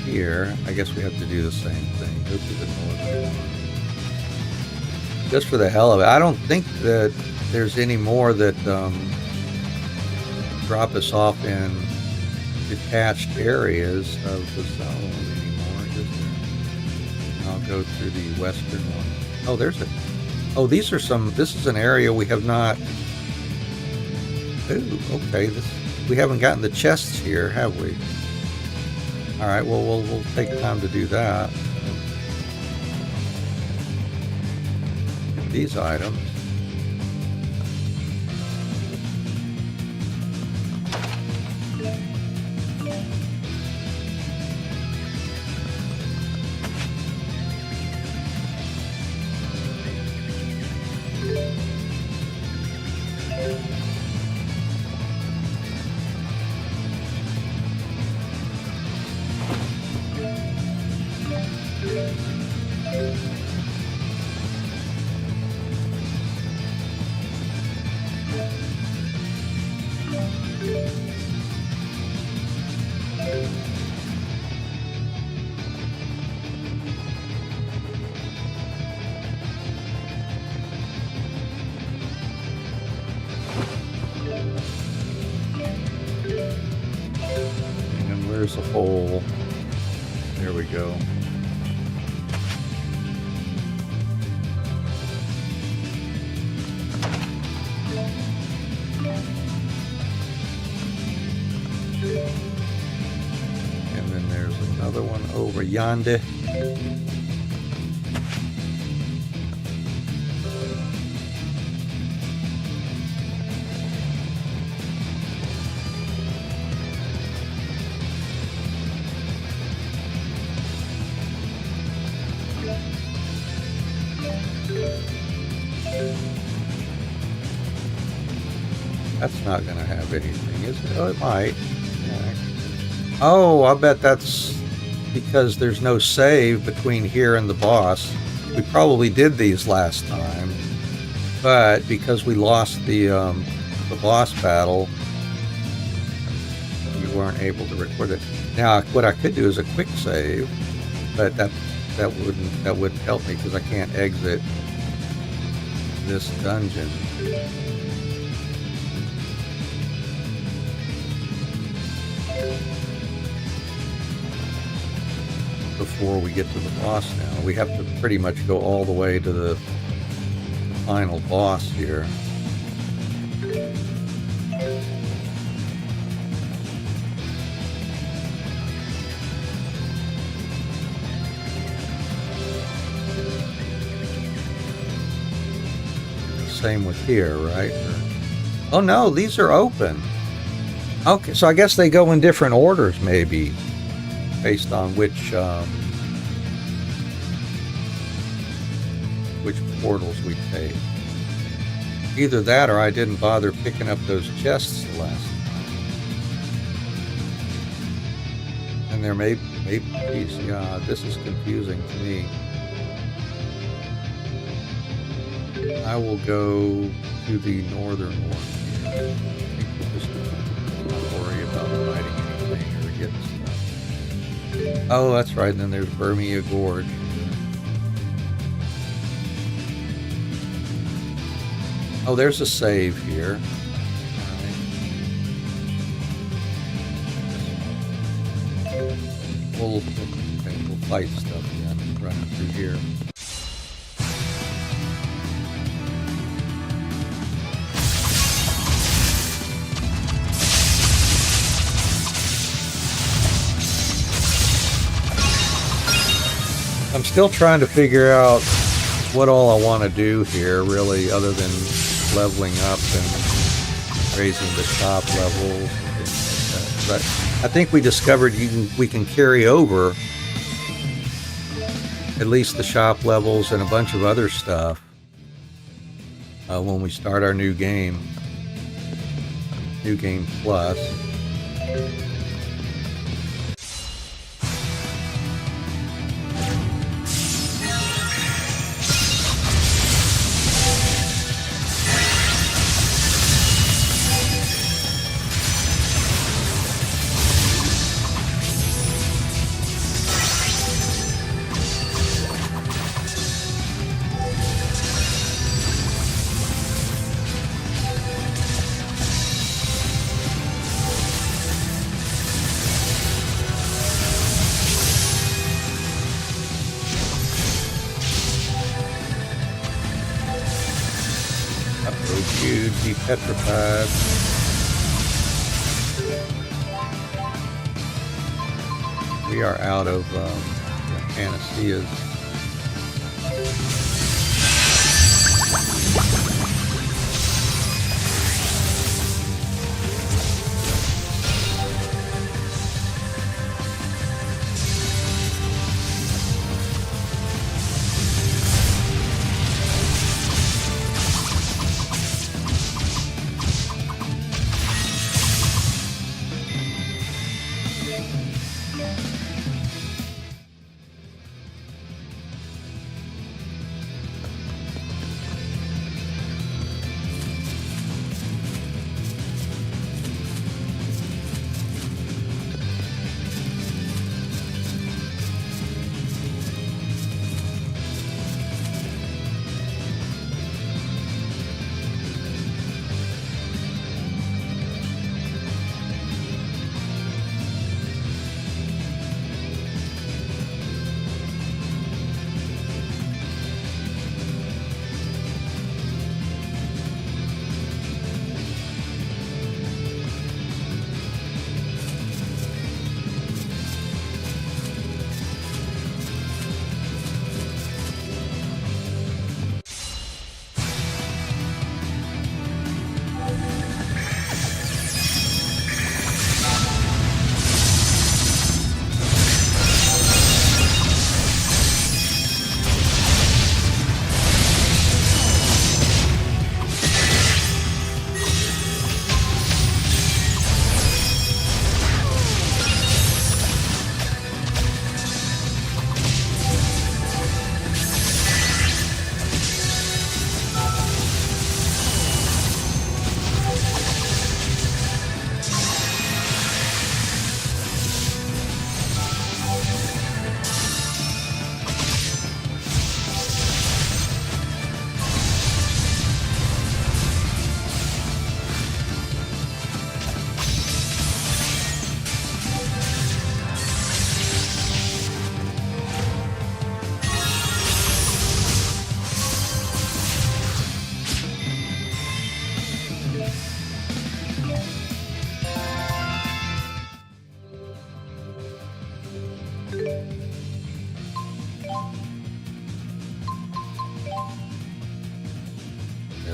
Here, I guess we have to do the same thing. Go to the northern one. Just for the hell of it. I don't think that there's any more that drop us off in detached areas of the zone anymore. I'll go through the western one. Oh, there's it. Oh, these are some. This is an area we have not. Ooh, okay. We haven't gotten the chests here, have we? All right. Well, we'll take time to do that. Get these items. And where's the hole? There we go. And then there's another one over yonder. That's not going to have anything, is it? Oh, it might. Yeah. Oh, I bet that's because there's no save between here and the boss. We probably did these last time, but because we lost the boss battle, we weren't able to record it. Now, what I could do is a quick save, but that wouldn't help me because I can't exit this dungeon. Before we get to the boss now. We have to pretty much go all the way to the final boss here. Same with here, right? Oh no, these are open. Okay, so I guess they go in different orders maybe, based on which portals we take. Either that or I didn't bother picking up those chests the last time. And there may be these, yeah, this is confusing to me. I will go to the northern one here. I think we'll just not worry about fighting anything or getting stuff. Oh, that's right, and then there's Burmia Gorge. Oh, there's a save here. Alright. We'll fight stuff again, running through here. I'm still trying to figure out what all I want to do here, really, other than leveling up and raising the shop levels. But I think we discovered we can carry over at least the shop levels and a bunch of other stuff when we start our new game plus. You'd be petrified. We are out of panaceas.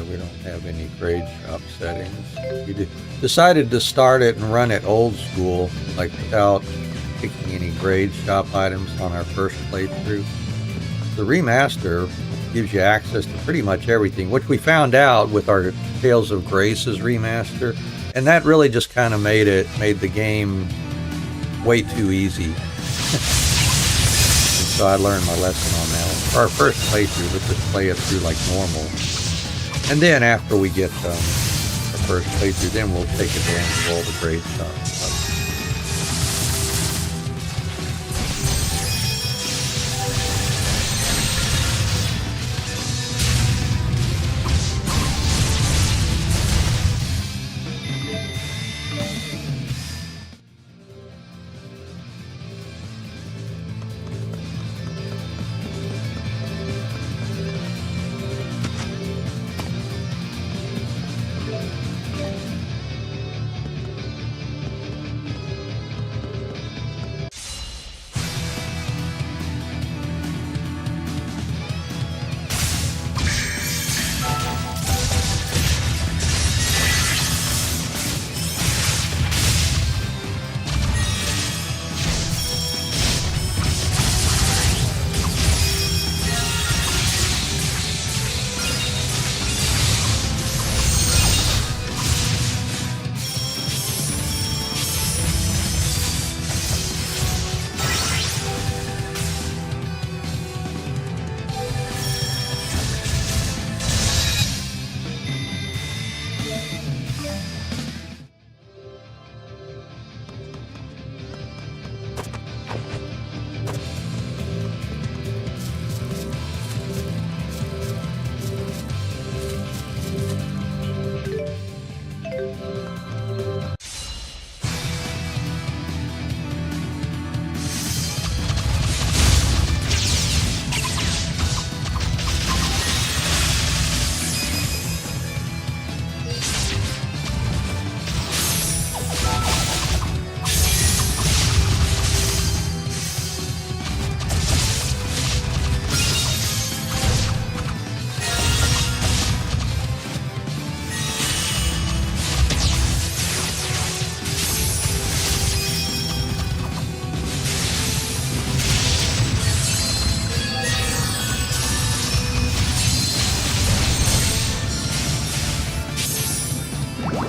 We don't have any grade shop settings. We decided to start it and run it old school, like without picking any grade shop items on our first playthrough. The remaster gives you access to pretty much everything, which we found out with our Tales of Grace's remaster, and that really just kind of made the game way too easy. So I learned my lesson on that one. For our first playthrough, let's just play it through like normal. And then after we get our first playthrough, then we'll take advantage of all the great stuff. We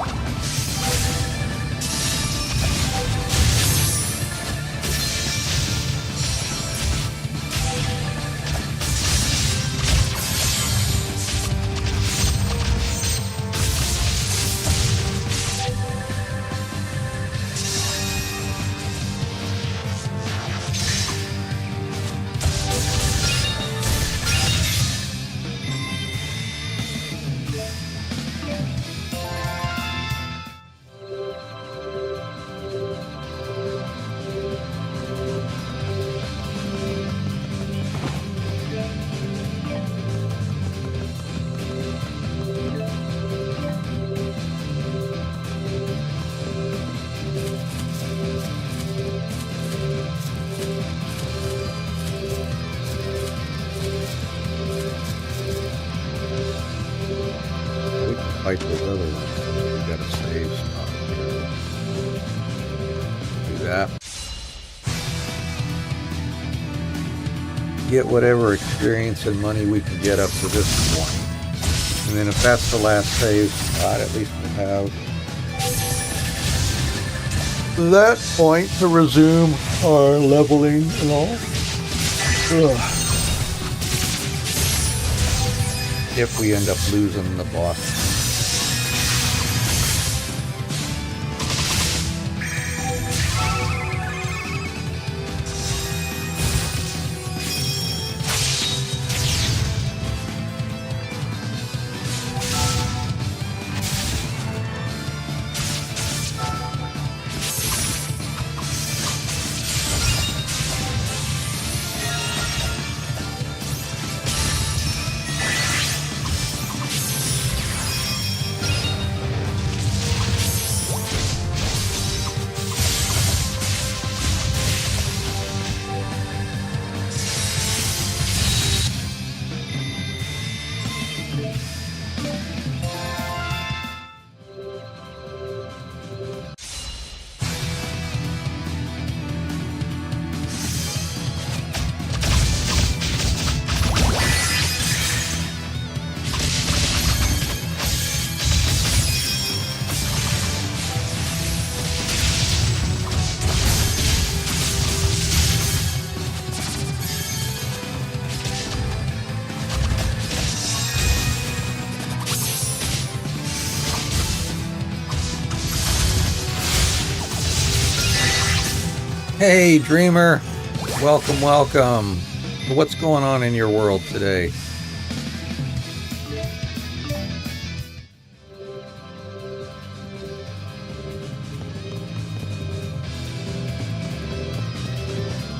can fight those other ones. We got a save spot here. Do that. Get whatever experience and money we can get up to this point. And then if that's the last save spot, at least we'll have that point to resume our leveling and all. Ugh. If we end up losing the boss. Hey, Dreamer. Welcome, welcome. What's going on in your world today?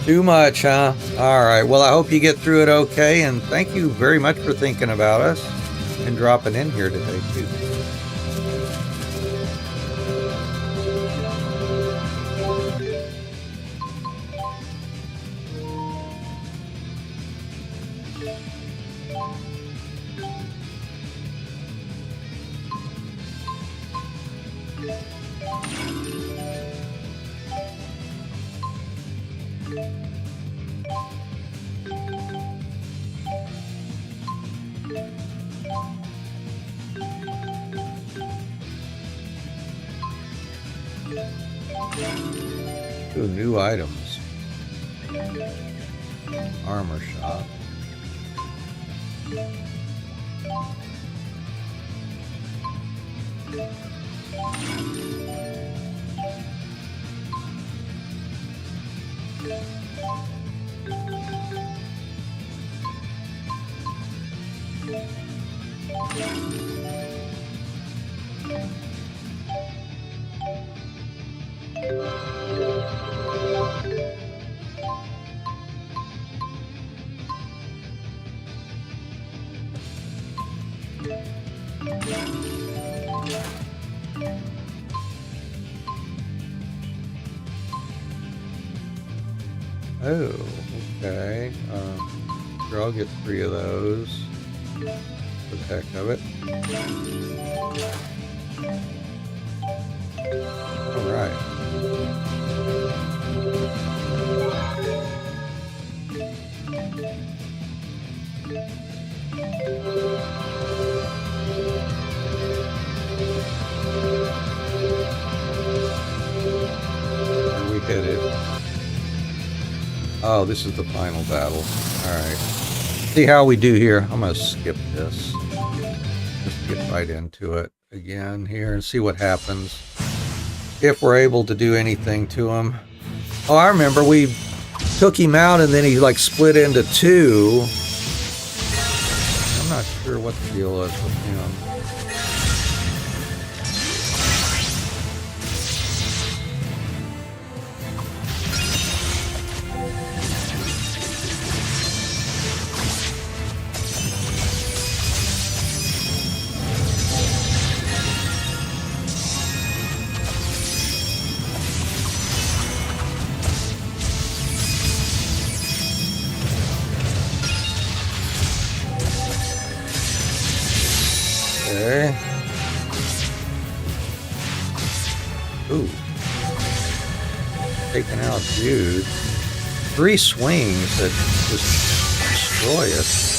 Too much, huh? All right. Well, I hope you get through it okay, and thank you very much for thinking about us and dropping in here today, too. Two new items. Armor shop. Oh, okay. Sure, I'll get 3 of those for the heck of it. All right. Oh, this is the final battle. Alright. See how we do here. I'm going to skip this. Just get right into it again here and see what happens. If we're able to do anything to him. Oh, I remember we took him out and then he like split into two. I'm not sure what the deal is with him. Okay. Ooh. Taking out Jude. 3 swings that just destroy us.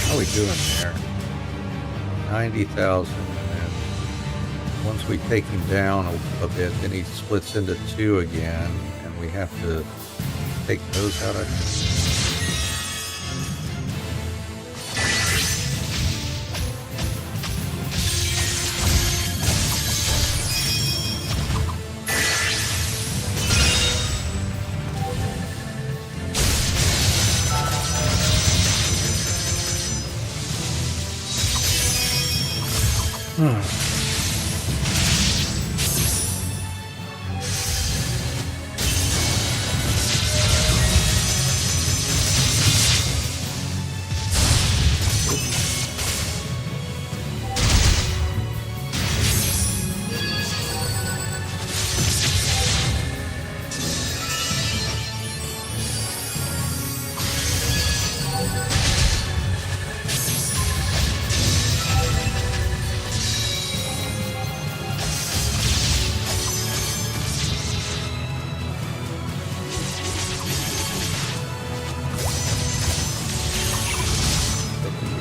How are we doing there? 90,000. And once we take him down a bit, then he splits into 2 again, and we have to take those out. I think.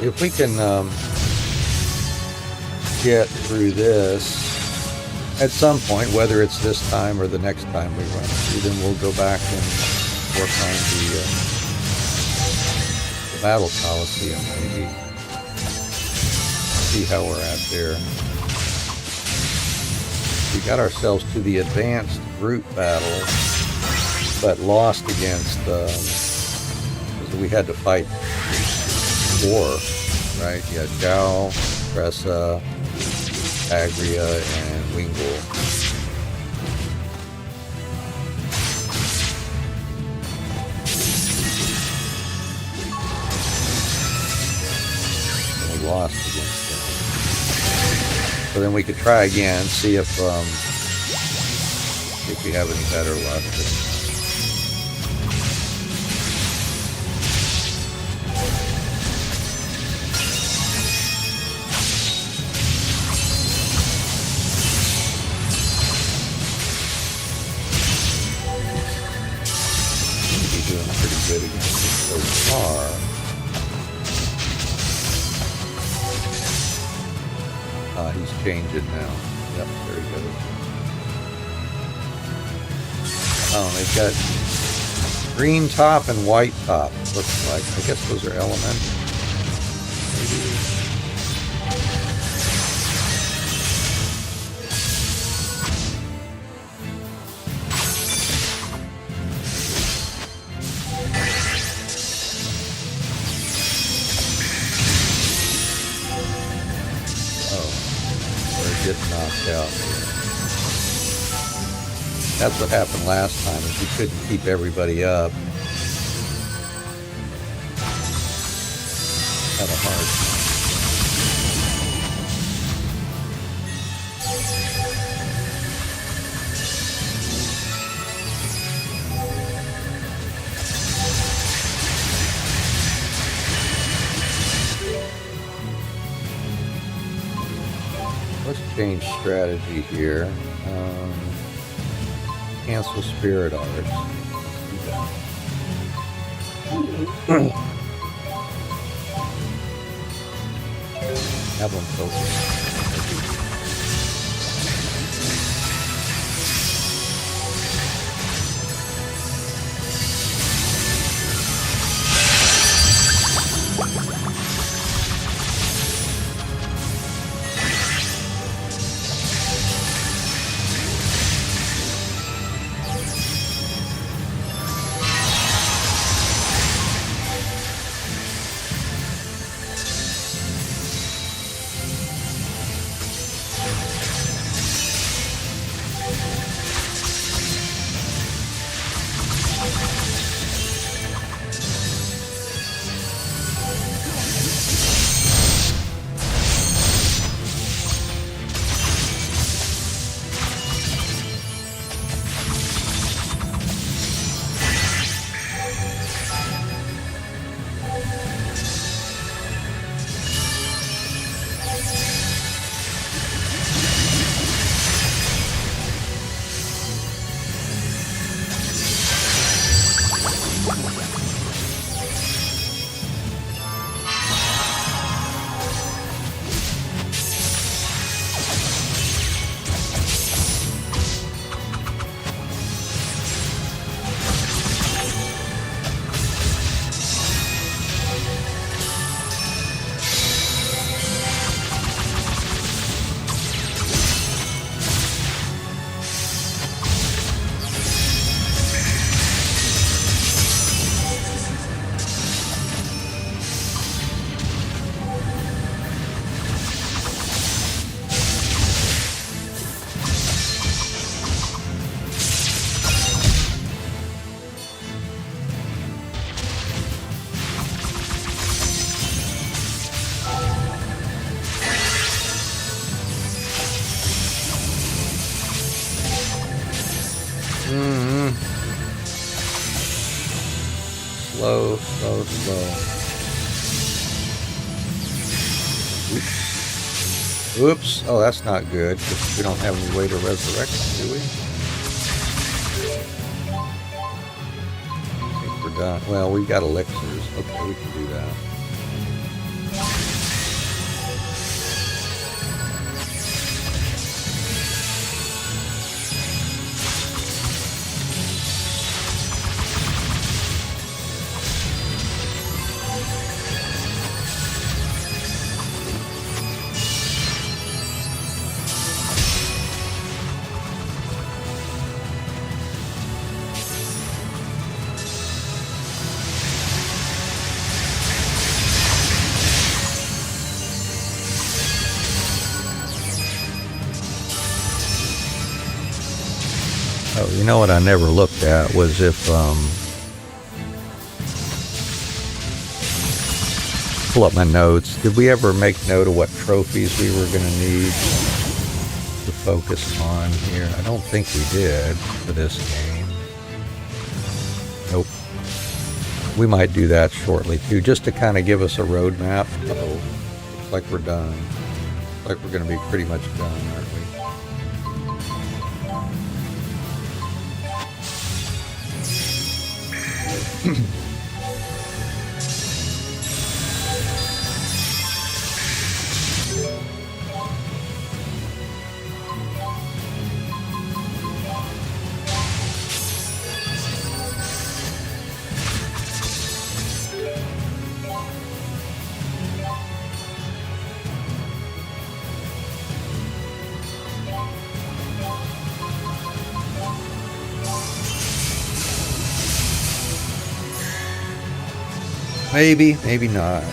If we can get through this at some point, whether it's this time or the next time we run through, then we'll go back and work on the battle coliseum, maybe. See how we're at there. We got ourselves to the advanced group battle, but lost against, because we had to fight 4, right? Yeah, Zhao, Tressa, Agria, and Wingle. And we lost against them. So then we could try again, see if we have any better luck. Good against it so far. He's changed it now. Yep, there he goes. Oh, they've got green top and white top, looks like. I guess those are elements. Maybe. Get knocked out. That's what happened last time, is we couldn't keep everybody up. Had a hard time. change strategy here. Cancel spirit arts. Have them focus. Slow, slow, slow. Oops. Oh, that's not good. We don't have any way to resurrect them, do we? I think we're done. Well, we've got elixirs. Okay, we can do that. Oh, you know what I never looked at was if, pull up my notes. Did we ever make note of what trophies we were going to need to focus on here? I don't think we did for this game. Nope. We might do that shortly too, just to kind of give us a roadmap. Uh-oh. Looks like we're done. Looks like we're going to be pretty much done, aren't we? Maybe, maybe not.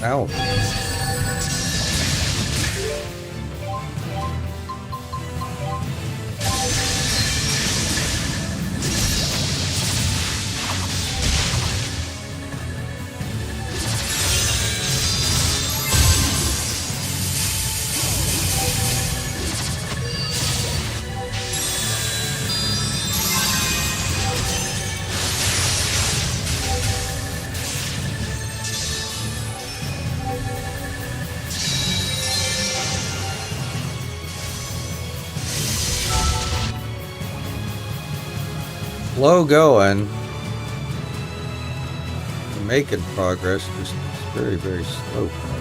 Ouch. Slow going. We're making progress, just very, very slow progress.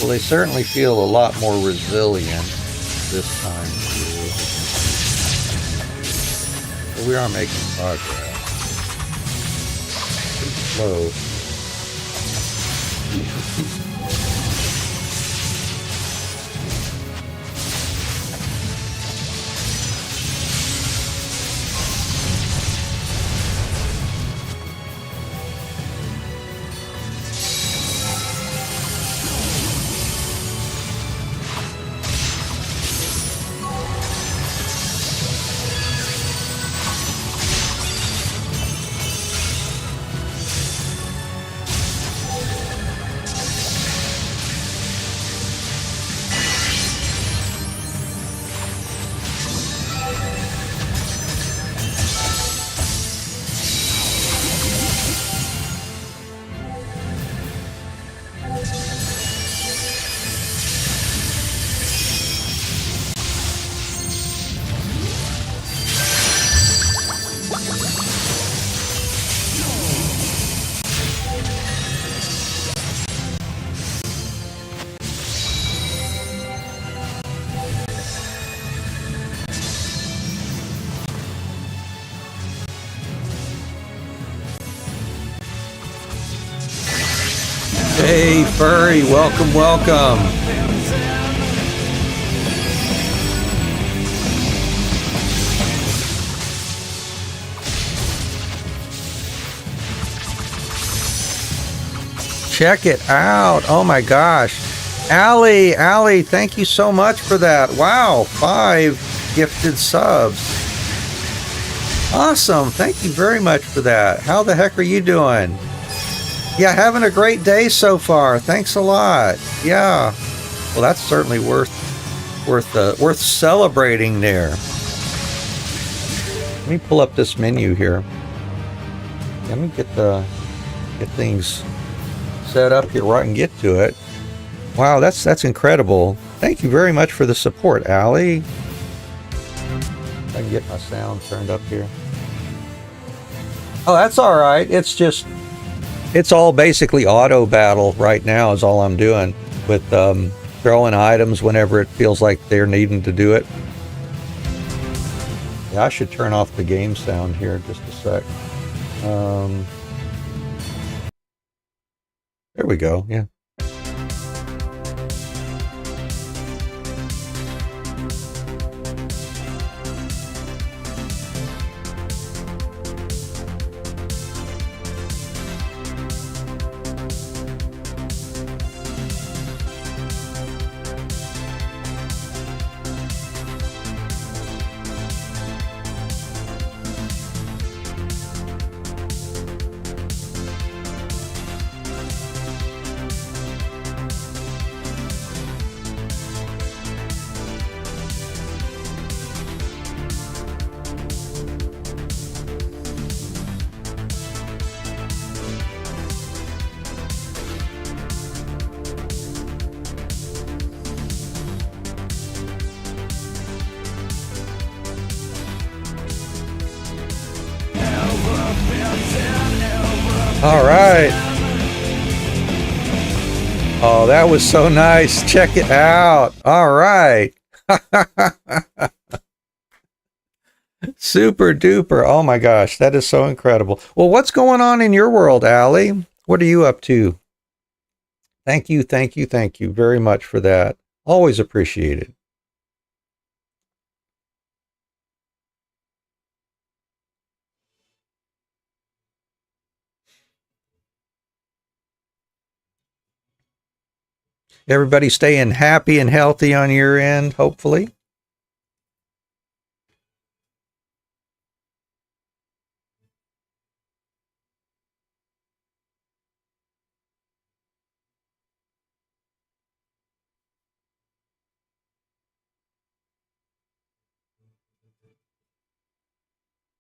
Well, they certainly feel a lot more resilient this time too. But we are making progress. Pretty slow. Hey, Furry, welcome, welcome. Check it out. Oh my gosh. Allie, thank you so much for that. Wow, 5 gifted subs. Awesome. Thank you very much for that. How the heck are you doing? Yeah, having a great day so far. Thanks a lot. Yeah. Well, that's certainly worth celebrating there. Let me pull up this menu here. Let me get things set up here where I can get to it. Wow, that's incredible. Thank you very much for the support, Allie. I can get my sound turned up here. Oh, that's all right. It's all basically auto battle right now is all I'm doing with throwing items whenever it feels like they're needing to do it. Yeah, I should turn off the game sound here just a sec. There we go. Yeah. All right. Oh, that was so nice. Check it out. All right. Super duper. Oh my gosh, that is so incredible. Well, what's going on in your world, Allie? What are you up to? Thank you very much for that. Always appreciated. Everybody staying happy and healthy on your end, hopefully.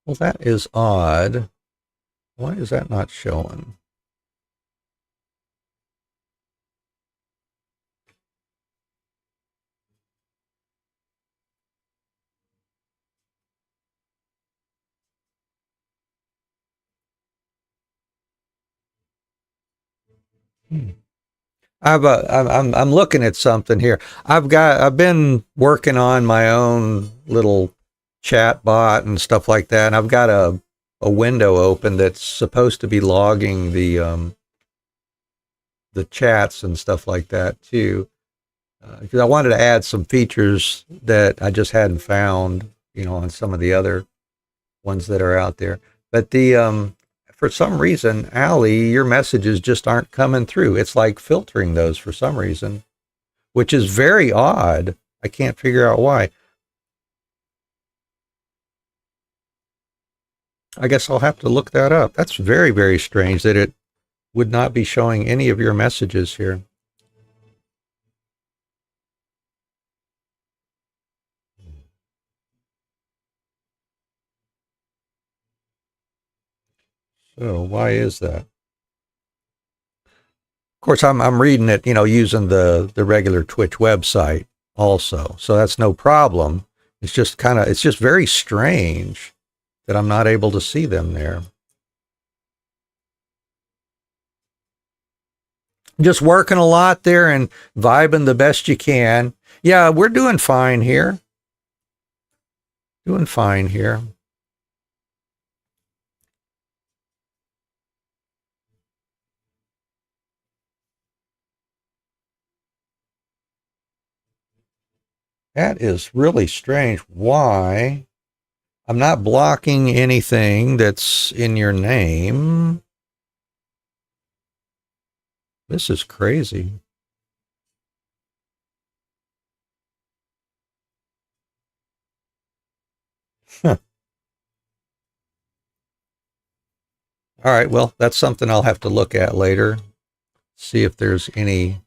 Well, that is odd. Why is that not showing? I'm looking at something here. I've been working on my own little chat bot and stuff like that, and I've got a window open that's supposed to be logging the chats and stuff like that too. Because I wanted to add some features that I just hadn't found, on some of the other ones that are out there. But for some reason, Allie, your messages just aren't coming through. It's like filtering those for some reason, which is very odd. I can't figure out why. I guess I'll have to look that up. That's very, very strange that it would not be showing any of your messages here. So why is that? Of course, I'm reading it, using the regular Twitch website also, so that's no problem. It's just very strange that I'm not able to see them there. Just working a lot there and vibing the best you can. Yeah, we're doing fine here. Doing fine here. That is really strange. Why? I'm not blocking anything that's in your name. This is crazy. Huh. All right, well, that's something I'll have to look at later. See if there's any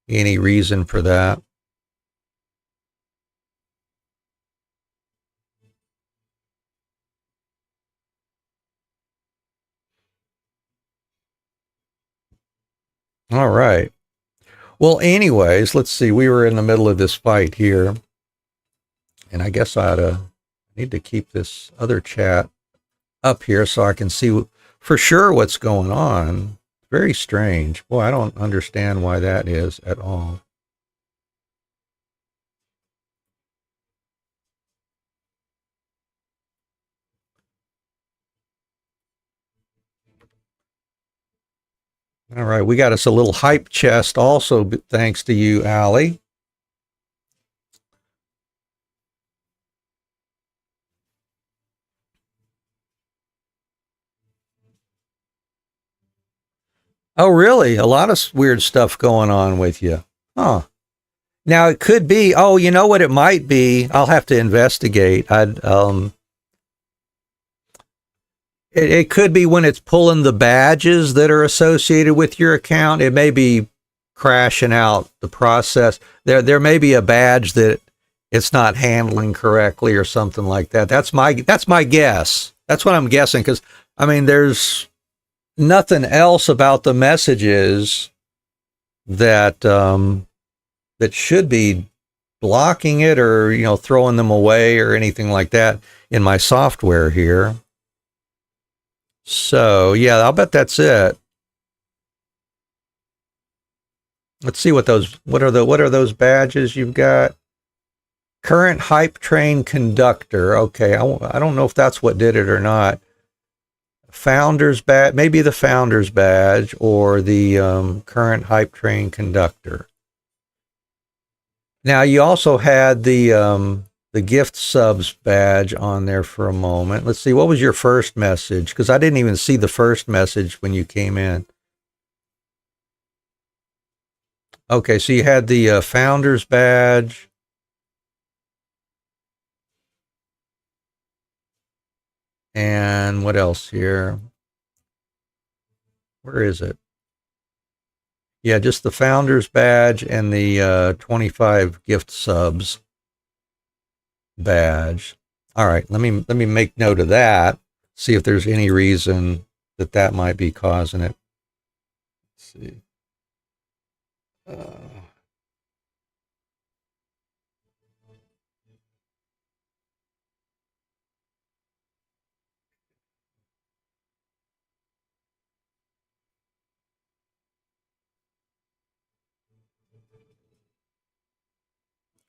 reason for that. All right. Well, anyways, let's see. We were in the middle of this fight here, and I guess I need to keep this other chat up here so I can see for sure what's going on. Very strange. Boy, I don't understand why that is at all. All right, we got us a little hype chest also, thanks to you, Allie. Oh, really? A lot of weird stuff going on with you. Huh. Now it could be, oh, you know what it might be? I'll have to investigate. It could be when it's pulling the badges that are associated with your account. It may be crashing out the process. There may be a badge that it's not handling correctly or something like that. That's my guess. That's what I'm guessing, because I mean, there's nothing else about the messages that that should be blocking it or, you know, throwing them away or anything like that in my software here. So yeah, I'll bet that's it. Let's see what are those badges you've got? Current hype train conductor. Okay, I don't know if that's what did it or not. Founders badge, maybe the founders badge or the current hype train conductor. Now you also had the gift subs badge on there for a moment. Let's see, what was your first message? Because I didn't even see the first message when you came in. Okay, so you had the founders badge. And what else here? Where is it? Yeah, just the founders badge and the 25 gift subs badge. All right, let me make note of that. See if there's any reason that might be causing it. Let's see.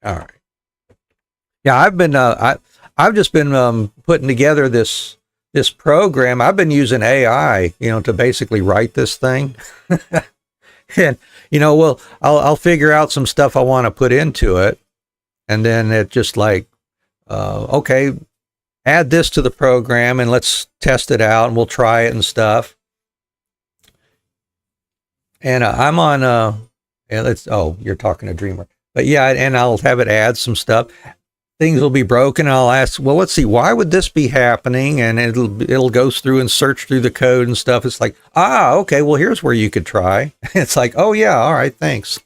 All right. Yeah, I've just been putting together this program. I've been using AI, you know, to basically write this thing. And you know, well, I'll figure out some stuff I want to put into it, and then it just like, okay, add this to the program and let's test it out, and we'll try it and stuff. And I'm on and it's, oh, you're talking to Dreamer. But yeah, and I'll have it add some stuff. Things will be broken. And I'll ask, well, let's see, why would this be happening? And it'll go through and search through the code and stuff. It's like, okay, well, here's where you could try. It's like, oh yeah, all right, thanks.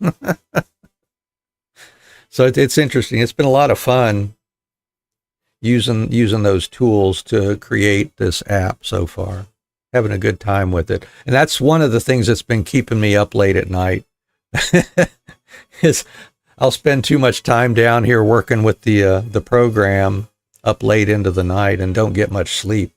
So it's interesting. It's been a lot of fun using those tools to create this app so far. Having a good time with it. And that's one of the things that's been keeping me up late at night. Is I'll spend too much time down here working with the program up late into the night and don't get much sleep.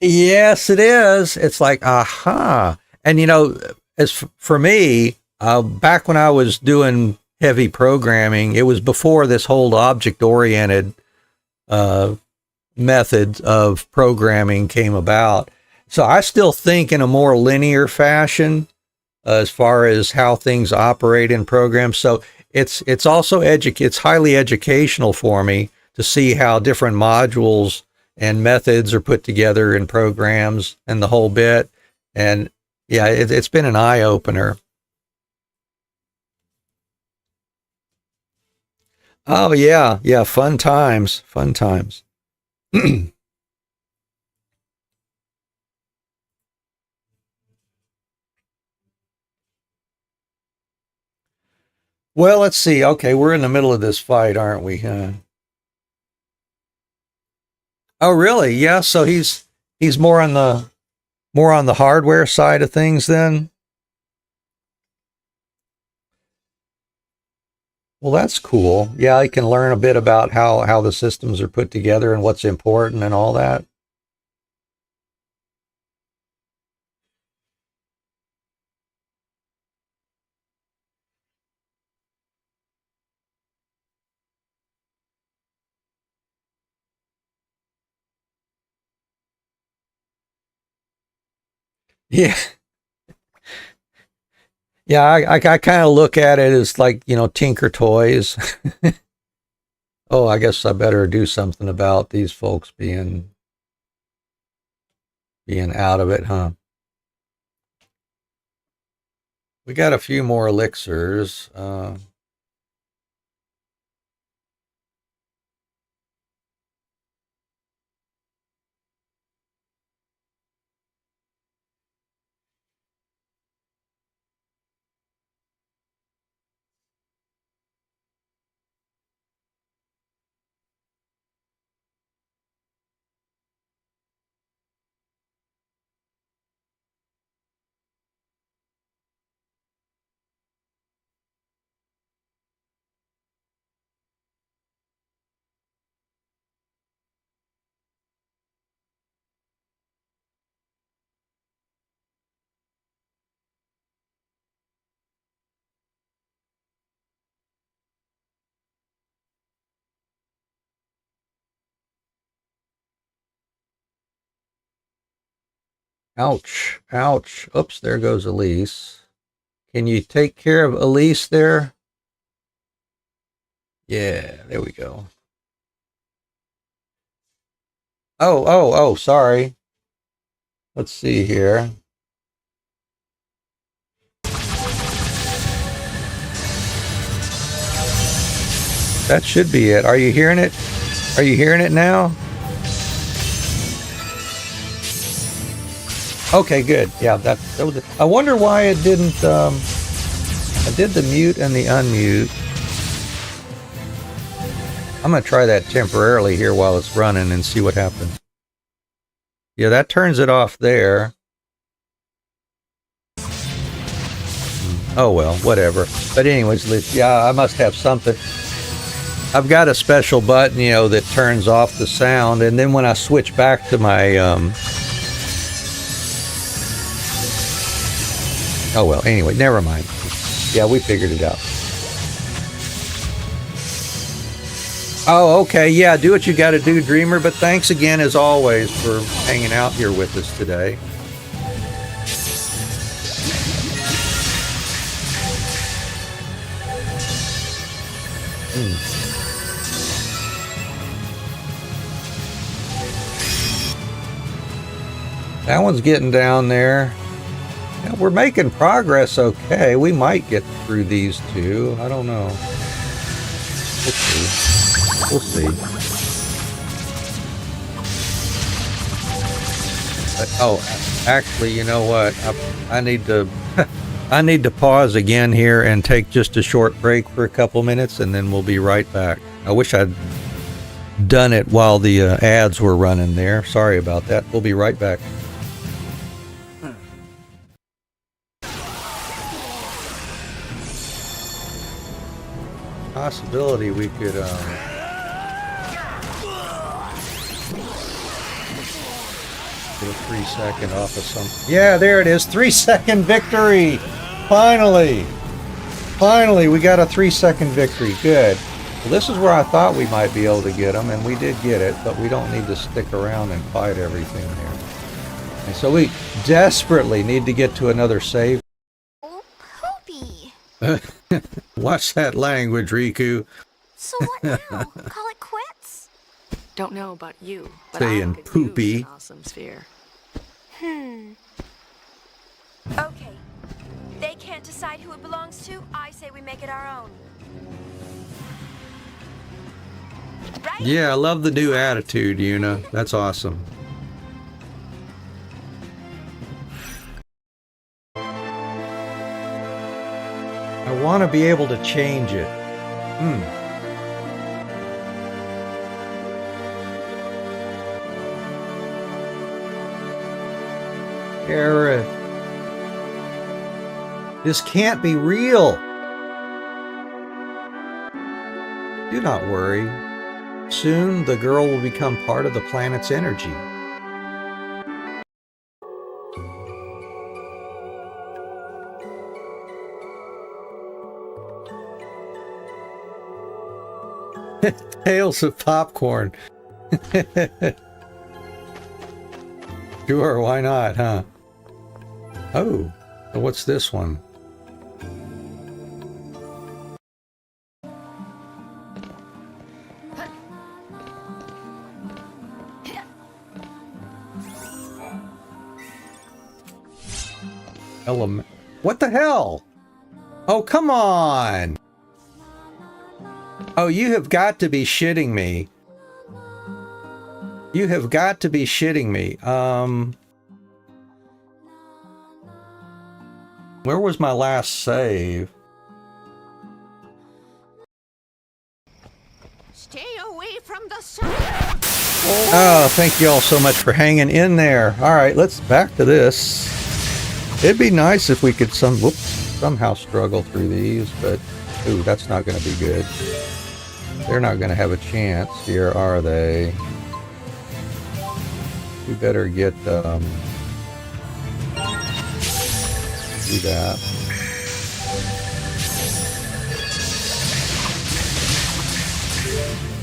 Yes, it is. It's like, aha. And you know, as for me, back when I was doing heavy programming, it was before this whole object-oriented method of programming came about. So I still think in a more linear fashion as far as how things operate in programs. So it's also it's highly educational for me to see how different modules and methods are put together in programs and the whole bit. And yeah, it's been an eye opener. Oh yeah, yeah, fun times. Well, let's see. Okay, we're in the middle of this fight, aren't we? Oh, really? Yeah. So he's more on the More on the hardware side of things then? Well, that's cool. Yeah, I can learn a bit about how the systems are put together and what's important and all that. Yeah. Yeah, I kind of look at it as like, you know, Tinker Toys. Oh, I guess I better do something about these folks being out of it, huh? We got a few more elixirs. Ouch, ouch. Oops, there goes Elise. Can you take care of Elise there? Yeah, there we go. Oh, sorry. Let's see here. That should be it. Are you hearing it? Are you hearing it now? Okay, good. Yeah, that was it. I wonder why it didn't, I did the mute and the unmute. I'm going to try that temporarily here while it's running and see what happens. Yeah, that turns it off there. Oh, well, whatever. But anyways, yeah, I must have something. I've got a special button, you know, that turns off the sound. And then when I switch back to my, oh, well, anyway, never mind. Yeah, we figured it out. Oh, okay. Yeah, do what you got to do, Dreamer. But thanks again, as always, for hanging out here with us today. That one's getting down there. Yeah, we're making progress, okay. We might get through these two. I don't know. We'll see. We'll see. But, oh, actually, you know what? I need to I need to pause again here and take just a short break for a couple minutes, and then we'll be right back. I wish I'd done it while the ads were running there. Sorry about that. We'll be right back. Possibility we could get a 3-second off of some. Yeah, there it is. 3-second victory. Finally we got a 3-second victory. Good. Well, this is where I thought we might be able to get them, and we did get it, but we don't need to stick around and fight everything there. And so we desperately need to get to another save. Oh, poopy. Watch that language, Riku. So what now? Call it quits? Don't know about you, but Saying I could poopy. use an awesome sphere. Okay. They can't decide who it belongs to. I say we make it our own. Right? Yeah, I love the new attitude, Yuna. That's awesome. I want to be able to change it. Aerith. This can't be real. Do not worry. Soon the girl will become part of the planet's energy. Tales of popcorn. Sure, why not, huh? Oh, what's this one? Element. What the hell? Oh, come on. Oh, you have got to be shitting me. You have got to be shitting me. Where was my last save? Stay away from the sun. Oh, thank you all so much for hanging in there. All right, let's back to this. It'd be nice if we could somehow struggle through these, but ooh, that's not going to be good. They're not going to have a chance here, are they? We better get do that.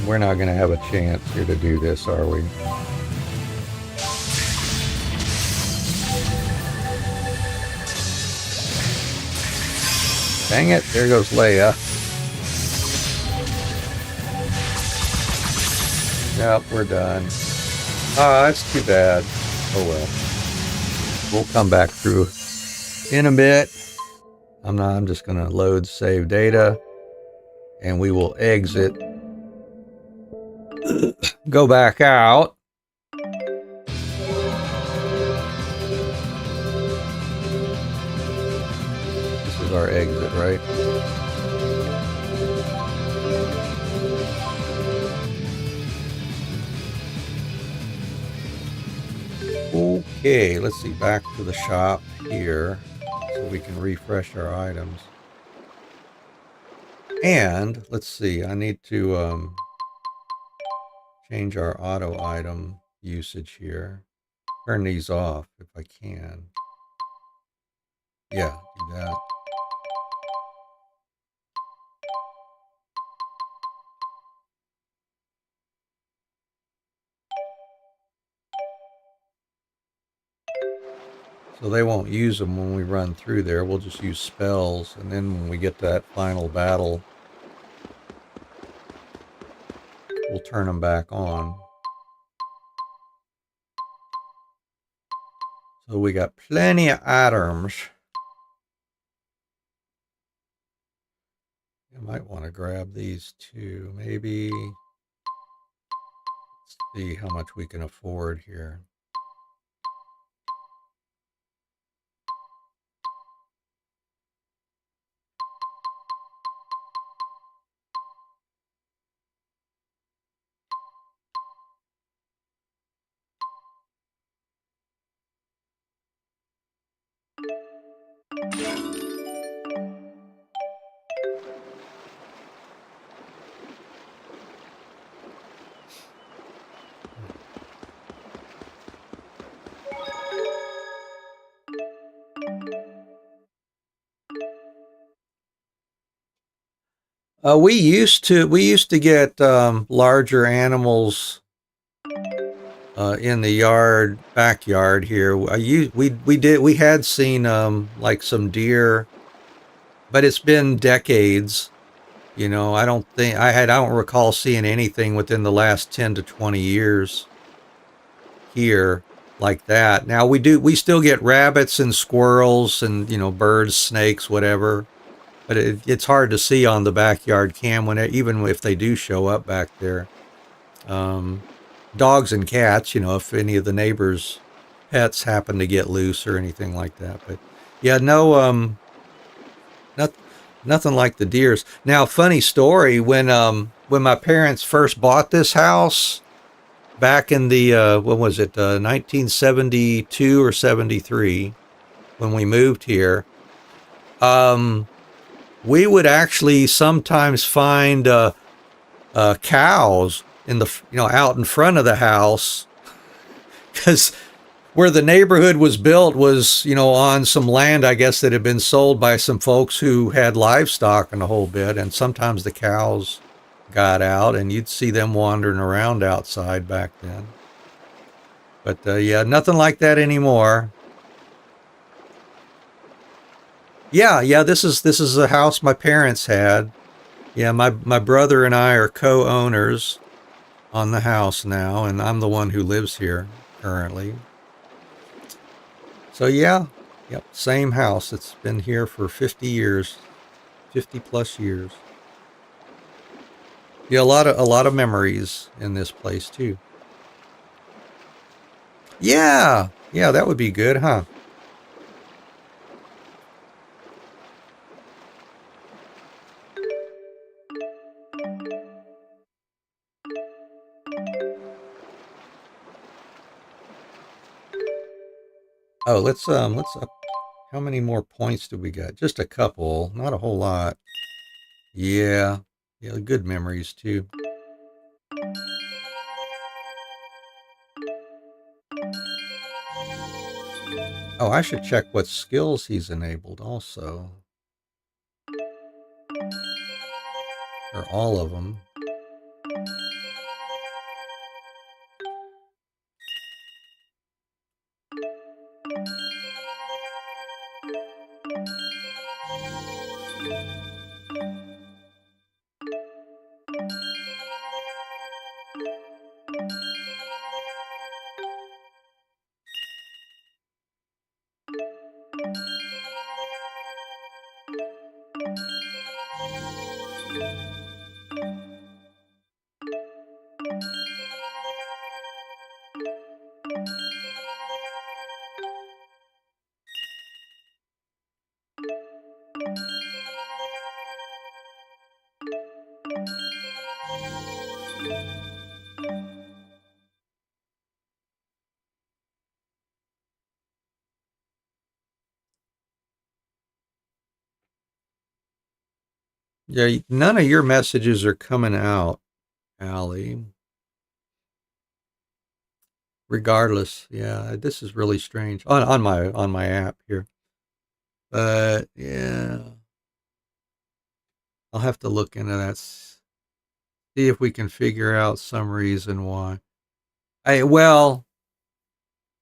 We're not going to have a chance here to do this, are we? Dang it, there goes Leia. Yep, we're done. Ah, that's too bad. Oh well. We'll come back through in a bit. I'm just gonna load save data and we will exit. Go back out. This is our exit, right? Okay, let's see, back to the shop here so we can refresh our items. And let's see, I need to change our auto item usage here. Turn these off if I can. Yeah, do that. So they won't use them when we run through there. We'll just use spells, and then when we get to that final battle, we'll turn them back on. So we got plenty of items. I might want to grab these too. Maybe. Let's see how much we can afford here. We used to get larger animals in the backyard here. We had seen like some deer, but it's been decades. You know, I don't recall seeing anything within the last 10 to 20 years here like that. Now we still get rabbits and squirrels and, you know, birds, snakes, whatever. But it's hard to see on the backyard cam even if they do show up back there. Dogs and cats, you know, if any of the neighbors' pets happen to get loose or anything like that. But yeah, no, nothing like the deers. Now, funny story, when my parents first bought this house, back in the, when was it, 1972 or 73, when we moved here, we would actually sometimes find cows in the, out in front of the house, because where the neighborhood was built was, on some land, I guess, that had been sold by some folks who had livestock and a whole bit. And sometimes the cows got out and you'd see them wandering around outside back then. But yeah, nothing like that anymore. Yeah, this is a house my parents had. Yeah, my brother and I are co-owners on the house now, and I'm the one who lives here currently. So yeah, yep, same house. It's been here for 50 years, 50 plus years. Yeah, a lot of memories in this place too. Yeah, that would be good, huh? Oh, let's up. How many more points do we got? Just a couple, not a whole lot. Yeah, good memories too. Oh, I should check what skills he's enabled also. Or all of them. Yeah, none of your messages are coming out, Allie. Regardless, yeah, this is really strange on my app here. But yeah, I'll have to look into that. See if we can figure out some reason why. Well,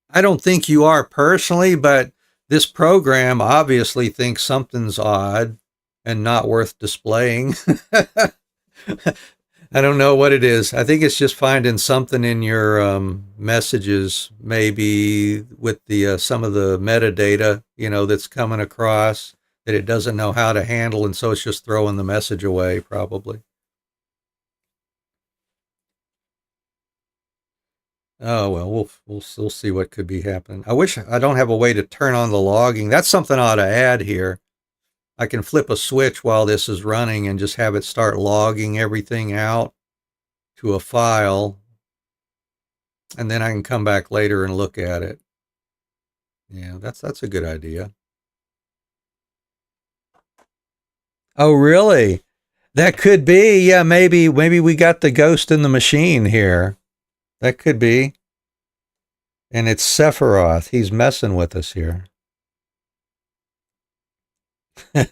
I don't think you are personally, but this program obviously thinks something's odd and not worth displaying. I don't know what it is. I think it's just finding something in your messages, maybe with the some of the metadata, that's coming across that it doesn't know how to handle, and so it's just throwing the message away, probably. Oh well, we'll see what could be happening. I wish I don't have a way to turn on the logging. That's something I ought to add here. I can flip a switch while this is running and just have it start logging everything out to a file, and then I can come back later and look at it. Yeah, that's a good idea. Oh, really? That could be. Yeah, maybe we got the ghost in the machine here. That could be. And it's Sephiroth. He's messing with us here. Let's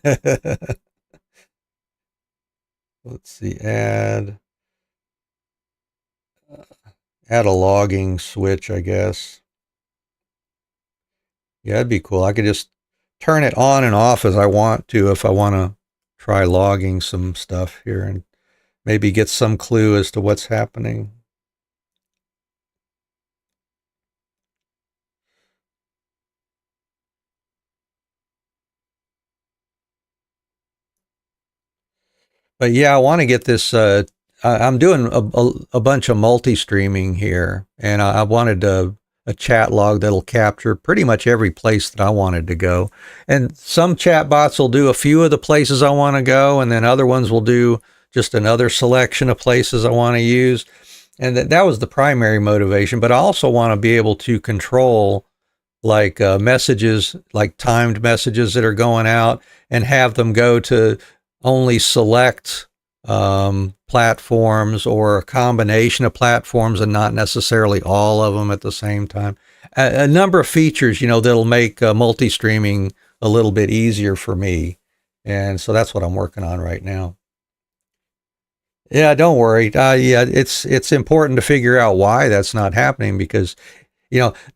see, add a logging switch, I guess. Yeah, that'd be cool. I could just turn it on and off as I want to if I want to try logging some stuff here and maybe get some clue as to what's happening. But yeah, I want to get this. I'm doing a bunch of multi-streaming here, and I wanted a chat log that'll capture pretty much every place that I wanted to go. And some chat bots will do a few of the places I want to go, and then other ones will do just another selection of places I want to use. And that was the primary motivation. But I also want to be able to control like messages, like timed messages that are going out, and have them go to only select platforms or a combination of platforms and not necessarily all of them at the same time. A number of features, that'll make multi-streaming a little bit easier for me. And so that's what I'm working on right now. Yeah, don't worry. Yeah, it's important to figure out why that's not happening, because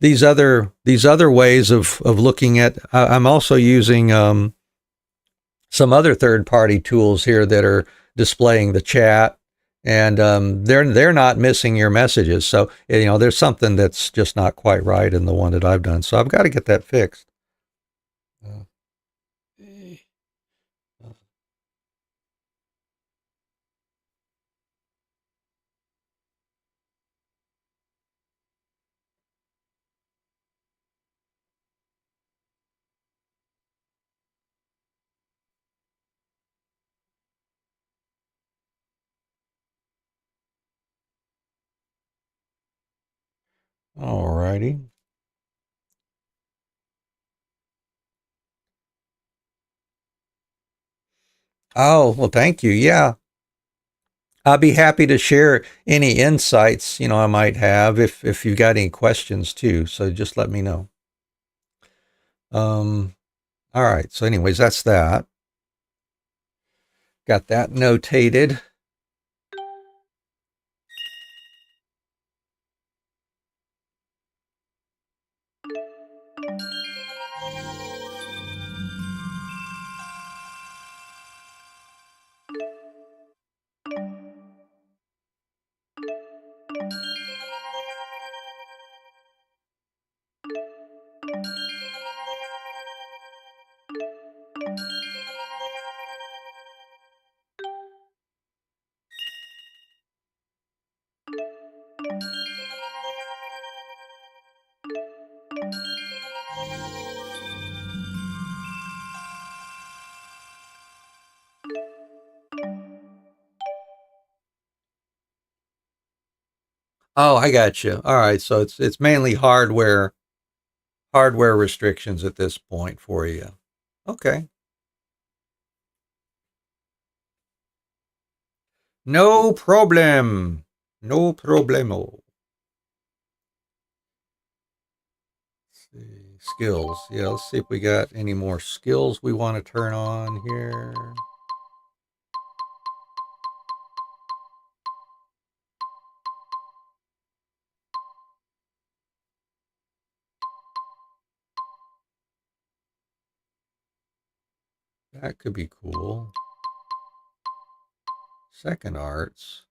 these other ways of looking at. I'm also using some other third party tools here that are displaying the chat, and they're not missing your messages. So there's something that's just not quite right in the one that I've done. So I've got to get that fixed. All righty. Oh, well, thank you. Yeah. I'll be happy to share any insights, I might have if you've got any questions too. So just let me know. All right. So anyways, that's that. Got that notated. Oh, I got you. All right. So it's mainly hardware restrictions at this point for you. Okay. No problem. No problemo. Let's see. Skills. Yeah, let's see if we got any more skills we want to turn on here. That could be cool. Second arts.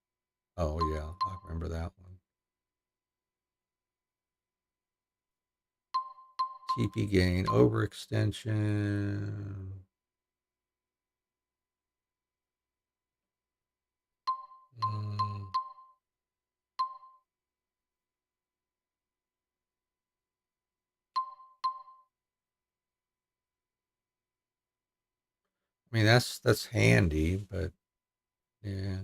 Oh, yeah, I remember that one. TP gain, overextension. I mean, that's handy, but yeah.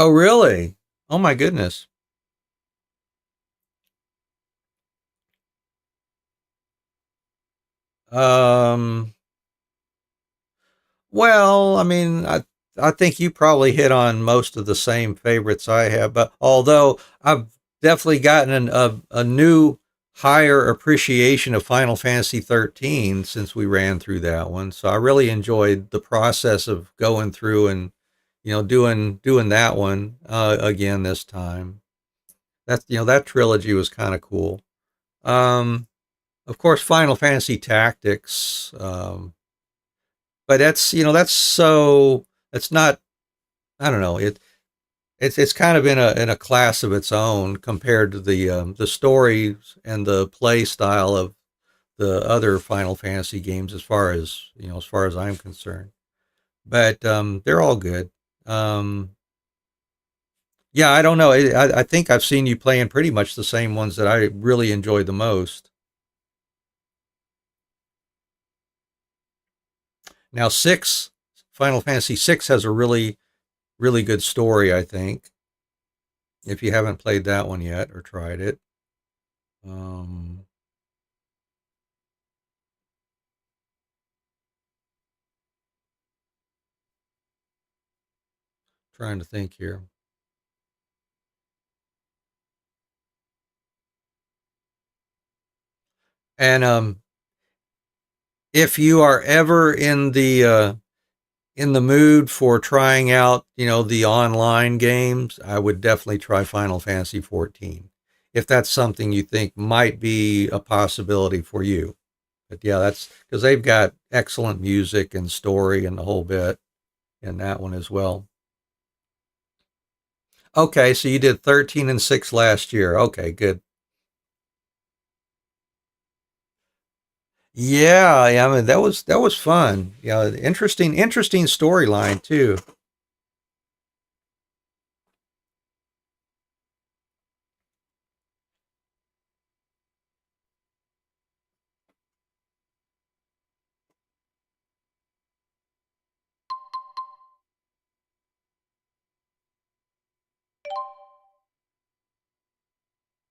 Oh, really? Oh my goodness. Um, well, I mean, I think you probably hit on most of the same favorites I have, but although I've definitely gotten a new higher appreciation of Final Fantasy 13 since we ran through that one. So I really enjoyed the process of going through and doing that one again this time. That's that trilogy was kind of cool. Um, of course, Final Fantasy Tactics, but that's so it's not. I don't know. It's kind of in a class of its own compared to the stories and the play style of the other Final Fantasy games, as far as I'm concerned. But they're all good. Um, yeah, I don't know. I think I've seen you playing pretty much the same ones that I really enjoy the most. Now, Final Fantasy VI has a really really good story. I think if you haven't played that one yet or tried it. Um, Trying to think here. And if you are ever in the mood for trying out, the online games, I would definitely try Final Fantasy 14. If that's something you think might be a possibility for you. But yeah, that's because they've got excellent music and story and the whole bit in that one as well. Okay, so you did 13 and 6 last year. Okay, good. Yeah, I mean that was fun. Yeah, interesting storyline too.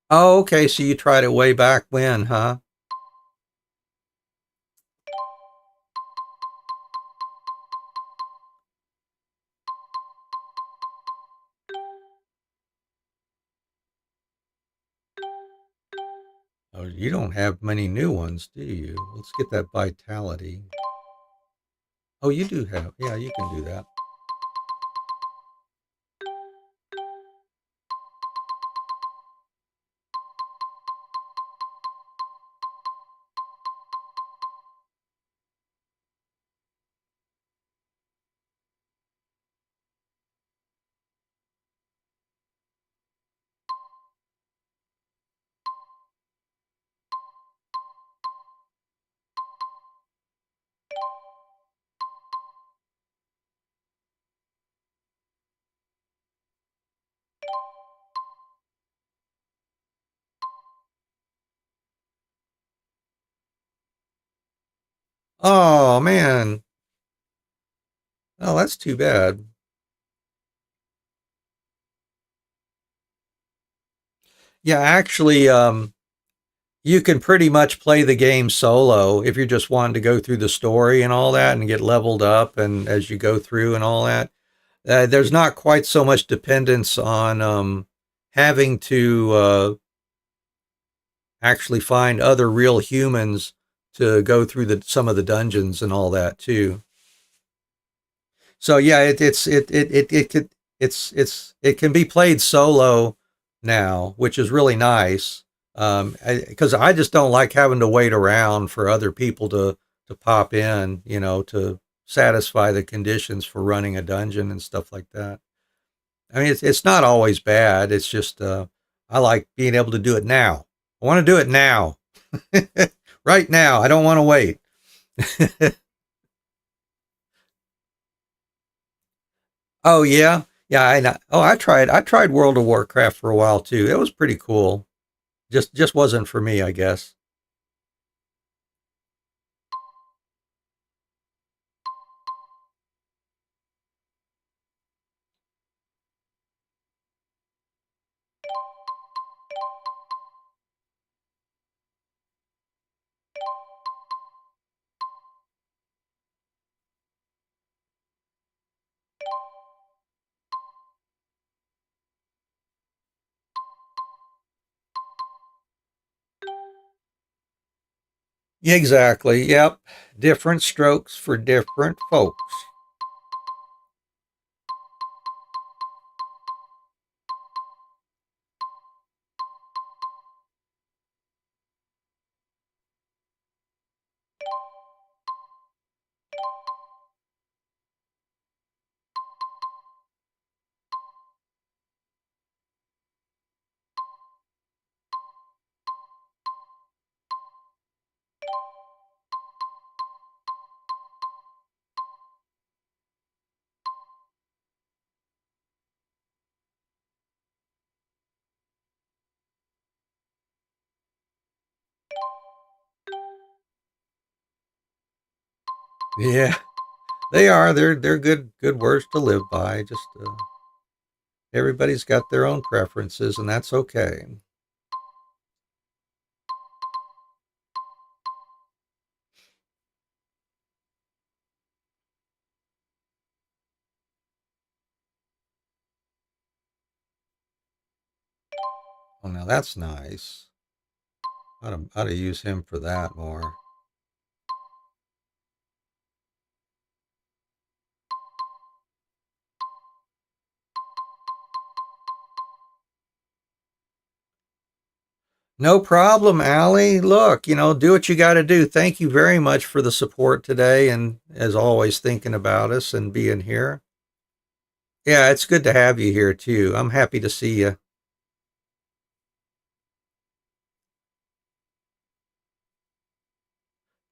Oh, okay, so you tried it way back when, huh? Oh, you don't have many new ones, do you? Let's get that vitality. Oh, you do have. Yeah, you can do that. Oh man. Oh, that's too bad. Yeah, actually, you can pretty much play the game solo if you're just wanting to go through the story and all that and get leveled up and as you go through and all that. There's not quite so much dependence on having to actually find other real humans to go through some of the dungeons and all that too. So yeah, it can be played solo now, which is really nice. Because I just don't like having to wait around for other people to pop in, to satisfy the conditions for running a dungeon and stuff like that. I mean, it's not always bad. It's just I like being able to do it now. I want to do it now, right now. I don't want to wait. Oh yeah, yeah. I tried World of Warcraft for a while too. It was pretty cool. Just wasn't for me, I guess. Yeah, exactly. Yep. Different strokes for different folks. Yeah, they are. They're good words to live by. Just everybody's got their own preferences, and that's okay. Well, now that's nice. Ought to use him for that more. No problem, Allie. Look, do what you got to do. Thank you very much for the support today, and as always, thinking about us and being here. Yeah, it's good to have you here too. I'm happy to see you.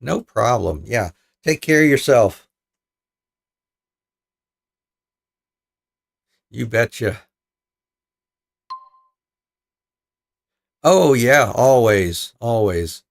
No problem. Yeah. Take care of yourself. You betcha. Oh, yeah. Always. Always.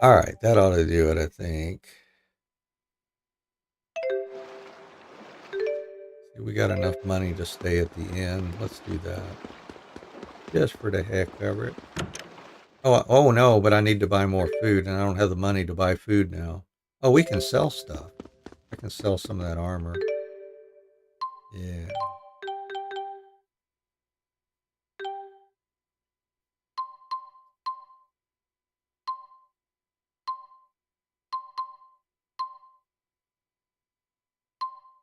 All right. That ought to do it, I think. See, we got enough money to stay at the end. Let's do that. Just for the heck of it. Oh no, but I need to buy more food, and I don't have the money to buy food now. Oh, we can sell stuff. I can sell some of that armor. Yeah.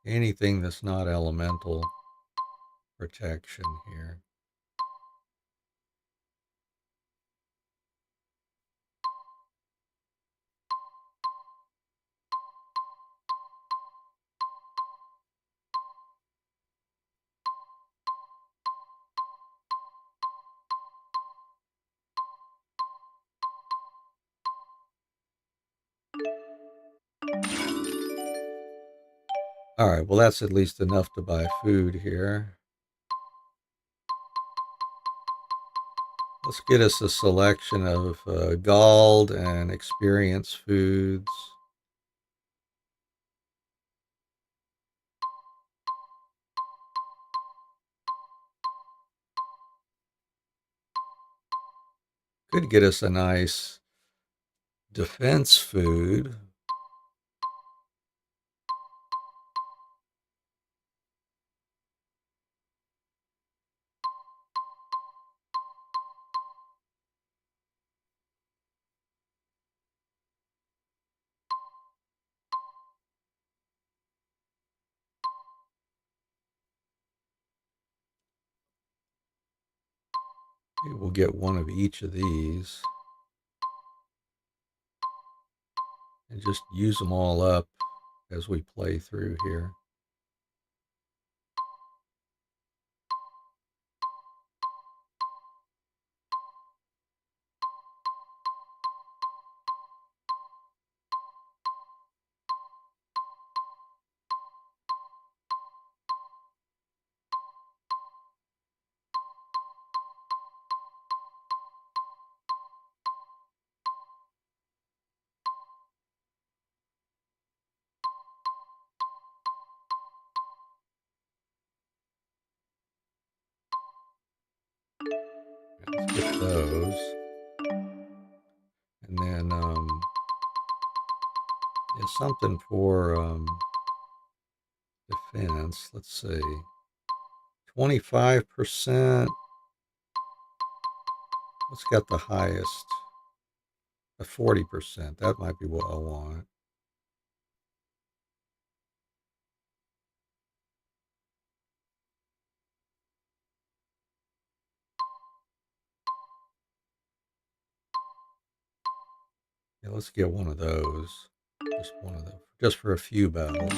Anything that's not elemental protection here. All right, well, that's at least enough to buy food here. Let's get us a selection of galled and experienced foods. Could get us a nice defense food. Maybe we'll get one of each of these and just use them all up as we play through here. Let's get those. And then yeah, something for defense. Let's see. 25%. What's got the highest? A 40%. That might be what I want. Yeah, let's get one of those. Just one of them. Just for a few battles.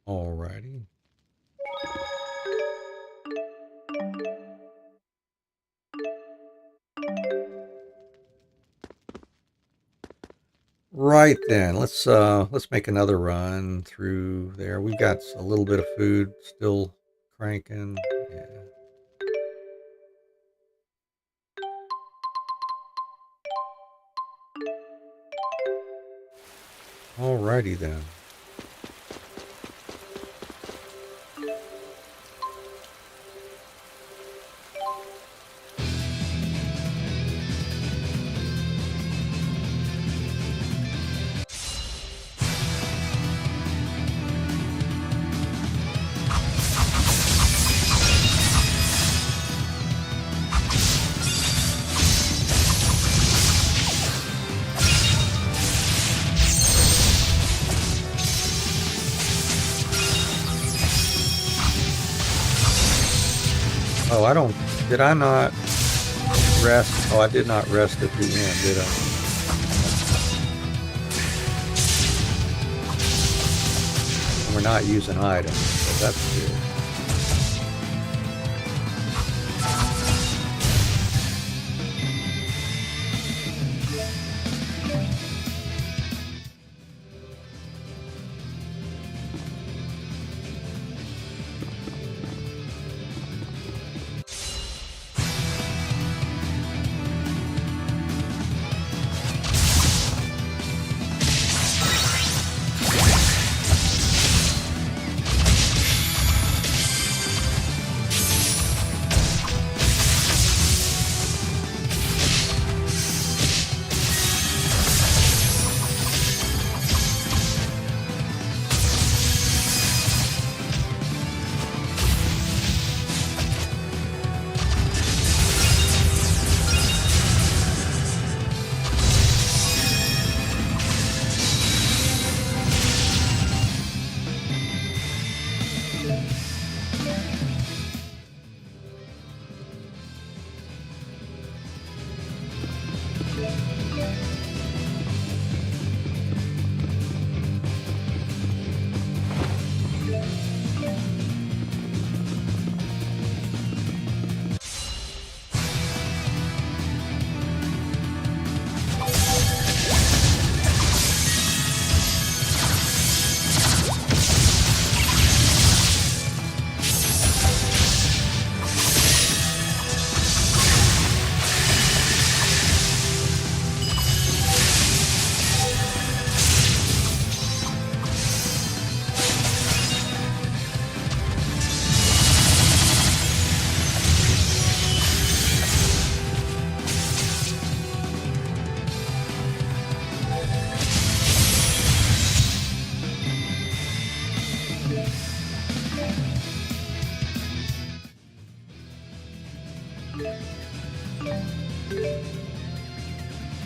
Alrighty. Right then, let's make another run through there. We've got a little bit of food still cranking. Yeah. Alrighty then. Oh, did I not rest? Oh, I did not rest at the end, did I? We're not using items, so that's good.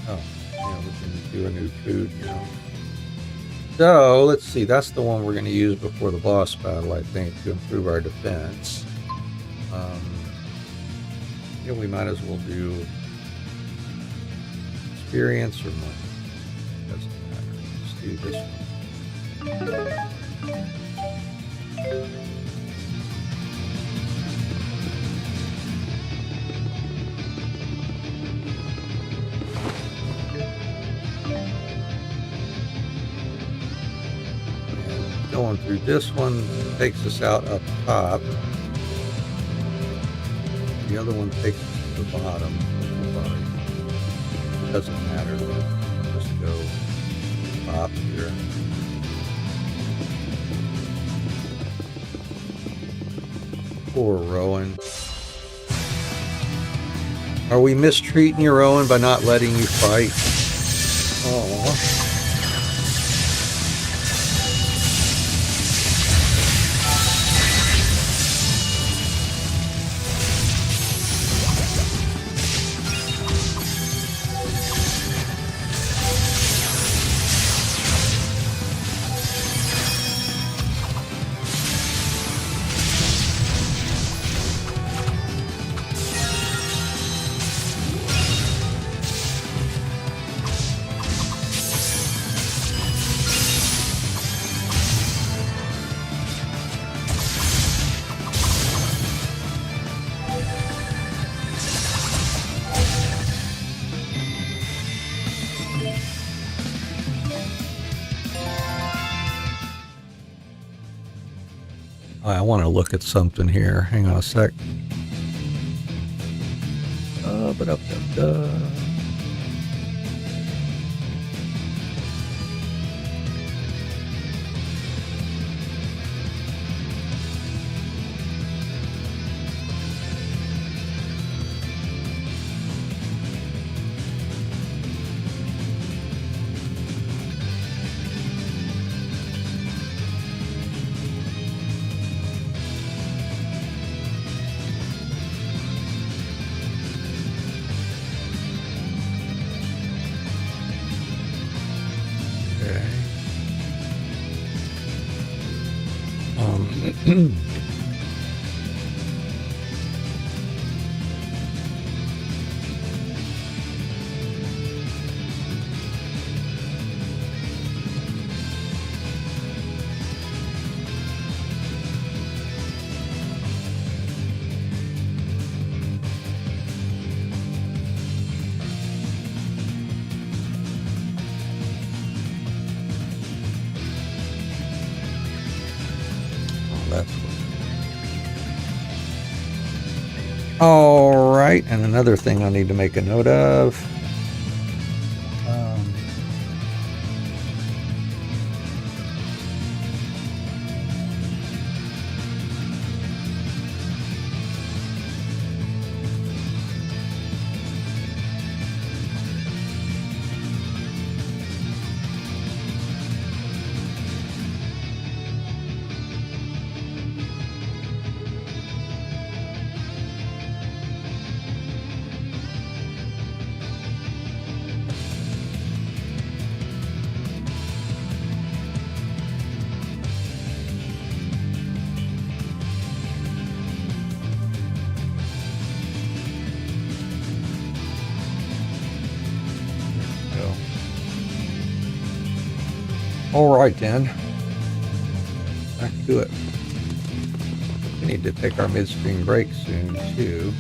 Oh, yeah, we can do a new food now. So, let's see, that's the one we're going to use before the boss battle, I think, to improve our defense. Yeah, we might as well do experience or money. Doesn't matter. Let's do this one. Going through this one takes us out up top. The other one takes us to the bottom. It doesn't matter. We'll just go top here. Poor Rowan. Are we mistreating your Owen by not letting you fight? Oh. I want to look at something here. Hang on a sec. All right, and another thing I need to make a note of. All right, then. Back to it. We need to take our midstream break soon, too.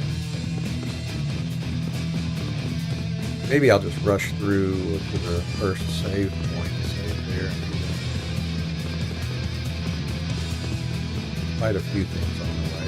Maybe I'll just rush through to the first save point and save there. Quite a few things on the way.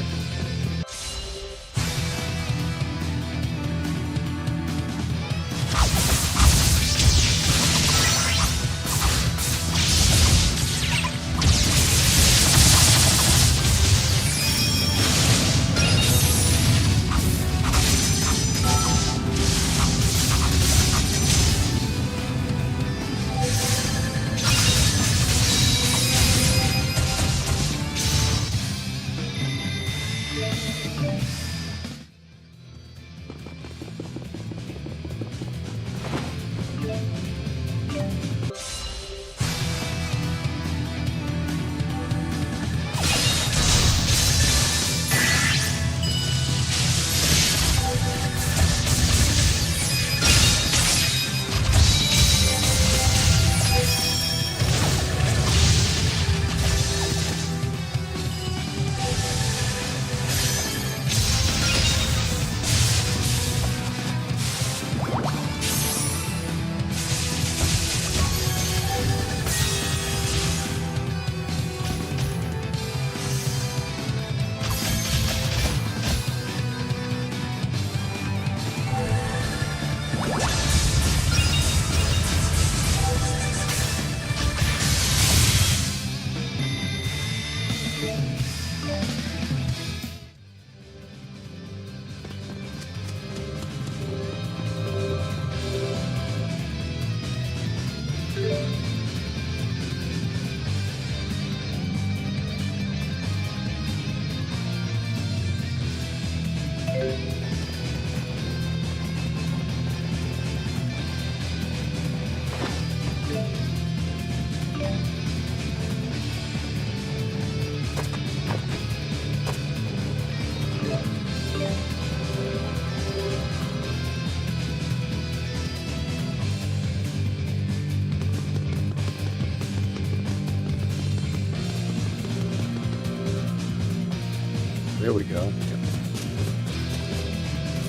There we go. Yep.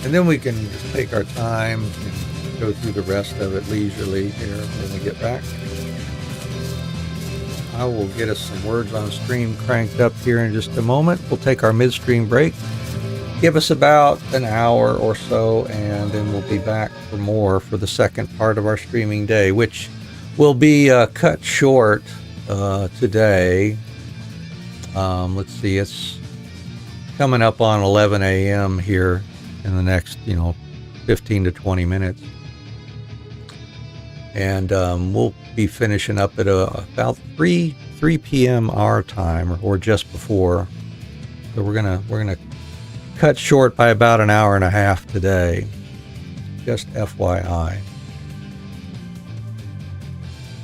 And then we can just take our time and go through the rest of it leisurely here when we get back. I will get us some words on stream cranked up here in just a moment. We'll take our midstream break. Give us about an hour or so, and then we'll be back for more for the second part of our streaming day, which will be cut short today. Let's see, it's coming up on 11 a.m. here in the next, 15 to 20 minutes. And we'll be finishing up at about 3 p.m. our time, or just before. So we're gonna cut short by about an hour and a half today. Just FYI.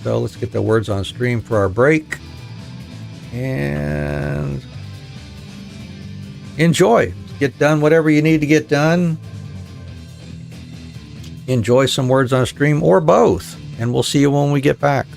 So let's get the words on stream for our break. And enjoy. Get done whatever you need to get done. Enjoy some words on stream or both. And we'll see you when we get back.